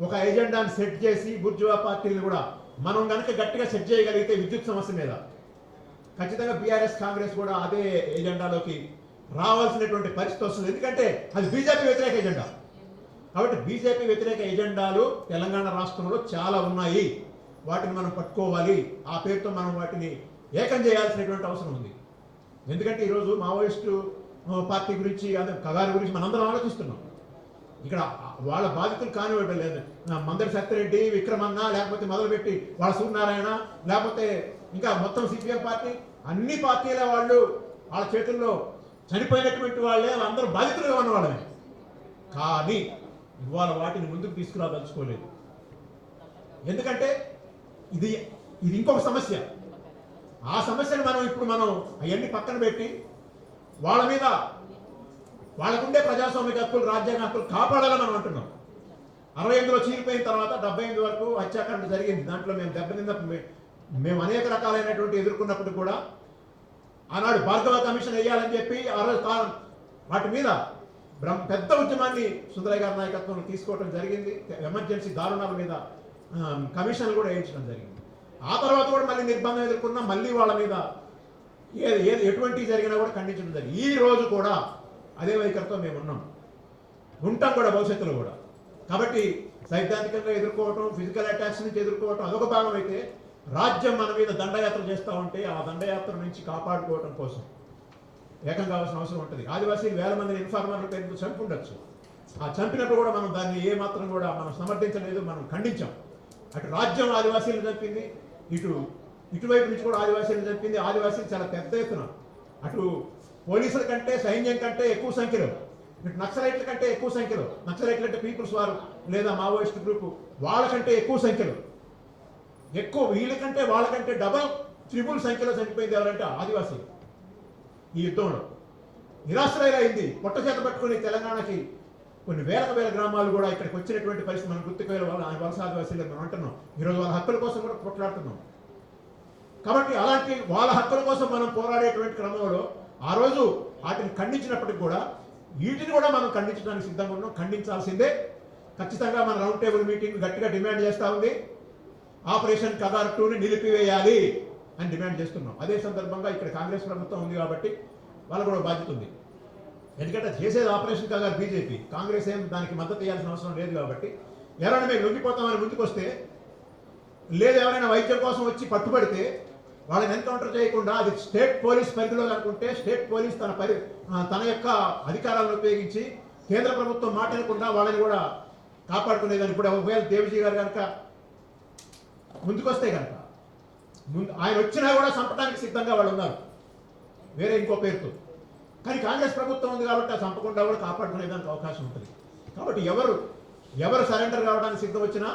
ఒక ఎజెండాను సెట్ చేసి బుర్జువా పార్టీలను కూడా మనం కనుక గట్టిగా సెట్ చేయగలిగితే విద్యుత్ సమస్య మీద ఖచ్చితంగా బీఆర్ఎస్, కాంగ్రెస్ కూడా అదే ఎజెండాలోకి రావాల్సినటువంటి పరిస్థితి వస్తుంది. ఎందుకంటే అది బీజేపీ వ్యతిరేక ఎజెండా. కాబట్టి బీజేపీ వ్యతిరేక ఎజెండాలు తెలంగాణ రాష్ట్రంలో చాలా ఉన్నాయి. వాటిని మనం పట్టుకోవాలి. ఆ పేరుతో మనం వాటిని ఏకం చేయాల్సినటువంటి అవసరం ఉంది. ఎందుకంటే ఈరోజు మావోయిస్టు పార్టీ గురించి, అదే కగారి గురించి మనందరం ఆలోచిస్తున్నాం. ఇక్కడ వాళ్ళ బాధితులు కానివ్వడం లేదు. మందరి సత్యరెడ్డి, విక్రమన్న, లేకపోతే మొదలుపెట్టి వాళ్ళ సూర్యనారాయణ, లేకపోతే ఇంకా మొత్తం సిపిఎం పార్టీ, అన్ని పార్టీల వాళ్ళు వాళ్ళ చేతుల్లో చనిపోయినటువంటి వాళ్ళే, వాళ్ళందరూ బాధితులుగా ఉన్న వాళ్ళమే. కానీ ఇవాళ వాటిని ముందుకు తీసుకురాదలుచుకోలేదు. ఎందుకంటే ఇది ఇంకొక సమస్య. ఆ సమస్యను ఇప్పుడు మనం అవన్నీ పక్కన పెట్టి వాళ్ళ మీద వాళ్ళకుండే ప్రజాస్వామిక హక్కులు, రాజ్యాంగ హక్కులు కాపాడాలని మనం అంటున్నాం. 68లో చీలిపోయిన తర్వాత 78 వరకు హత్యాకాండ జరిగింది. దాంట్లో మేము అనేక రకాలైనటువంటి ఎదుర్కొన్నప్పుడు కూడా ఆనాడు భార్గవ కమిషన్ వేయాలని చెప్పి ఆ రోజు వాటి మీద పెద్ద ఉద్యమాన్ని సుందరయ్య గారి నాయకత్వంలో తీసుకోవడం జరిగింది. ఎమర్జెన్సీ దారుణాల మీద కమిషన్లు కూడా వేయించడం జరిగింది. ఆ తర్వాత కూడా మళ్ళీ నిర్బంధం ఎదుర్కొన్నా మళ్ళీ వాళ్ళ మీద ఎటువంటి జరిగినా కూడా ఖండించడం జరిగింది. ఈ రోజు కూడా అదే వైఖరితో మేము ఉంటాం కూడా భవిష్యత్తులో కూడా. కాబట్టి సైద్ధాంతికంగా ఎదుర్కోవటం, ఫిజికల్ అటాక్స్ నుంచి ఎదుర్కోవటం అదొక భాగం అయితే, రాజ్యం మన మీద దండయాత్ర చేస్తూ ఉంటే ఆ దండయాత్ర నుంచి కాపాడుకోవటం కోసం ఏకం కావాల్సిన అవసరం ఉంటుంది. ఆదివాసీలు వేల మందిని ఇన్ఫార్మర్ల పేరుతో చంపి ఉండొచ్చు. ఆ చంపినప్పుడు కూడా మనం దాన్ని ఏ మాత్రం కూడా మనం సమర్థించలేదు, మనం ఖండించాం. అటు రాజ్యం ఆదివాసీలను చంపింది, ఇటువైపు నుంచి కూడా ఆదివాసీలను చంపింది. ఆదివాసీలు చాలా పెద్ద ఎత్తున అటు పోలీసుల కంటే, సైన్యం కంటే ఎక్కువ సంఖ్యలో, ఇటు నక్సలైట్ల కంటే ఎక్కువ సంఖ్యలో, నక్సలైట్లు అంటే పీపుల్స్ వారు లేదా మావోయిస్ట్ గ్రూపు, వాళ్ళకంటే ఎక్కువ సంఖ్యలో, వీళ్ళకంటే వాళ్ళకంటే డబల్ త్రిబుల్ సంఖ్యలో చనిపోయింది ఎవరంటే ఆదివాసీలు. ఈ యుద్ధంలో నిరాశ్రయులైంది. పొట్ట చేత పట్టుకుని తెలంగాణకి కొన్ని వేల గ్రామాలు కూడా ఇక్కడికి వచ్చినటువంటి పరిస్థితి మనం గుర్తుకోవాలి. వలస ఆదివాసీలు మనం అంటున్నాం. ఈరోజు వాళ్ళ హక్కుల కోసం కూడా కొట్లాడుతున్నాం. కాబట్టి అలాంటి వాళ్ళ హక్కుల కోసం మనం పోరాడేటువంటి క్రమంలో ఆ రోజు వాటిని ఖండించినప్పటికి కూడా వీటిని కూడా మనం ఖండించడానికి సిద్ధంగా ఉన్నాం. ఖండించాల్సిందే. ఖచ్చితంగా మన రౌండ్ టేబుల్ మీటింగ్ గట్టిగా డిమాండ్ చేస్తూ ఉంది. ఆపరేషన్ కగార్ 2ని నిలిపివేయాలి అని డిమాండ్ చేస్తున్నాం. అదే సందర్భంగా ఇక్కడ కాంగ్రెస్ ప్రభుత్వం ఉంది కాబట్టి వాళ్ళకు కూడా బాధ్యత ఉంది. ఎందుకంటే చేసేది ఆపరేషన్ కగార్ బీజేపీ, కాంగ్రెస్ ఏం దానికి మద్దతు ఇవ్వాల్సిన అవసరం లేదు. కాబట్టి ఎవరైనా మేము లొంగిపోతామని ముందుకు వస్తే, లేదు ఎవరైనా వైద్యం కోసం వచ్చి పట్టుబడితే వాళ్ళని ఎన్కౌంటర్ చేయకుండా అది స్టేట్ పోలీస్ పరిధిలో అనుకుంటే స్టేట్ పోలీస్ తన యొక్క అధికారాలను ఉపయోగించి కేంద్ర ప్రభుత్వం మాట్లాడకుండా వాళ్ళని కూడా కాపాడుకునేదని. ఇప్పుడు ఒకవేళ దేవిజీ గారు కనుక ముందుకొస్తే కనుక ఆయన వచ్చినా కూడా చంపడానికి సిద్ధంగా వాళ్ళు ఉన్నారు, వేరే ఇంకో పేరుతో. కానీ కాంగ్రెస్ ప్రభుత్వం ఉంది కాబట్టి ఆ చంపకుండా కూడా కాపాడుకునేదానికి అవకాశం ఉంటుంది. కాబట్టి ఎవరు సరెండర్ కావడానికి సిద్ధం వచ్చినా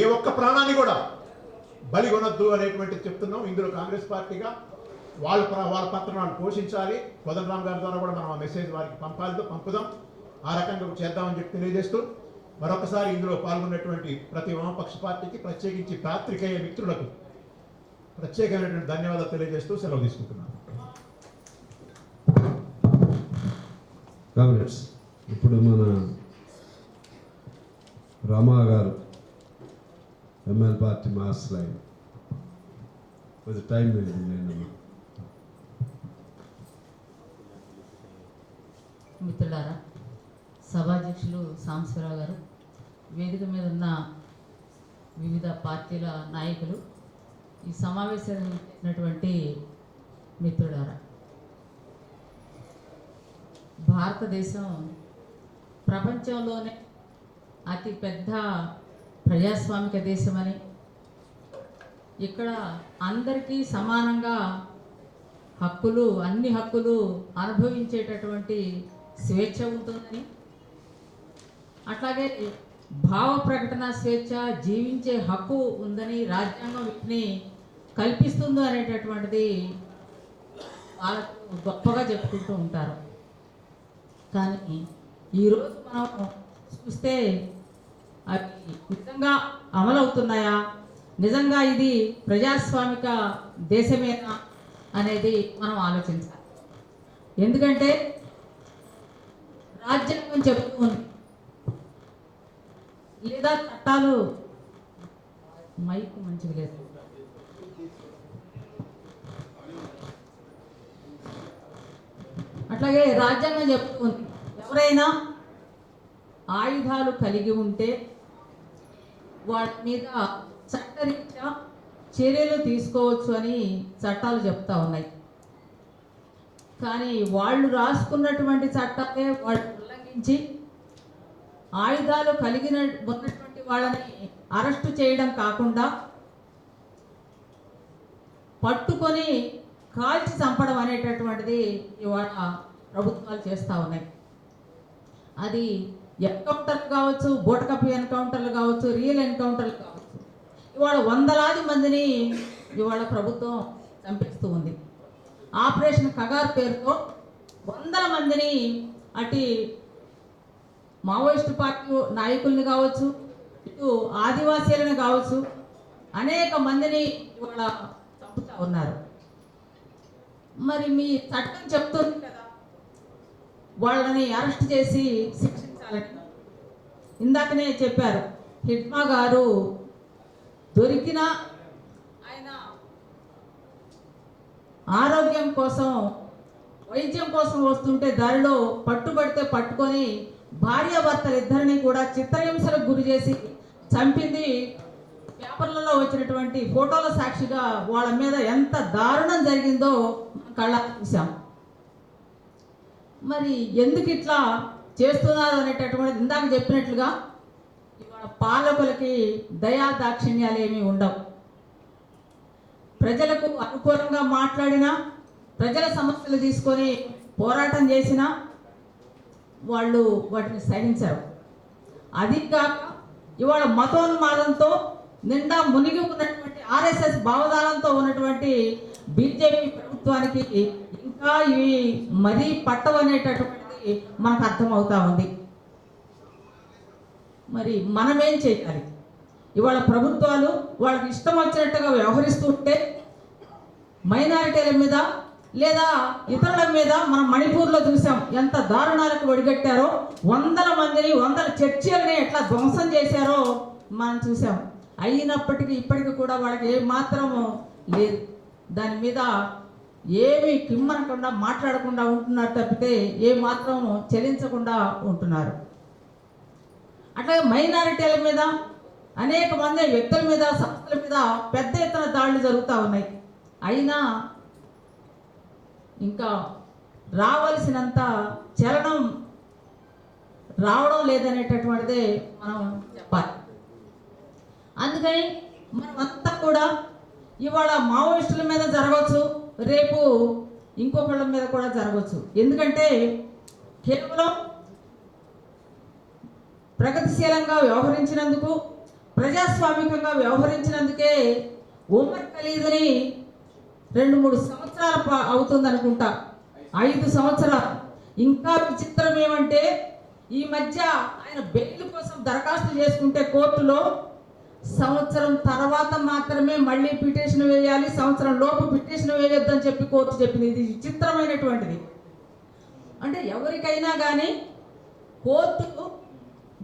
ఏ ఒక్క ప్రాణాన్ని కూడా బలి కొనొద్దు అనేటువంటిది చెప్తున్నాం. ఇందులో కాంగ్రెస్ పార్టీగా వాళ్ళ పత్రాలను పోషించాలి. కోదండరామ్ గారి ద్వారా కూడా మనం ఆ మెసేజ్ వారికి పంపుదాం. ఆ రకంగా చేద్దామని చెప్పి తెలియజేస్తూ మరొకసారి ఇందులో పాల్గొన్నటువంటి ప్రతి వామపక్ష పార్టీకి, ప్రత్యేకించి పాత్రికేయ మిత్రులకు ప్రత్యేకమైనటువంటి ధన్యవాదాలు తెలియజేస్తూ సెలవు తీసుకుంటున్నాను. కాంగ్రెస్ ఇప్పుడు మన రామా గారు ఎంఎల్ పార్టీ మాస్టర్ ఆయన కొంచెం టైం నేను మిత్రులారా, సభాధ్యక్షులు సాంబశివరావు గారు, వేదిక మీద ఉన్న వివిధ పార్టీల నాయకులు, ఈ సమావేశానికి చేసినటువంటి మిత్రులారా, భారతదేశం ప్రపంచంలోనే అతి పెద్ద ప్రజాస్వామిక దేశమని, ఇక్కడ అందరికీ సమానంగా అన్ని హక్కులు అనుభవించేటటువంటి స్వేచ్ఛ ఉంటుందని, అట్లాగే భావ ప్రకటన స్వేచ్ఛ, జీవించే హక్కు ఉందని రాజ్యాంగం వీటిని కల్పిస్తుంది అనేటటువంటిది వాళ్ళకు గొప్పగా చెప్పుకుంటూ ఉంటారు. కానీ ఈరోజు మనం చూస్తే అవి నిజంగా అమలవుతున్నాయా, నిజంగా ఇది ప్రజాస్వామిక దేశమేనా అనేది మనం ఆలోచించాలి. ఎందుకంటే రాజ్యాంగం చెబుతూ ఉంది, లేదా చట్టాలు మైకు మంచిగా లేదు, అట్లాగే రాజ్యాంగం చెబుతూ ఉంది ఎవరైనా ఆయుధాలు కలిగి ఉంటే వాటి మీద చట్టరీత్యా చర్యలు తీసుకోవచ్చు అని చట్టాలు చెప్తా ఉన్నాయి. కానీ వాళ్ళు రాసుకున్నటువంటి చట్టాలే వాళ్ళు ఉల్లంఘించి ఆయుధాలు కలిగిన ఉన్నటువంటి వాళ్ళని అరెస్టు చేయడం కాకుండా పట్టుకొని కాల్చి చంపడం అనేటటువంటిది ఇవాళ ప్రభుత్వాలు చేస్తూ ఉన్నాయి. అది ఎన్కౌంటర్లు కావచ్చు, బోటకప్పి ఎన్కౌంటర్లు కావచ్చు, రియల్ ఎన్కౌంటర్లు కావచ్చు. ఇవాళ వందలాది మందిని ఇవాళ ప్రభుత్వం చంపిస్తూ ఉంది. ఆపరేషన్ కగార్ పేరుతో వందల మందిని అటు మావోయిస్టు పార్టీ నాయకుల్ని కావచ్చు, ఇటు ఆదివాసీలను కావచ్చు, అనేక మందిని ఇవాళ చంపుతూ ఉన్నారు. మరి మీ చట్టం చెప్తుంది కదా వాళ్ళని అరెస్ట్ చేసి శిక్షించాలని. ఇందాకనే చెప్పారు, హిట్మా గారు దొరికిన ఆయన ఆరోగ్యం కోసం, వైద్యం కోసం వస్తుంటే దారిలో పట్టుబడితే పట్టుకొని భార్యాభర్తలు ఇద్దరిని కూడా చిత్రహింసలకు గురి చేసి చంపింది పేపర్లలో వచ్చినటువంటి ఫోటోల సాక్షిగా వాళ్ళ మీద ఎంత దారుణం జరిగిందో కళ్ళ చూసాం. మరి ఎందుకు ఇట్లా చేస్తున్నారు అనేటటువంటిది ఇందాక చెప్పినట్లుగా ఇవాళ పాలకులకి దయా దాక్షిణ్యాలు ఏమీ ఉండవు. ప్రజలకు అనుకూలంగా మాట్లాడినా, ప్రజల సమస్యలు తీసుకొని పోరాటం చేసినా వాళ్ళు వాటిని సహించరు. అది కాక ఇవాళ మతోన్మాదంతో నిండా మునిగి ఉన్నటువంటి ఆర్ఎస్ఎస్ భావజాలంతో ఉన్నటువంటి బీజేపీ ప్రభుత్వానికి ఇంకా ఇవి మరీ పట్టవనేటటువంటిది మనకు అర్థమవుతా ఉంది. మరి మనమేం చేయాలి? ఇవాళ ప్రభుత్వాలు వాళ్ళకి ఇష్టం వచ్చినట్టుగా వ్యవహరిస్తుంటే మైనారిటీల మీద లేదా ఇతరుల మీద మనం మణిపూర్లో చూసాం ఎంత దారుణాలకు ఒడిగట్టారో, వందల మందిని, వందల చర్చిలని ఎట్లా ధ్వంసం చేశారో మనం చూసాం. అయినప్పటికీ ఇప్పటికీ కూడా వాళ్ళకి ఏ మాత్రము లేదు, దాని మీద ఏమి కిమ్మనకుండా మాట్లాడకుండా ఉంటున్నారు తప్పితే ఏ మాత్రము చెలించకుండా ఉంటున్నారు. అట్లాగే మైనారిటీల మీద, అనేక మంది వ్యక్తుల మీద, సంస్థల మీద పెద్ద ఎత్తున దాడులు జరుగుతూ ఉన్నాయి. అయినా ఇంకా రావలసినంత చలనం రావడం లేదనేటటువంటిదే మనం చెప్పాలి. అందుకని మనమంతా కూడా ఇవాళ మావోయిస్టుల మీద జరగవచ్చు, రేపు ఇంకొకళ్ళ మీద కూడా జరగవచ్చు. ఎందుకంటే కేవలం ప్రగతిశీలంగా వ్యవహరించినందుకు, ప్రజాస్వామికంగా వ్యవహరించినందుకే ఉమర్ ఖలీద్ని 2-3 సంవత్సరాలు అవుతుంది అనుకుంటా, 5 సంవత్సరాలు. ఇంకా విచిత్రం ఏమంటే ఈ మధ్య ఆయన బెయిల్ కోసం దరఖాస్తు చేసుకుంటే కోర్టులో సంవత్సరం తర్వాత మాత్రమే మళ్ళీ పిటిషన్ వేయాలి, సంవత్సరం లోపు పిటిషన్ వేయొద్దని చెప్పి కోర్టు చెప్పింది. ఇది విచిత్రమైనటువంటిది. అంటే ఎవరికైనా కానీ కోర్టు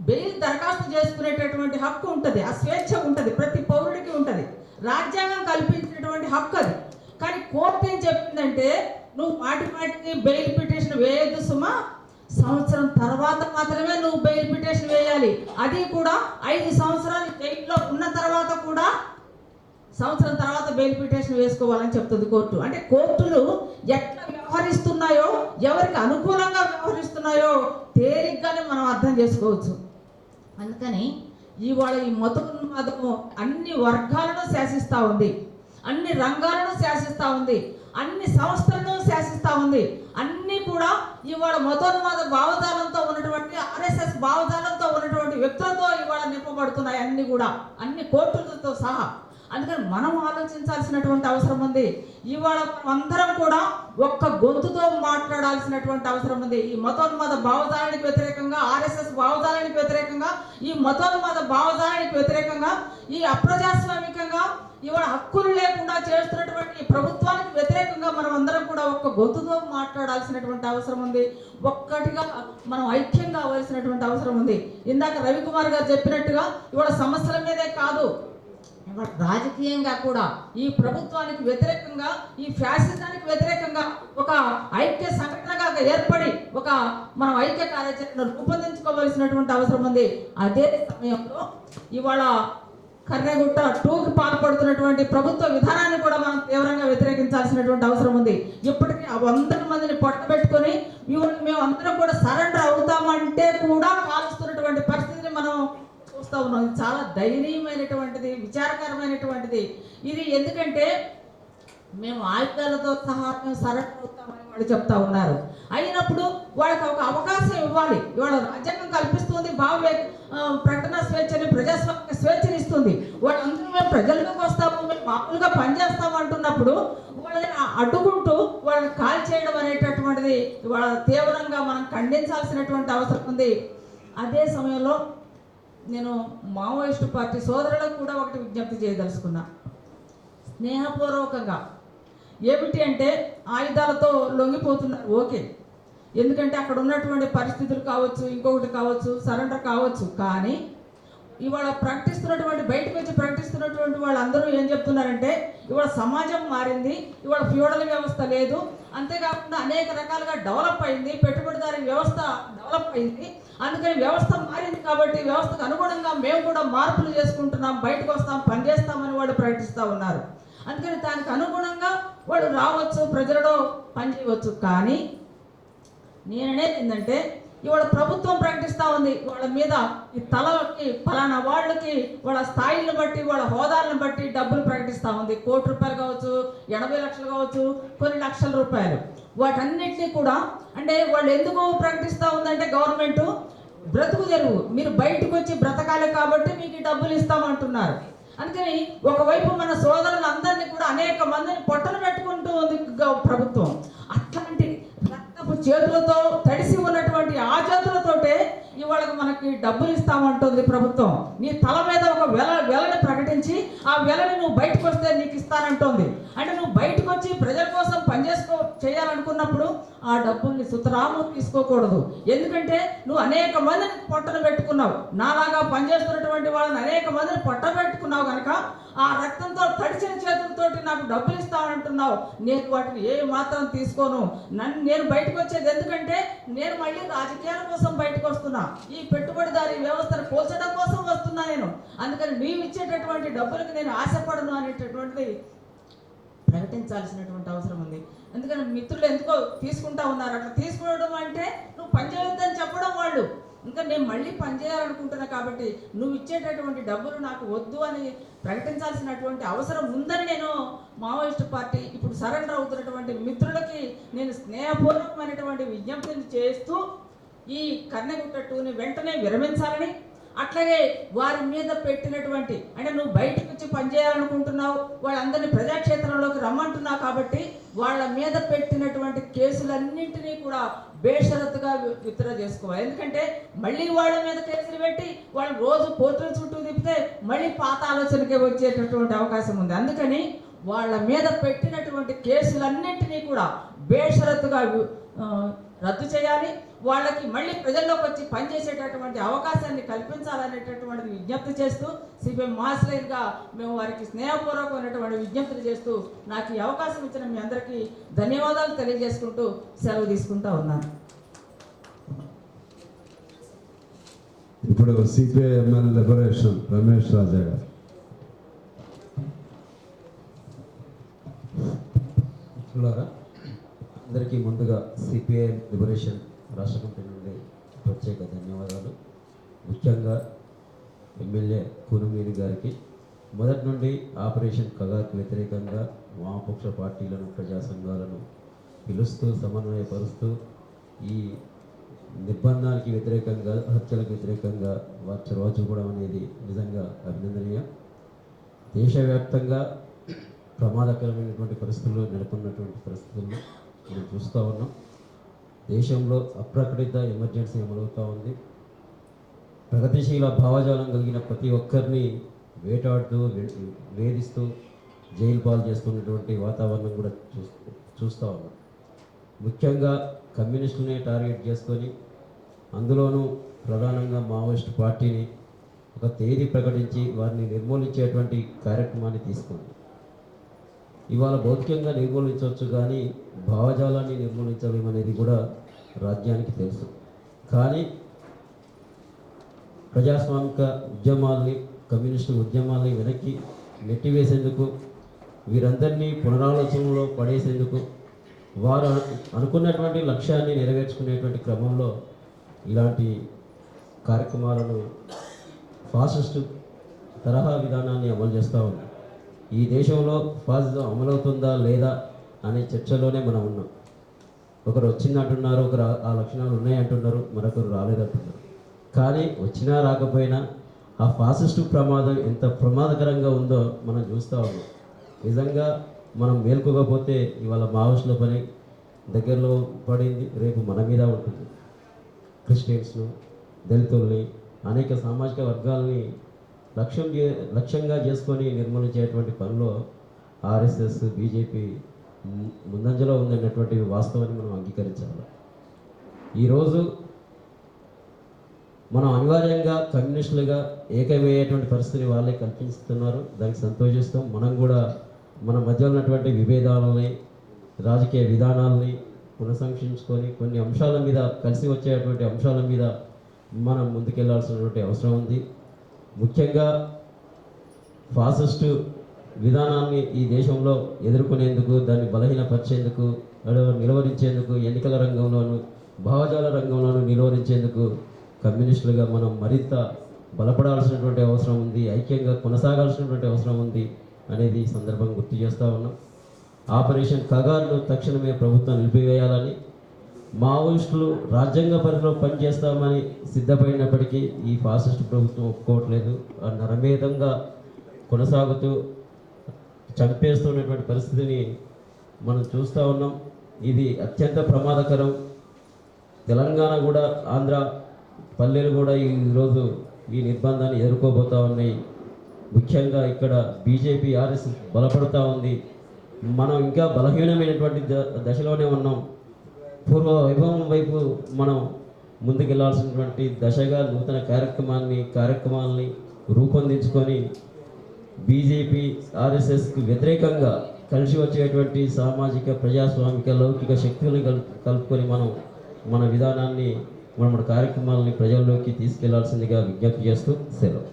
బెయిల్ దరఖాస్తు చేసుకునేటటువంటి హక్కు ఉంటుంది, ఆ స్వేచ్ఛ ఉంటుంది, ప్రతి పౌరుడికి ఉంటుంది, రాజ్యాంగం కల్పించినటువంటి హక్కు అది. కానీ కోర్టు ఏం చెప్పిందంటే నువ్వు మాటికి బెయిల్ పిటిషన్ వేయొద్దు సుమా, సంవత్సరం తర్వాత మాత్రమే నువ్వు బెయిల్ పిటిషన్ వేయాలి, అది కూడా 5 సంవత్సరాలు జైల్లో ఉన్న తర్వాత కూడా సంవత్సరం తర్వాత బెయిల్ పిటిషన్ వేసుకోవాలని చెప్తుంది కోర్టు. అంటే కోర్టులు ఎట్లా వ్యవహరిస్తున్నాయో, ఎవరికి అనుకూలంగా వ్యవహరిస్తున్నాయో తేలిగ్గానే మనం అర్థం చేసుకోవచ్చు. అందుకని ఇవాళ ఈ మతోన్మాదము అన్ని వర్గాలను శాసిస్తూ ఉంది, అన్ని రంగాలను శాసిస్తూ ఉంది, అన్ని సంస్థలను శాసిస్తూ ఉంది. అన్నీ కూడా ఇవాళ మతోన్మాద భావజాలంతో ఉన్నటువంటి, ఆర్ఎస్ఎస్ భావజాలంతో ఉన్నటువంటి వ్యక్తులతో ఇవాళ నింపబడుతున్నాయి అన్ని కూడా, అన్ని కోర్టులతో సహా. అందుకని మనం ఆలోచించాల్సినటువంటి అవసరం ఉంది. ఇవాళ అందరం కూడా ఒక్క గొంతుతో మాట్లాడాల్సినటువంటి అవసరం ఉంది. ఈ మతోన్మాద భావజాలానికి వ్యతిరేకంగా, ఆర్ఎస్ఎస్ భావజాలానికి వ్యతిరేకంగా, ఈ మతోన్మాద భావజాలానికి వ్యతిరేకంగా, ఈ అప్రజాస్వామికంగా ఇవాళ హక్కులు లేకుండా చేస్తున్నటువంటి ప్రభుత్వానికి వ్యతిరేకంగా మనం అందరం కూడా ఒక్క గొంతుతో మాట్లాడాల్సినటువంటి అవసరం ఉంది. ఒక్కటిగా మనం ఐక్యంగా అవ్వాల్సినటువంటి అవసరం ఉంది. ఇందాక రవికుమార్ గారు చెప్పినట్టుగా ఇవాళ సమస్యల మీదే కాదు, ఇవాళ రాజకీయంగా కూడా ఈ ప్రభుత్వానికి వ్యతిరేకంగా, ఈ ఫ్యాసిజానికి వ్యతిరేకంగా ఒక ఐక్య సంఘటనగా ఏర్పడి ఒక మనం ఐక్య కార్యాచరణ రూపొందించుకోవాల్సినటువంటి అవసరం ఉంది. అదే సమయంలో ఇవాళ కర్రెగుట్ట 2కి పాల్పడుతున్నటువంటి ప్రభుత్వ విధానాన్ని కూడా మనం తీవ్రంగా వ్యతిరేకించాల్సినటువంటి అవసరం ఉంది. ఇప్పటికీ 100 మందిని పట్టుబెట్టుకొని మేము అందరం కూడా సరెండర్ అవుతామంటే కూడా కాలుస్తున్నటువంటి పరిస్థితిని మనం చూస్తూ ఉన్నాం. ఇది చాలా దయనీయమైనటువంటిది, విచారకరమైనటువంటిది. ఇది ఎందుకంటే మేము ఆయుధాలతో సహా మేము సరెండర్ అవుతామని వాళ్ళు చెప్తా ఉన్నారు. అయినప్పుడు వాళ్ళకి ఒక అవకాశం ఇవ్వాలి. ఇవాళ రాజ్యాంగం కల్పిస్తుంది, ప్రకటన స్వేచ్ఛని, ప్రజాస్వామ్య స్వేచ్ఛని ఇస్తుంది. వాళ్ళందరూ మేము ప్రజల్లోకి వస్తాము, మేము మామూలుగా పనిచేస్తాము అంటున్నప్పుడు వాళ్ళని అడ్డుకుంటూ వాళ్ళని కాల్ చేయడం అనేటటువంటిది ఇవాళ తీవ్రంగా మనం ఖండించాల్సినటువంటి అవసరం ఉంది. అదే సమయంలో నేను మావోయిస్టు పార్టీ సోదరులకు కూడా ఒకటి విజ్ఞప్తి చేయదలుచుకున్నా, స్నేహపూర్వకంగా. ఏమిటి అంటే ఆయుధాలతో లొంగిపోతున్నారు, ఓకే, ఎందుకంటే అక్కడ ఉన్నటువంటి పరిస్థితులు కావచ్చు, ఇంకొకటి కావచ్చు, సరెండర్ కావచ్చు. కానీ ఇవాళ ప్రకటిస్తున్నటువంటి బయటకు వచ్చి ప్రకటిస్తున్నటువంటి వాళ్ళందరూ ఏం చెప్తున్నారంటే ఇవాళ సమాజం మారింది, ఇవాళ ఫ్యూడల్ వ్యవస్థ లేదు, అంతేకాకుండా అనేక రకాలుగా డెవలప్ అయింది, పెట్టుబడిదారీ వ్యవస్థ డెవలప్ అయింది, అందుకని వ్యవస్థ మారింది కాబట్టి వ్యవస్థకు అనుగుణంగా మేము కూడా మార్పులు చేసుకుంటున్నాం, బయటకు వస్తాం, పనిచేస్తామని వాళ్ళు ప్రకటిస్తూ ఉన్నారు. అందుకని దానికి అనుగుణంగా వాళ్ళు రావచ్చు, ప్రజలలో పనిచేయవచ్చు. కానీ నేననేది ఏంటంటే ఇవాళ ప్రభుత్వం ప్రకటిస్తూ ఉంది వాళ్ళ మీద ఈ తలకి ఫలానా వాళ్ళకి వాళ్ళ స్థాయిలను బట్టి వాళ్ళ హోదాలను బట్టి డబ్బులు ప్రకటిస్తూ ఉంది. ₹1,00,00,000 కావచ్చు, 80 లక్షలు కావచ్చు, కొన్ని లక్షల రూపాయలు. వాటన్నిటినీ కూడా అంటే వాళ్ళు ఎందుకు ప్రకటిస్తూ ఉందంటే గవర్నమెంట్ బ్రతుకు తెరువు, మీరు బయటకు వచ్చి బ్రతకాలి కాబట్టి మీకు ఈ డబ్బులు ఇస్తామంటున్నారు. అందుకని ఒకవైపు మన సోదరులందరినీ కూడా అనేక మందిని పొట్టలు పెట్టుకుంటూ ఉంది ప్రభుత్వం. అట్లాంటి రక్తపు చేతులతో తడిసి ఉన్నటువంటి ఆ చేతులతోటే ఇవాళ మనకి డబ్బులు ఇస్తామంటుంది ప్రభుత్వం. నీ తల మీద ఒక వెలని ప్రకటించి ఆ వెలని నువ్వు బయటకు వస్తే నీకు ఇస్తానంటుంది. అంటే నువ్వు బయటకు వచ్చి ప్రజల కోసం చేయాలనుకున్నప్పుడు ఆ డబ్బుల్ని సుతరాము తీసుకోకూడదు. ఎందుకంటే నువ్వు అనేక మందిని పొట్టను పెట్టుకున్నావు, నాలాగా పనిచేస్తున్నటువంటి వాళ్ళని అనేక మందిని పొట్ట పెట్టుకున్నావు కనుక ఆ రక్తంతో తడిచిన చేతులతోటి నాకు డబ్బులు ఇస్తామంటున్నావు. నేను వాటిని ఏ మాత్రం తీసుకోను. నేను బయటకు వచ్చేది ఎందుకంటే నేను మళ్ళీ రాజకీయాల కోసం బయటకు వస్తున్నా, ఈ పెట్టుబడిదారీ వ్యవస్థను పోల్చడం కోసం వస్తున్నా నేను. అందుకని నీవు ఇచ్చేటటువంటి డబ్బులకు నేను ఆశపడను అనేటటువంటిది ప్రకటించాల్సినటువంటి అవసరం ఉంది. ఎందుకని మిత్రులు ఎందుకో తీసుకుంటా ఉన్నారు. అట్లా తీసుకోవడం అంటే నువ్వు పనిచేయొద్దని చెప్పడం వాళ్ళు. ఇంకా నేను మళ్ళీ పనిచేయాలనుకుంటున్నా కాబట్టి నువ్వు ఇచ్చేటటువంటి డబ్బులు నాకు వద్దు అని ప్రకటించాల్సినటువంటి అవసరం ఉందని నేను మావోయిస్టు పార్టీ ఇప్పుడు సరెండర్ అవుతున్నటువంటి మిత్రులకి నేను స్నేహపూర్వకమైనటువంటి విజ్ఞప్తిని చేస్తూ ఈ కన్నెగుట్ట 2ని వెంటనే విరమించాలని, అట్లాగే వారి మీద పెట్టినటువంటి అంటే నువ్వు బయటకు వచ్చి పనిచేయాలనుకుంటున్నావు, వాళ్ళందరినీ ప్రజాక్షేత్రంలోకి రమ్మంటున్నావు కాబట్టి వాళ్ళ మీద పెట్టినటువంటి కేసులన్నింటినీ కూడా బేషరతుగా విత్డ్రా చేసుకోవాలి. ఎందుకంటే మళ్ళీ వాళ్ళ మీద కేసులు పెట్టి వాళ్ళు రోజు కోర్టుల చుట్టూ తిప్పితే మళ్ళీ పాత ఆలోచనకే వచ్చేటటువంటి అవకాశం ఉంది. అందుకని వాళ్ళ మీద పెట్టినటువంటి కేసులన్నింటినీ కూడా బేషరతుగా రద్దు చేయాలి. వాళ్ళకి మళ్ళీ ప్రజల్లోకి వచ్చి పనిచేసేటటువంటి అవకాశాన్ని కల్పించాలనేటటువంటి విజ్ఞప్తి చేస్తూ సిపిఎం మహాశ్రేయులుగా మేము వారికి స్నేహపూర్వకమైనటువంటి విజ్ఞప్తులు చేస్తూ నాకు ఈ అవకాశం ఇచ్చిన మీ అందరికీ ధన్యవాదాలు తెలియజేసుకుంటూ సెలవు తీసుకుంటా ఉన్నాను. ఇప్పుడు సిపిఐ ఎంఎల్ లిబరేషన్ రమేష్ రాజా గారు. అందరికీ ముందుగా సిపిఐ లిబరేషన్ రాష్ట్ర కమిటీ నుండి ప్రత్యేక ధన్యవాదాలు. ముఖ్యంగా ఎమ్మెల్యే కూనమేని గారికి మొదటి నుండి ఆపరేషన్ కగార్కు వ్యతిరేకంగా వామపక్ష పార్టీలను ప్రజా సంఘాలను పిలుస్తూ సమన్వయపరుస్తూ ఈ నిర్బంధానికి వ్యతిరేకంగా హత్యలకు వ్యతిరేకంగా వారు చొరవ చూపడం అనేది నిజంగా అభినందనీయం. దేశవ్యాప్తంగా ప్రమాదకరమైనటువంటి పరిస్థితుల్లో నెలకొన్నటువంటి పరిస్థితుల్లో మనం చూస్తూ ఉన్నాం. దేశంలో అప్రకటిత ఎమర్జెన్సీ అమలవుతూ ఉంది. ప్రగతిశీల భావజాలం కలిగిన ప్రతి ఒక్కరిని వేటాడుతూ వేధిస్తూ జైలు పాలు చేస్తున్నటువంటి వాతావరణం కూడా చూస్తూ ఉన్నాం. ముఖ్యంగా కమ్యూనిస్టులనే టార్గెట్ చేసుకొని అందులోనూ ప్రధానంగా మావోయిస్ట్ పార్టీని ఒక తేదీ ప్రకటించి వారిని నిర్మూలించేటువంటి కార్యక్రమాన్ని తీసుకుంది. ఇవాళ భౌతికంగా నిర్మూలించవచ్చు కానీ భావజాలాన్ని నిర్మూలించలేమనేది కూడా రాజ్యానికి తెలుసు. కానీ ప్రజాస్వామిక ఉద్యమాల్ని కమ్యూనిస్టు ఉద్యమాల్ని వెనక్కి నెట్టివేసేందుకు వీరందరినీ పునరాలోచనలో పడేసేందుకు వారు అనుకున్నటువంటి లక్ష్యాన్ని నెరవేర్చుకునేటువంటి క్రమంలో ఇలాంటి కార్యక్రమాలను ఫాసిస్టు తరహా విధానాన్ని అమలు చేస్తూ ఉంది. ఈ దేశంలో ఫాసిజం అమలవుతుందా లేదా అనే చర్చలోనే మనం ఉన్నాం. ఒకరు వచ్చిందంటున్నారు, ఒకరు ఆ లక్షణాలు ఉన్నాయంటున్నారు, మరొకరు రాలేదంటున్నారు. కానీ వచ్చినా రాకపోయినా ఆ ఫాసిస్టు ప్రమాదం ఎంత ప్రమాదకరంగా ఉందో మనం చూస్తూ ఉన్నాం. నిజంగా మనం మేల్కోకపోతే ఇవాళ మావోయిస్టుల పని దగ్గరలో పడింది, రేపు మన మీద ఉంటుంది. క్రిస్టియన్స్ను, దళితుల్ని, అనేక సామాజిక వర్గాల్ని లక్ష్యంగా చేసుకొని నిర్మూలించేటువంటి పనిలో ఆర్ఎస్ఎస్, బీజేపీ ముందంజలో ఉందన్నటువంటి వాస్తవాన్ని మనం అంగీకరించాలి. ఈరోజు మనం అనివార్యంగా కమ్యూనిస్టులుగా ఏకమయ్యేటువంటి పరిస్థితిని వాళ్ళే కల్పిస్తున్నారు. దానికి సంతోషిస్తాం. మనం కూడా మన మధ్య ఉన్నటువంటి విభేదాలని, రాజకీయ విధానాలని పునఃసంక్షించుకొని కొన్ని అంశాల మీద, కలిసి వచ్చేటువంటి అంశాల మీద మనం ముందుకెళ్లాల్సినటువంటి అవసరం ఉంది. ముఖ్యంగా ఫాసిస్టు విధానాన్ని ఈ దేశంలో ఎదుర్కొనేందుకు, దాన్ని బలహీనపరిచేందుకు, నిలువరించేందుకు, ఎన్నికల రంగంలోనూ భావజాల రంగంలోనూ నిలువరించేందుకు కమ్యూనిస్టులుగా మనం మరింత బలపడాల్సినటువంటి అవసరం ఉంది, ఐక్యంగా కొనసాగాల్సినటువంటి అవసరం ఉంది అనేది ఈ సందర్భంగా గుర్తు చేస్తూ ఉన్నాం. ఆపరేషన్ కగార్ను తక్షణమే ప్రభుత్వం నిలిపివేయాలని, మావోయిస్టులు రాజ్యాంగ పరిధిలో పనిచేస్తామని సిద్ధపడినప్పటికీ ఈ ఫాసిస్ట్ ప్రభుత్వం ఒప్పుకోవట్లేదు. నరమేధంగా కొనసాగుతూ చంపేస్తున్నటువంటి పరిస్థితిని మనం చూస్తూ ఉన్నాం. ఇది అత్యంత ప్రమాదకరం. తెలంగాణ కూడా, ఆంధ్ర పల్లెలు కూడా ఈరోజు ఈ నిర్బంధాన్ని ఎదుర్కోబోతూ ఉన్నాయి. ముఖ్యంగా ఇక్కడ బీజేపీ ఆర్ఎస్ బలపడుతూ ఉంది. మనం ఇంకా బలహీనమైనటువంటి దశలోనే ఉన్నాం. పూర్వ వైభవం వైపు మనం ముందుకెళ్లాల్సినటువంటి దశగా నూతన కార్యక్రమాలని రూపొందించుకొని బీజేపీ ఆర్ఎస్ఎస్కు వ్యతిరేకంగా కలిసి వచ్చేటువంటి సామాజిక, ప్రజాస్వామిక, లౌకిక శక్తులను కలుపుకొని మనం మన విధానాన్ని, మన కార్యక్రమాలని ప్రజల్లోకి తీసుకెళ్లాల్సిందిగా విజ్ఞప్తి చేస్తూ సెలవు.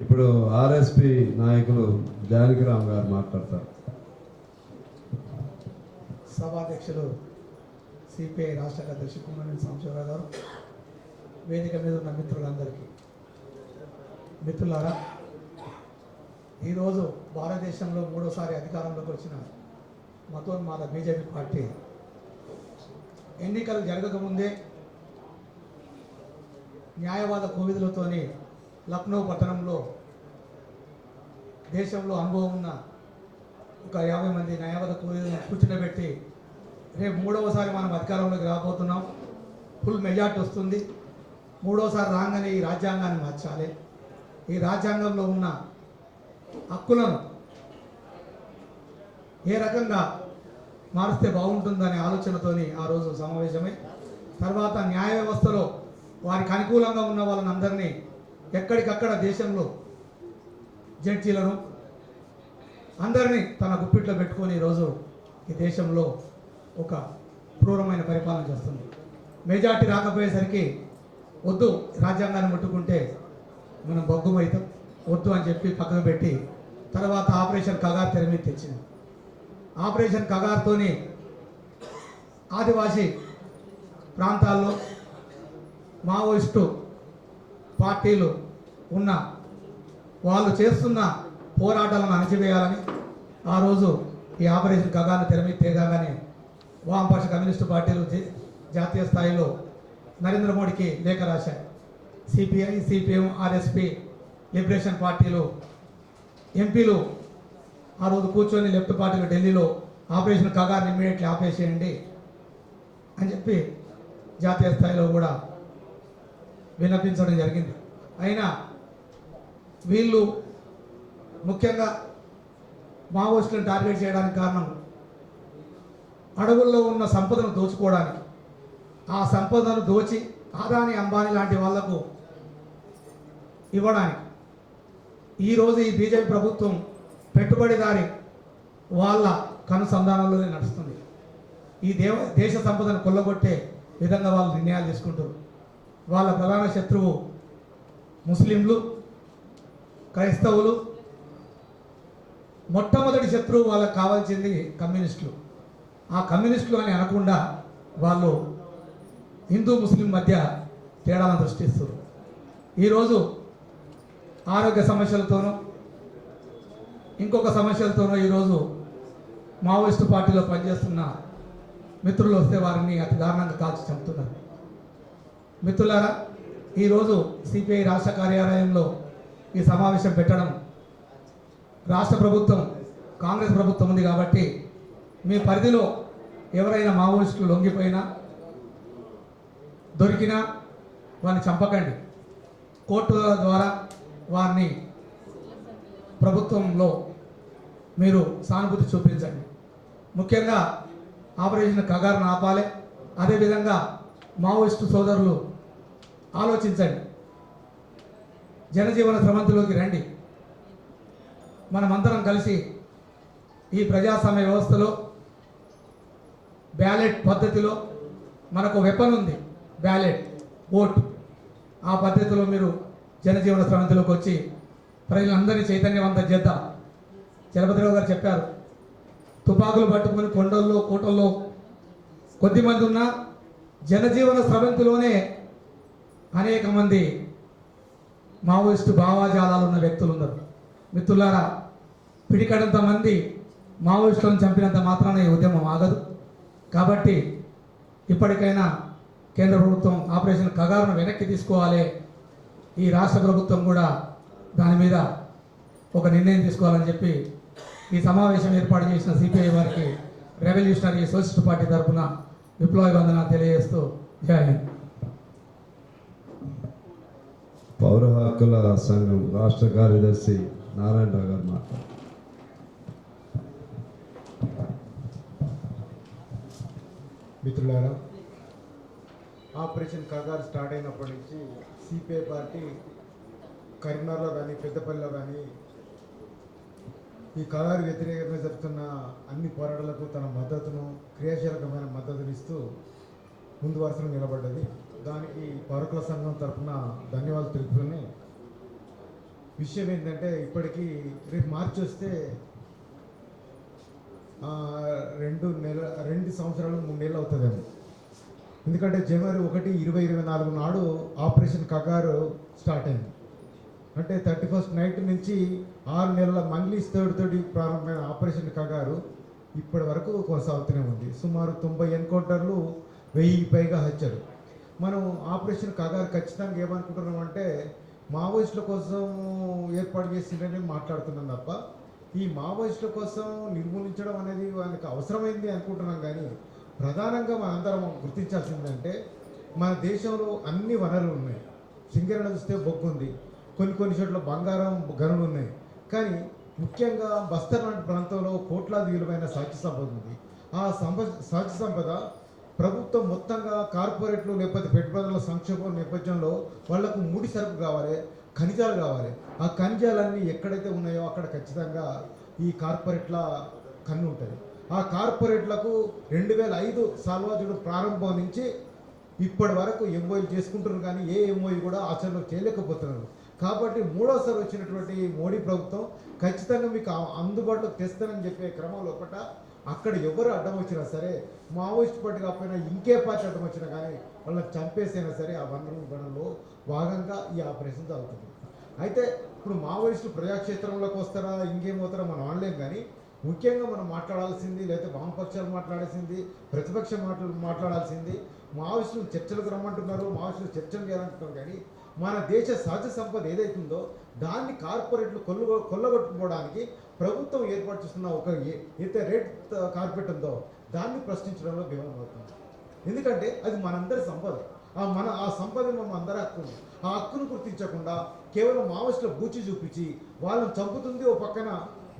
ఇప్పుడు ఆర్ఎస్పి నాయకులు జానకిరామ్ గారు మాట్లాడతారు. సభాధ్యక్షులు సిపిఐ రాష్ట్ర అధ్యక్షులు కుమ్మనేని సాంబశివరావు గారు, వేదిక మీద ఉన్న మిత్రులందరికీ, మిత్రులారా, ఈరోజు భారతదేశంలో మూడోసారి అధికారంలోకి వచ్చిన మతోన్మాద బీజేపీ పార్టీ ఎన్నికలు జరగకముందే న్యాయవాద కోవిదులతోని లక్నో పట్టణంలో దేశంలో అనుభవం ఉన్న ఒక 50 మంది న్యాయవాద కోవిదులను కూర్చుండబెట్టి, రేపు మూడవసారి మనం అధికారంలోకి రాబోతున్నాం, ఫుల్ మెజార్టీ వస్తుంది, మూడోసారి రాగానే ఈ రాజ్యాంగాన్ని మార్చాలి, ఈ రాజ్యాంగంలో ఉన్న హక్కులను ఏ రకంగా మారిస్తే బాగుంటుందనే ఆలోచనతోని ఆ రోజు సమావేశమై, తర్వాత న్యాయ వ్యవస్థలో వారికి అనుకూలంగా ఉన్న వాళ్ళని అందరినీ ఎక్కడికక్కడ దేశంలో జడ్జీలను అందరినీ తన గుప్పిట్లో పెట్టుకొని ఈరోజు ఈ దేశంలో ఒక క్రూరమైన పరిపాలన చేస్తుంది. మెజార్టీ రాకపోయేసరికి వద్దు, రాజ్యాంగాన్ని ముట్టుకుంటే మనం బొగ్గుమవుతాం, వద్దు అని చెప్పి పక్కకు పెట్టి తర్వాత ఆపరేషన్ కగార్ తెర మీద తెచ్చింది. ఆపరేషన్ కగార్తోని ఆదివాసీ ప్రాంతాల్లో మావోయిస్టు పార్టీలు ఉన్న వాళ్ళు చేస్తున్న పోరాటాలను అణచివేయాలని ఆ రోజు ఈ ఆపరేషన్ కగార్ను తెర మీద తేగానే వామపక్ష కమ్యూనిస్టు పార్టీలు జాతీయ స్థాయిలో నరేంద్ర మోడీకి లేఖ రాశాయి. సిపిఐ, సిపిఎం, ఆర్ఎస్పి, లిబరేషన్ పార్టీలు ఎంపీలు ఆ రోజు కూర్చొని లెఫ్ట్ పార్టీలు ఢిల్లీలో ఆపరేషన్ కగార్ని ఇమ్మీడియట్లీ ఆపేసేయండి అని చెప్పి జాతీయ స్థాయిలో కూడా విన్నపించడం జరిగింది. అయినా వీళ్ళు ముఖ్యంగా మావోయిస్టులను టార్గెట్ చేయడానికి కారణం అడవుల్లో ఉన్న సంపదను దోచుకోవడానికి, ఆ సంపదను దోచి ఆదాని, అంబానీ లాంటి వాళ్లకు ఇవ్వడానికి. ఈరోజు ఈ బీజేపీ ప్రభుత్వం పెట్టుబడిదారి వాళ్ళ కనుసంధానంలోనే నడుస్తుంది. ఈ దేశ సంపదను కొల్లగొట్టే విధంగా వాళ్ళు నిర్ణయాలు తీసుకుంటారు. వాళ్ళ ప్రధాన శత్రువు ముస్లింలు, క్రైస్తవులు. మొట్టమొదటి శత్రువు వాళ్ళకి కావాల్సింది కమ్యూనిస్టులు. ఆ కమ్యూనిస్టులు అని అనకుండా వాళ్ళు హిందూ ముస్లిం మధ్య తేడాలను సృష్టిస్తారు. ఈరోజు ఆరోగ్య సమస్యలతోనూ ఇంకొక సమస్యలతోనూ ఈరోజు మావోయిస్టు పార్టీలో పనిచేస్తున్న మిత్రులు వస్తే వారిని అతి దారుణంగా కాల్చి చంపుతున్నారు. మిత్రులారా, ఈరోజు సిపిఐ రాష్ట్ర కార్యాలయంలో ఈ సమావేశం పెట్టడం, రాష్ట్ర ప్రభుత్వం కాంగ్రెస్ ప్రభుత్వం ఉంది కాబట్టి మీ పరిధిలో ఎవరైనా మావోయిస్టులు లొంగిపోయినా దొరికినా వారిని చంపకండి, కోర్టుల ద్వారా వారిని ప్రభుత్వంలో మీరు సానుభూతి చూపించండి. ముఖ్యంగా ఆపరేషన్ కగారును ఆపాలి. అదేవిధంగా మావోయిస్టు సోదరులు ఆలోచించండి, జనజీవన స్రవంతిలోకి రండి. మనమందరం కలిసి ఈ ప్రజాస్వామ్య వ్యవస్థలో బ్యాలెట్ పద్ధతిలో మనకు వెపన్ ఉంది, బ్యాలెట్ ఓటు. ఆ పద్ధతిలో మీరు జనజీవన స్రవంతిలోకి వచ్చి ప్రజలందరినీ చైతన్యవంతం చేద్దాం. చలపతిరావు గారు చెప్పారు, తుపాకులు పట్టుకొని కొండల్లో కోటల్లో కొద్దిమంది ఉన్న జనజీవన స్రవంతిలోనే అనేక మంది మావోయిస్టు భావాజాలాలు ఉన్న వ్యక్తులు ఉన్నారు. మిత్రులారా, పిడికడంత మంది మావోయిస్టులను చంపినంత మాత్రాన ఈ ఉద్యమం ఆగదు. కాబట్టి ఇప్పటికైనా కేంద్ర ప్రభుత్వం ఆపరేషన్ కగారును వెనక్కి తీసుకోవాలి. ఈ రాష్ట్ర ప్రభుత్వం కూడా దాని మీద ఒక నిర్ణయం తీసుకోవాలని చెప్పి ఈ సమావేశం ఏర్పాటు చేసిన సిపిఐ వారికి రెవల్యూషనరీ సోషలిస్ట్ పార్టీ తరఫున విప్లవాభివందన తెలియజేస్తూ జై హింద్. పౌర హక్కుల సంఘం రాష్ట్ర కార్యదర్శి నారాయణరావు గారు మాట్లాడారు. మిత్రులారా, ఆపరేషన్ కగారు స్టార్ట్ అయినప్పటి నుంచి సిపిఐ పార్టీ కరీంనగర్లో కానీ పెద్దపల్లిలో కానీ ఈ కగారు వ్యతిరేకంగా జరుగుతున్న అన్ని పోరాటాలకు తన మద్దతును, క్రియాశీలకమైన మద్దతును ఇస్తూ ముందు వరుసలో నిలబడ్డది. దానికి పౌరకుల సంఘం తరఫున ధన్యవాదాలు తెలుపుకుని, విషయం ఏంటంటే ఇప్పటికీ రేపు మార్చి వస్తే 2 సంవత్సరాలు 3 నెలలు అవుతుందేమో. ఎందుకంటే జనవరి 1, 2024 నాడు ఆపరేషన్ కగారు స్టార్ట్ అయింది. అంటే 31st నైట్ నుంచి 6 నెలల మళ్ళీ తోటి ప్రారంభమైన ఆపరేషన్ కగారు ఇప్పటి వరకు కొనసాగుతూనే ఉంది. సుమారు 90 ఎన్కౌంటర్లు, 1000 పైగా హత్యలు. మనం ఆపరేషన్ కగారు ఖచ్చితంగా ఏమనుకుంటున్నామంటే మావోయిస్టుల కోసం ఏర్పాటు చేసిందని మాట్లాడుతున్నాం తప్ప ఈ మావోయిస్టుల కోసం నిర్మూలించడం అనేది వాళ్ళకి అవసరమైంది అనుకుంటున్నాం. కానీ ప్రధానంగా మనందరం గుర్తించాల్సిందంటే మన దేశంలో అన్ని వనరులు ఉన్నాయి. సింగరేణి చూస్తే బొగ్గు ఉంది, కొన్ని చోట్ల బంగారం గనులు ఉన్నాయి. కానీ ముఖ్యంగా బస్తర్ లాంటి ప్రాంతంలో కోట్లాది విలువైన సాక్షి సంపద ఉంది. ఆ సాక్షి సంపద ప్రభుత్వం మొత్తంగా కార్పొరేట్లు లేకపోతే పెట్టుబడుల సంక్షోభం నేపథ్యంలో వాళ్లకు ముడి సరుకు కావాలి, ఖనిజాలు కావాలి. ఆ ఖనిజాలన్నీ ఎక్కడైతే ఉన్నాయో అక్కడ ఖచ్చితంగా ఈ కార్పొరేట్ల కన్ను ఉంటుంది. ఆ కార్పొరేట్లకు 2005 సాల్వాజుడు ప్రారంభం నుంచి ఇప్పటి వరకు ఎంఓఈలు చేసుకుంటున్నారు, కానీ ఏ ఎంఓఈ కూడా ఆచరణలో చేయలేకపోతున్నారు. కాబట్టి మూడోసారి వచ్చినటువంటి మోడీ ప్రభుత్వం ఖచ్చితంగా మీకు అందుబాటులోకి తెస్తానని చెప్పే క్రమంలో ఒకట అక్కడ ఎవరు అడ్డం వచ్చినా సరే, మావోయిస్ట్ పార్టీ కాకపోయినా ఇంకే పార్టీ అడ్డం వచ్చినా కానీ వాళ్ళని చంపేసైనా సరే ఆ వనరులో భాగంగా ఈ ఆపరేషన్ జరుగుతుంది. అయితే ఇప్పుడు మావోయిస్టులు ప్రజాక్షేత్రంలోకి వస్తారా ఇంకేమవుతారా మనం అనలేం. కానీ ముఖ్యంగా మనం మాట్లాడాల్సింది, లేకపోతే వామపక్షాలు మాట్లాడాల్సింది, ప్రతిపక్షం మాట్లాడాల్సింది, మావోయిస్టులు చర్చలకు రమ్మంటున్నారు, మావోయిస్టులు చర్చలు చేయాలంటున్నారు. కానీ మన దేశ సహజ సంపద ఏదైతుందో దాన్ని కార్పొరేట్లు కొల్లగొట్టుకోవడానికి ప్రభుత్వం ఏర్పాటు చేస్తున్న ఒక అయితే రెడ్ కార్పెట్ ఉందో దాన్ని ప్రశ్నించడంలో విఫలమవుతుంది. ఎందుకంటే అది మనందరి సంపద. ఆ సంపద మన అందరి హక్కు. ఆ హక్కును గుర్తించకుండా కేవలం మావోయిస్టుల బూచి చూపించి వాళ్ళని చంపుతుంది. ఓ పక్కన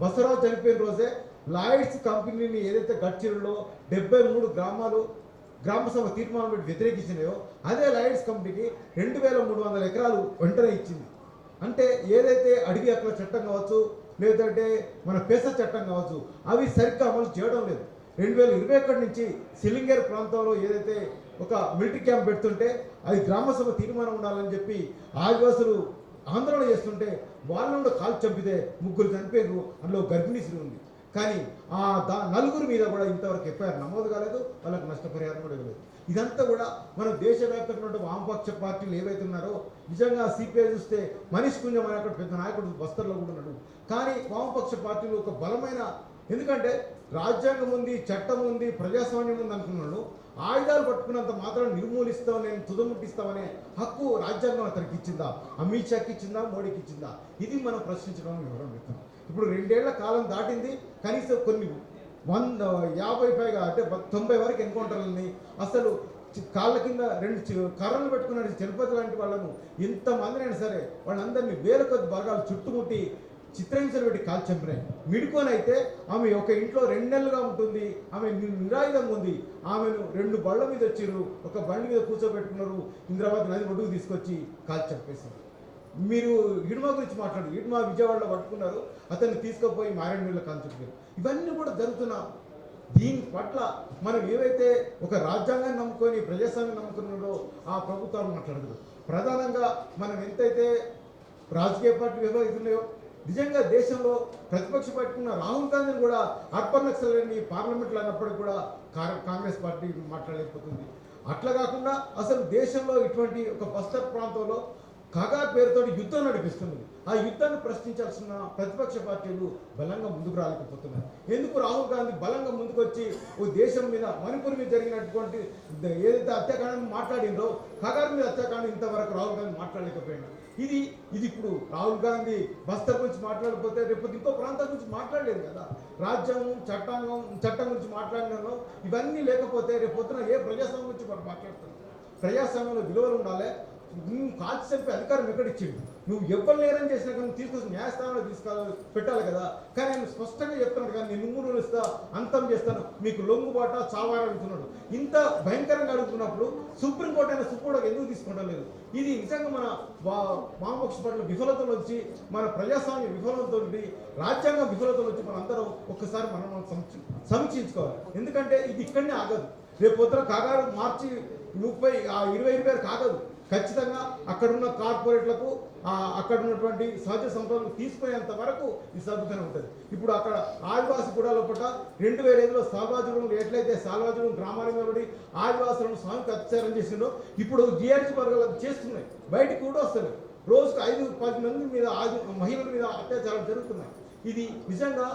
బసవరాజు చనిపోయిన రోజే లాయిడ్స్ కంపెనీని ఏదైతే గడ్చిరులో 73 గ్రామాలు గ్రామసభ తీర్మానం పెట్టి వ్యతిరేకించినాయో అదే లాయిడ్స్ కంపెనీకి 2300 ఎకరాలు వెంటనే ఇచ్చింది. అంటే ఏదైతే అడవి హక్కుల చట్టం కావచ్చు, లేదంటే మన పేస చట్టం కావచ్చు, అవి సరిగ్గా అమలు చేయడం లేదు. 2021 నుంచి సిలింగర్ ప్రాంతంలో ఏదైతే ఒక మిలిటరీ క్యాంప్ పెడుతుంటే అది గ్రామసభ తీర్మానం ఉండాలని చెప్పి ఆదివాసులు ఆందోళన చేస్తుంటే వాళ్ళను కాల్చి చంపితే 3 చనిపోయారు, అందులో గర్భిణీ స్త్రీ ఉంది. కానీ ఆ 4 మీద కూడా ఇంతవరకు ఎఫ్ఐఆర్ నమోదు కాలేదు, వాళ్ళకి నష్టపరిహారం కూడా ఇవ్వలేదు. ఇదంతా కూడా మన దేశవ్యాప్తంగా వామపక్ష పార్టీలు ఏవైతే ఉన్నారో, నిజంగా సిపిఐ చూస్తే మనీష్ పుంజం అనే అక్కడ పెద్ద నాయకుడు బస్తర్లో కూడా ఉన్నాడు. కానీ వామపక్ష పార్టీలు ఒక బలమైన, ఎందుకంటే రాజ్యాంగం ఉంది, చట్టం ఉంది, ప్రజాస్వామ్యం ఉంది అనుకున్నాడు. ఆయుధాలు పట్టుకున్నంత మాత్రం నిర్మూలిస్తాం, నేను తుదముట్టిస్తామనే హక్కు రాజ్యాంగం అతనికి ఇచ్చిందా? అమిత్ షాకి ఇచ్చిందా? మోడీకి ఇచ్చిందా? ఇది మనం ప్రశ్నించడం వివరం వ్యక్తం. ఇప్పుడు 2 ఏళ్ల కాలం దాటింది, కనీసం కొన్ని 150 పైగా అంటే 90 వరకు ఎన్కౌంటర్లని, అసలు కాళ్ళ కింద 2 కర్రలు పెట్టుకున్న చలపతి లాంటి వాళ్ళను ఇంతమందినైనా సరే వాళ్ళందరినీ వేల కొద్ది భాగాలు చుట్టుముట్టి చిత్రహింసలు పెట్టి కాల్ చంపినాయి. మిడుకోనైతే ఆమె ఒక ఇంట్లో 2 నెలలుగా ఉంటుంది, ఆమె నిరాయుధంగా ఉంది. ఆమెను 2 బళ్ళ మీద వచ్చిర్రు, ఒక బండి మీద కూర్చోబెట్టుకున్నారు, ఇంద్రాబాద్ నది ఒడ్డుకు తీసుకొచ్చి కాల్ చంపేశారు. మీరు ఇడుమా గురించి మాట్లాడు, ఇడుమా విజయవాడలో పట్టుకున్నారు, అతన్ని తీసుకుపోయి మారేడుమిల్లిలో కాల్ చంపారు. ఇవన్నీ కూడా జరుగుతున్నా దీని పట్ల మనం ఏవైతే ఒక రాజ్యాంగాన్ని నమ్ముకొని ప్రజాస్వామ్యం నమ్ముకున్నారో ఆ ప్రభుత్వాలు మాట్లాడదు. ప్రధానంగా మనం ఎంతైతే రాజకీయ పార్టీ వ్యవహరిస్తున్నాయో నిజంగా దేశంలో ప్రతిపక్ష పార్టీ ఉన్న రాహుల్ గాంధీని కూడా అర్బన్ నక్సలైట్ని పార్లమెంట్లో అన్నప్పటికీ కూడా కాంగ్రెస్ పార్టీ మాట్లాడలేకపోతుంది. అట్లా కాకుండా అసలు దేశంలో ఇటువంటి ఒక బస్తర్ ప్రాంతంలో కగార్ పేరుతో యుద్ధం నడిపిస్తున్నది. ఆ యుద్ధాన్ని ప్రశ్నించాల్సిన ప్రతిపక్ష పార్టీలు బలంగా ముందుకు రాలేకపోతున్నాయి. ఎందుకు రాహుల్ గాంధీ బలంగా ముందుకు వచ్చి ఓ దేశం మీద మణిపూర్ మీద జరిగినటువంటి ఏదైతే హత్యాకాండం మాట్లాడిందో కగార్ మీద హత్యాకాండం ఇంతవరకు రాహుల్ గాంధీ మాట్లాడలేకపోయినా ఇది ఇప్పుడు రాహుల్ గాంధీ బస్తర్ గురించి మాట్లాడకపోతే రేపు ఇంకో ప్రాంతం గురించి మాట్లాడలేదు కదా. రాజ్యాంగం చట్టం గురించి మాట్లాడినాను ఇవన్నీ లేకపోతే రేపు పొద్దున ఏ ప్రజాస్వామ్యం గురించి మనం మాట్లాడుతున్నాం? ప్రజాస్వామ్యంలో విలువలు ఉండాలి. నువ్వు కాల్చి చంపే అధికారం ఎక్కడిచ్చిండు? నువ్వు ఎవరు లేరని చేసినా కానీ తీసుకొచ్చి న్యాయస్థానంలో పెట్టాలి కదా. కానీ ఆయన స్పష్టంగా చెప్తున్నాడు, కానీ నేను 3 ఇస్తా, అంతం చేస్తాను, మీకు లొంగుబాట చావారా అడుగుతున్నాడు. ఇంత భయంకరంగా అడుగుతున్నప్పుడు సుప్రీంకోర్టు అయినా సుప్రీంకోర్టు ఎందుకు తీసుకోవడం లేదు? ఇది నిజంగా మన వామపక్ష పార్టీల విఫలతలు వచ్చి, మన ప్రజాస్వామ్య విఫలతతో, రాజ్యాంగ విఫలతలు వచ్చి మన అందరం ఒక్కసారి మనం సమీక్షించుకోవాలి. ఎందుకంటే ఇది ఇక్కడనే ఆగదు. రేపు పొద్దున కాగారు మార్చి 20 కాగదు. ఖచ్చితంగా అక్కడున్న కార్పొరేట్లకు అక్కడ ఉన్నటువంటి సహజ సంపదలు తీసుకునేంత వరకు ఈ సభ్యతనే ఉంటుంది. ఇప్పుడు అక్కడ ఆదివాసి కూడా లోపల 2005లో సాల్వాజుడు ఎట్లయితే సాల్వాజుడు గ్రామాల మీద ఆదివాసులను స్వామికి అత్యాచారం చేసిండో ఇప్పుడు జిఆర్జీ వర్గాలు చేస్తున్నాయి. బయటికి కూడా వస్తున్నాయి. రోజుకు 5-10 మంది మీద మహిళల మీద అత్యాచారాలు జరుగుతున్నాయి. ఇది నిజంగా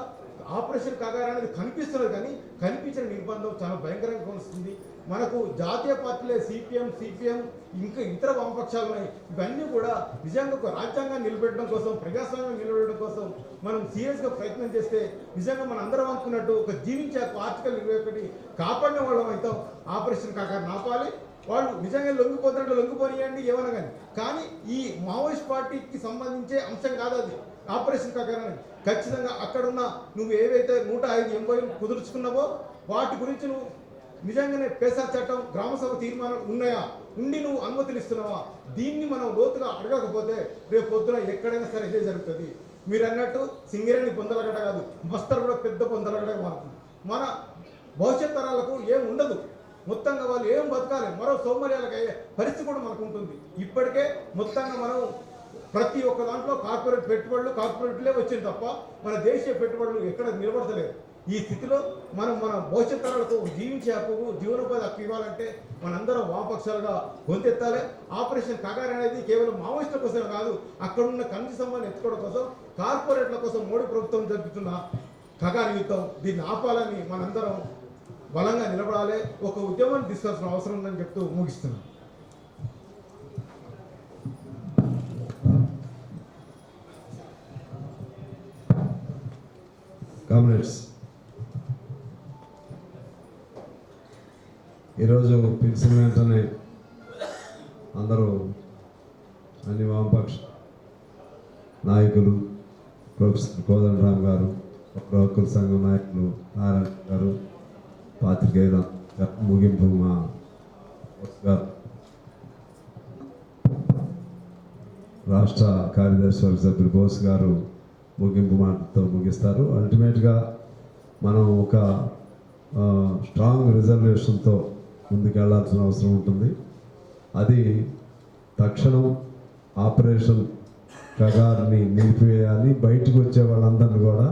ఆపరేషన్ కగార్ అనేది కనిపిస్తున్నది, కానీ కనిపించిన నిర్బంధం చాలా భయంకరంగా కొనిస్తుంది. మనకు జాతీయ పార్టీలే సిపిఎం ఇంకా ఇతర వామపక్షాలు ఉన్నాయి. ఇవన్నీ కూడా నిజంగా ఒక రాజ్యాంగాన్ని నిలబెట్టడం కోసం, ప్రజాస్వామ్యం నిలబెట్టడం కోసం మనం సీరియస్గా ప్రయత్నం చేస్తే నిజంగా మనం అందరం అనుకున్నట్టు ఒక జీవించే ఆర్టికల్ 21 కాపాడిన వాళ్ళం అయితే ఆపరేషన్ కగార్ ఆపాలి. వాళ్ళు నిజంగా లొంగిపోనియండి ఏమన్నా కానీ ఈ మావోయిస్ట్ పార్టీకి సంబంధించే అంశం కాదు అది ఆపరేషన్ కగార్ అనేది. ఖచ్చితంగా అక్కడున్న నువ్వు ఏవైతే 105 ఎంఓయూలు కుదుర్చుకున్నావో వాటి గురించి నువ్వు నిజంగానే పేసా చట్టం, గ్రామసభ తీర్మానం ఉన్నాయా, ఉండి నువ్వు అనుమతులు ఇస్తున్నావా? దీన్ని మనం లోతుగా అడగకపోతే రేపు పొద్దున ఎక్కడైనా సరే ఇదే జరుగుతుంది. మీరు అన్నట్టు సింగరేణి పొందలగడ్డ కాదు, బస్తర్ కూడా పెద్ద పొందలగడ్డ మారుతుంది. మన భవిష్యత్ తరాలకు ఏం ఉండదు. మొత్తంగా వాళ్ళు ఏం బతకాలి, మరో సౌకర్యాలకు అయ్యే పరిస్థితి కూడా మనకు ఉంటుంది. ఇప్పటికే మొత్తంగా మనం ప్రతి ఒక్క దాంట్లో కార్పొరేట్లే వచ్చింది తప్ప మన దేశీయ పెట్టుబడులు ఎక్కడ నిలబడతలేదు. ఈ స్థితిలో మన భవిష్యత్ తరాలకు జీవించే హక్కు, జీవనోపాధి హక్కు ఇవ్వాలంటే మనందరం వామపక్షాలుగా గొంతెత్తాలి. ఆపరేషన్ కగార్ అనేది కేవలం మావోయిస్టుల కోసం కాదు, అక్కడున్న కమిటీ సంబంధాన్ని ఎత్తుకోవడం కోసం, కార్పొరేట్ల కోసం మోడీ ప్రభుత్వం జరుపుతున్న కగార్ యుద్ధం, దీన్ని ఆపాలని మనందరం బలంగా నిలబడాలి. ఒక ఉద్యమాన్ని తీసుకోవాల్సిన అవసరం ఉందని చెప్తూ ముగిస్తున్నాను. కామ్రేడ్స్, ఈరోజు పిలిచిన వెంటనే అందరూ అన్ని వామపక్ష నాయకులు, ప్రొఫెసర్ కోదండరామ్ గారు, హక్కుల సంఘం నాయకులు నారాయణ గారు, పాత్రికేయుల ముగింపు మా గారు, రాష్ట్ర కార్యదర్శి వర్గ సభ్యులు బోస్ గారు ముగింపు మాటతో ముగిస్తారు. అల్టిమేట్గా మనం ఒక స్ట్రాంగ్ రిజర్వేషన్తో ముందుకెళ్లాల్సిన అవసరం ఉంటుంది. అది తక్షణం ఆపరేషన్ కగార్ని నిలిపివేయాలి. బయటకు వచ్చే వాళ్ళందరినీ కూడా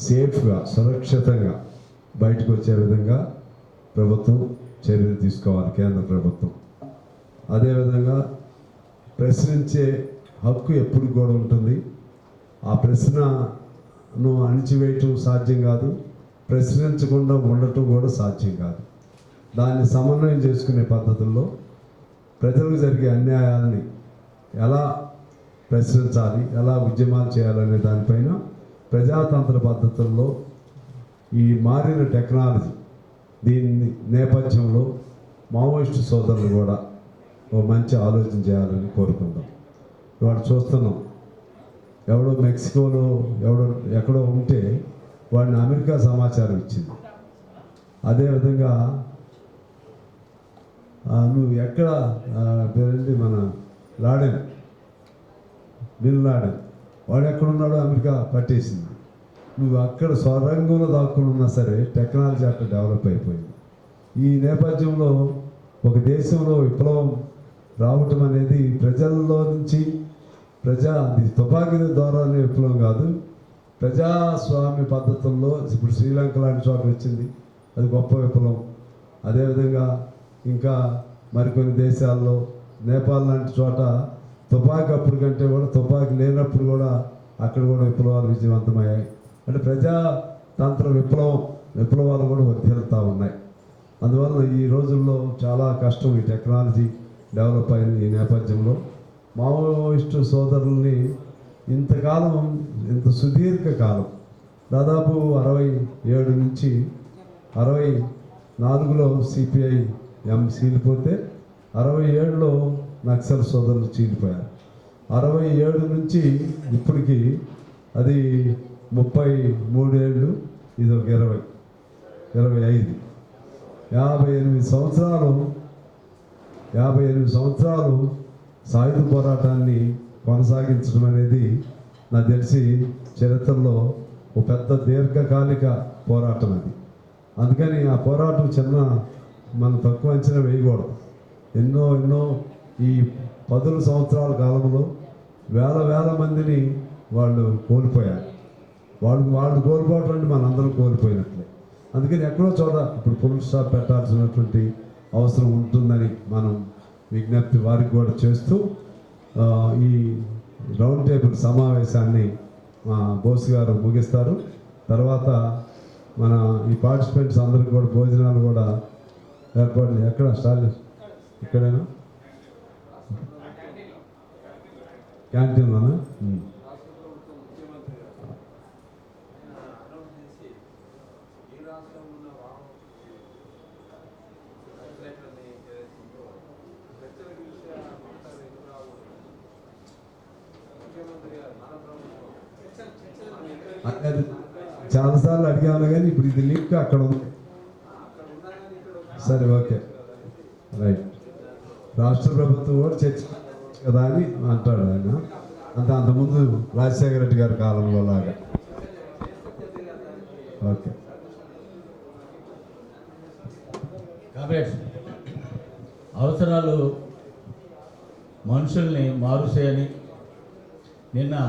సేఫ్గా, సురక్షితంగా బయటకు వచ్చే విధంగా ప్రభుత్వం చర్యలు తీసుకోవాలి, కేంద్ర ప్రభుత్వం. అదేవిధంగా ప్రశ్నించే హక్కు ఎప్పుడు కూడా ఉంటుంది. ఆ ప్రశ్నను అణిచివేయటం సాధ్యం కాదు, ప్రశ్నించకుండా ఉండటం కూడా సాధ్యం కాదు. దాన్ని సమన్వయం చేసుకునే పద్ధతుల్లో ప్రజలకు జరిగే అన్యాయాల్ని ఎలా ప్రశ్నించాలి, ఎలా ఉద్యమాలు చేయాలనే దానిపైన ప్రజాతంత్ర పద్ధతుల్లో ఈ మారిన టెక్నాలజీ దీని నేపథ్యంలో మావోయిస్టు సోదరులు కూడా ఓ మంచి ఆలోచన చేయాలని కోరుకుంటాం. ఇవాళ చూస్తున్నాం ఎవడో మెక్సికోలో ఎక్కడో ఉంటే వాడిని అమెరికా సమాచారం ఇచ్చింది. అదేవిధంగా నువ్వు ఎక్కడ పేరేంటి మన లాడెన్ బిన్ లాడెన్ వాడు ఎక్కడున్నాడో అమెరికా పట్టేసింది. నువ్వు అక్కడ స్వరంగంలో దాక్కుని ఉన్నా సరే టెక్నాలజీ అక్కడ డెవలప్ అయిపోయింది. ఈ నేపథ్యంలో ఒక దేశంలో విప్లవం రావటం అనేది ప్రజల్లో నుంచి అది తుపాకీ ద్వారానే విప్లవం కాదు, ప్రజాస్వామ్య పద్ధతుల్లో ఇప్పుడు శ్రీలంక లాంటి చోట వచ్చింది, అది గొప్ప విప్లవం. అదేవిధంగా ఇంకా మరికొన్ని దేశాల్లో నేపాల్ లాంటి చోట తుపాకీ అప్పుడు కంటే కూడా తుపాకీ లేనప్పుడు కూడా అక్కడ కూడా విప్లవాలు విజయవంతమయ్యాయి. అంటే ప్రజాతంత్ర విప్లవాలు కూడా వర్ధిల్లుతూ ఉన్నాయి. అందువల్ల ఈ రోజుల్లో చాలా కష్టం ఈ టెక్నాలజీ డెవలప్ అయిన ఈ నేపథ్యంలో మావోయిస్టు సోదరుల్ని ఇంతకాలం ఇంత సుదీర్ఘకాలం దాదాపు 67 నుంచి 64లో CPI-M చీలిపోతే 67లో నక్సల్ సోదరులు చీలిపోయారు. 67 నుంచి ఇప్పటికి అది 33 ఏళ్ళు, ఇది ఒక 25 58 సంవత్సరాలు సాయుధ పోరాటాన్ని కొనసాగించడం అనేది నాకు తెలిసి చరిత్రలో ఒక పెద్ద దీర్ఘకాలిక పోరాటం అది. అందుకని ఆ పోరాటం మనం తక్కువ అంచనా వేయకూడదు. ఎన్నో ఈ 10 సంవత్సరాల కాలంలో వేల మందిని వాళ్ళు కోల్పోయారు. వాళ్ళు కోల్పోవటం అంటే మనందరం కోల్పోయినట్లే. అందుకని ఎక్కడో చోట ఇప్పుడు ఫుల్ స్టాప్ పెట్టాల్సినటువంటి అవసరం ఉంటుందని మనం విజ్ఞప్తి వారికి కూడా చేస్తూ ఈ రౌండ్ టేబుల్ సమావేశాన్ని మా బోస్ గారు ముగిస్తారు. తర్వాత మన ఈ పార్టిసిపెంట్స్ అందరికీ కూడా భోజనాలు కూడా ఏర్పాటు ఎక్కడ స్టార్ట్ ఇక్కడేనా క్యాంటీన్లోనా? చాలాసార్లు అడిగాను కానీ ఇప్పుడు ఇది లింక్ అక్కడ ఉంది. సరే, ఓకే, రైట్. రాష్ట్ర ప్రభుత్వం కూడా చర్చ కదా అని అంటాడు ఆయన. అంతకుముందు రాజశేఖర రెడ్డి గారి కాలంలో లాగా. ఓకే. కాబట్టి అవసరాలు మనుషుల్ని మారుస్తాయని నిన్న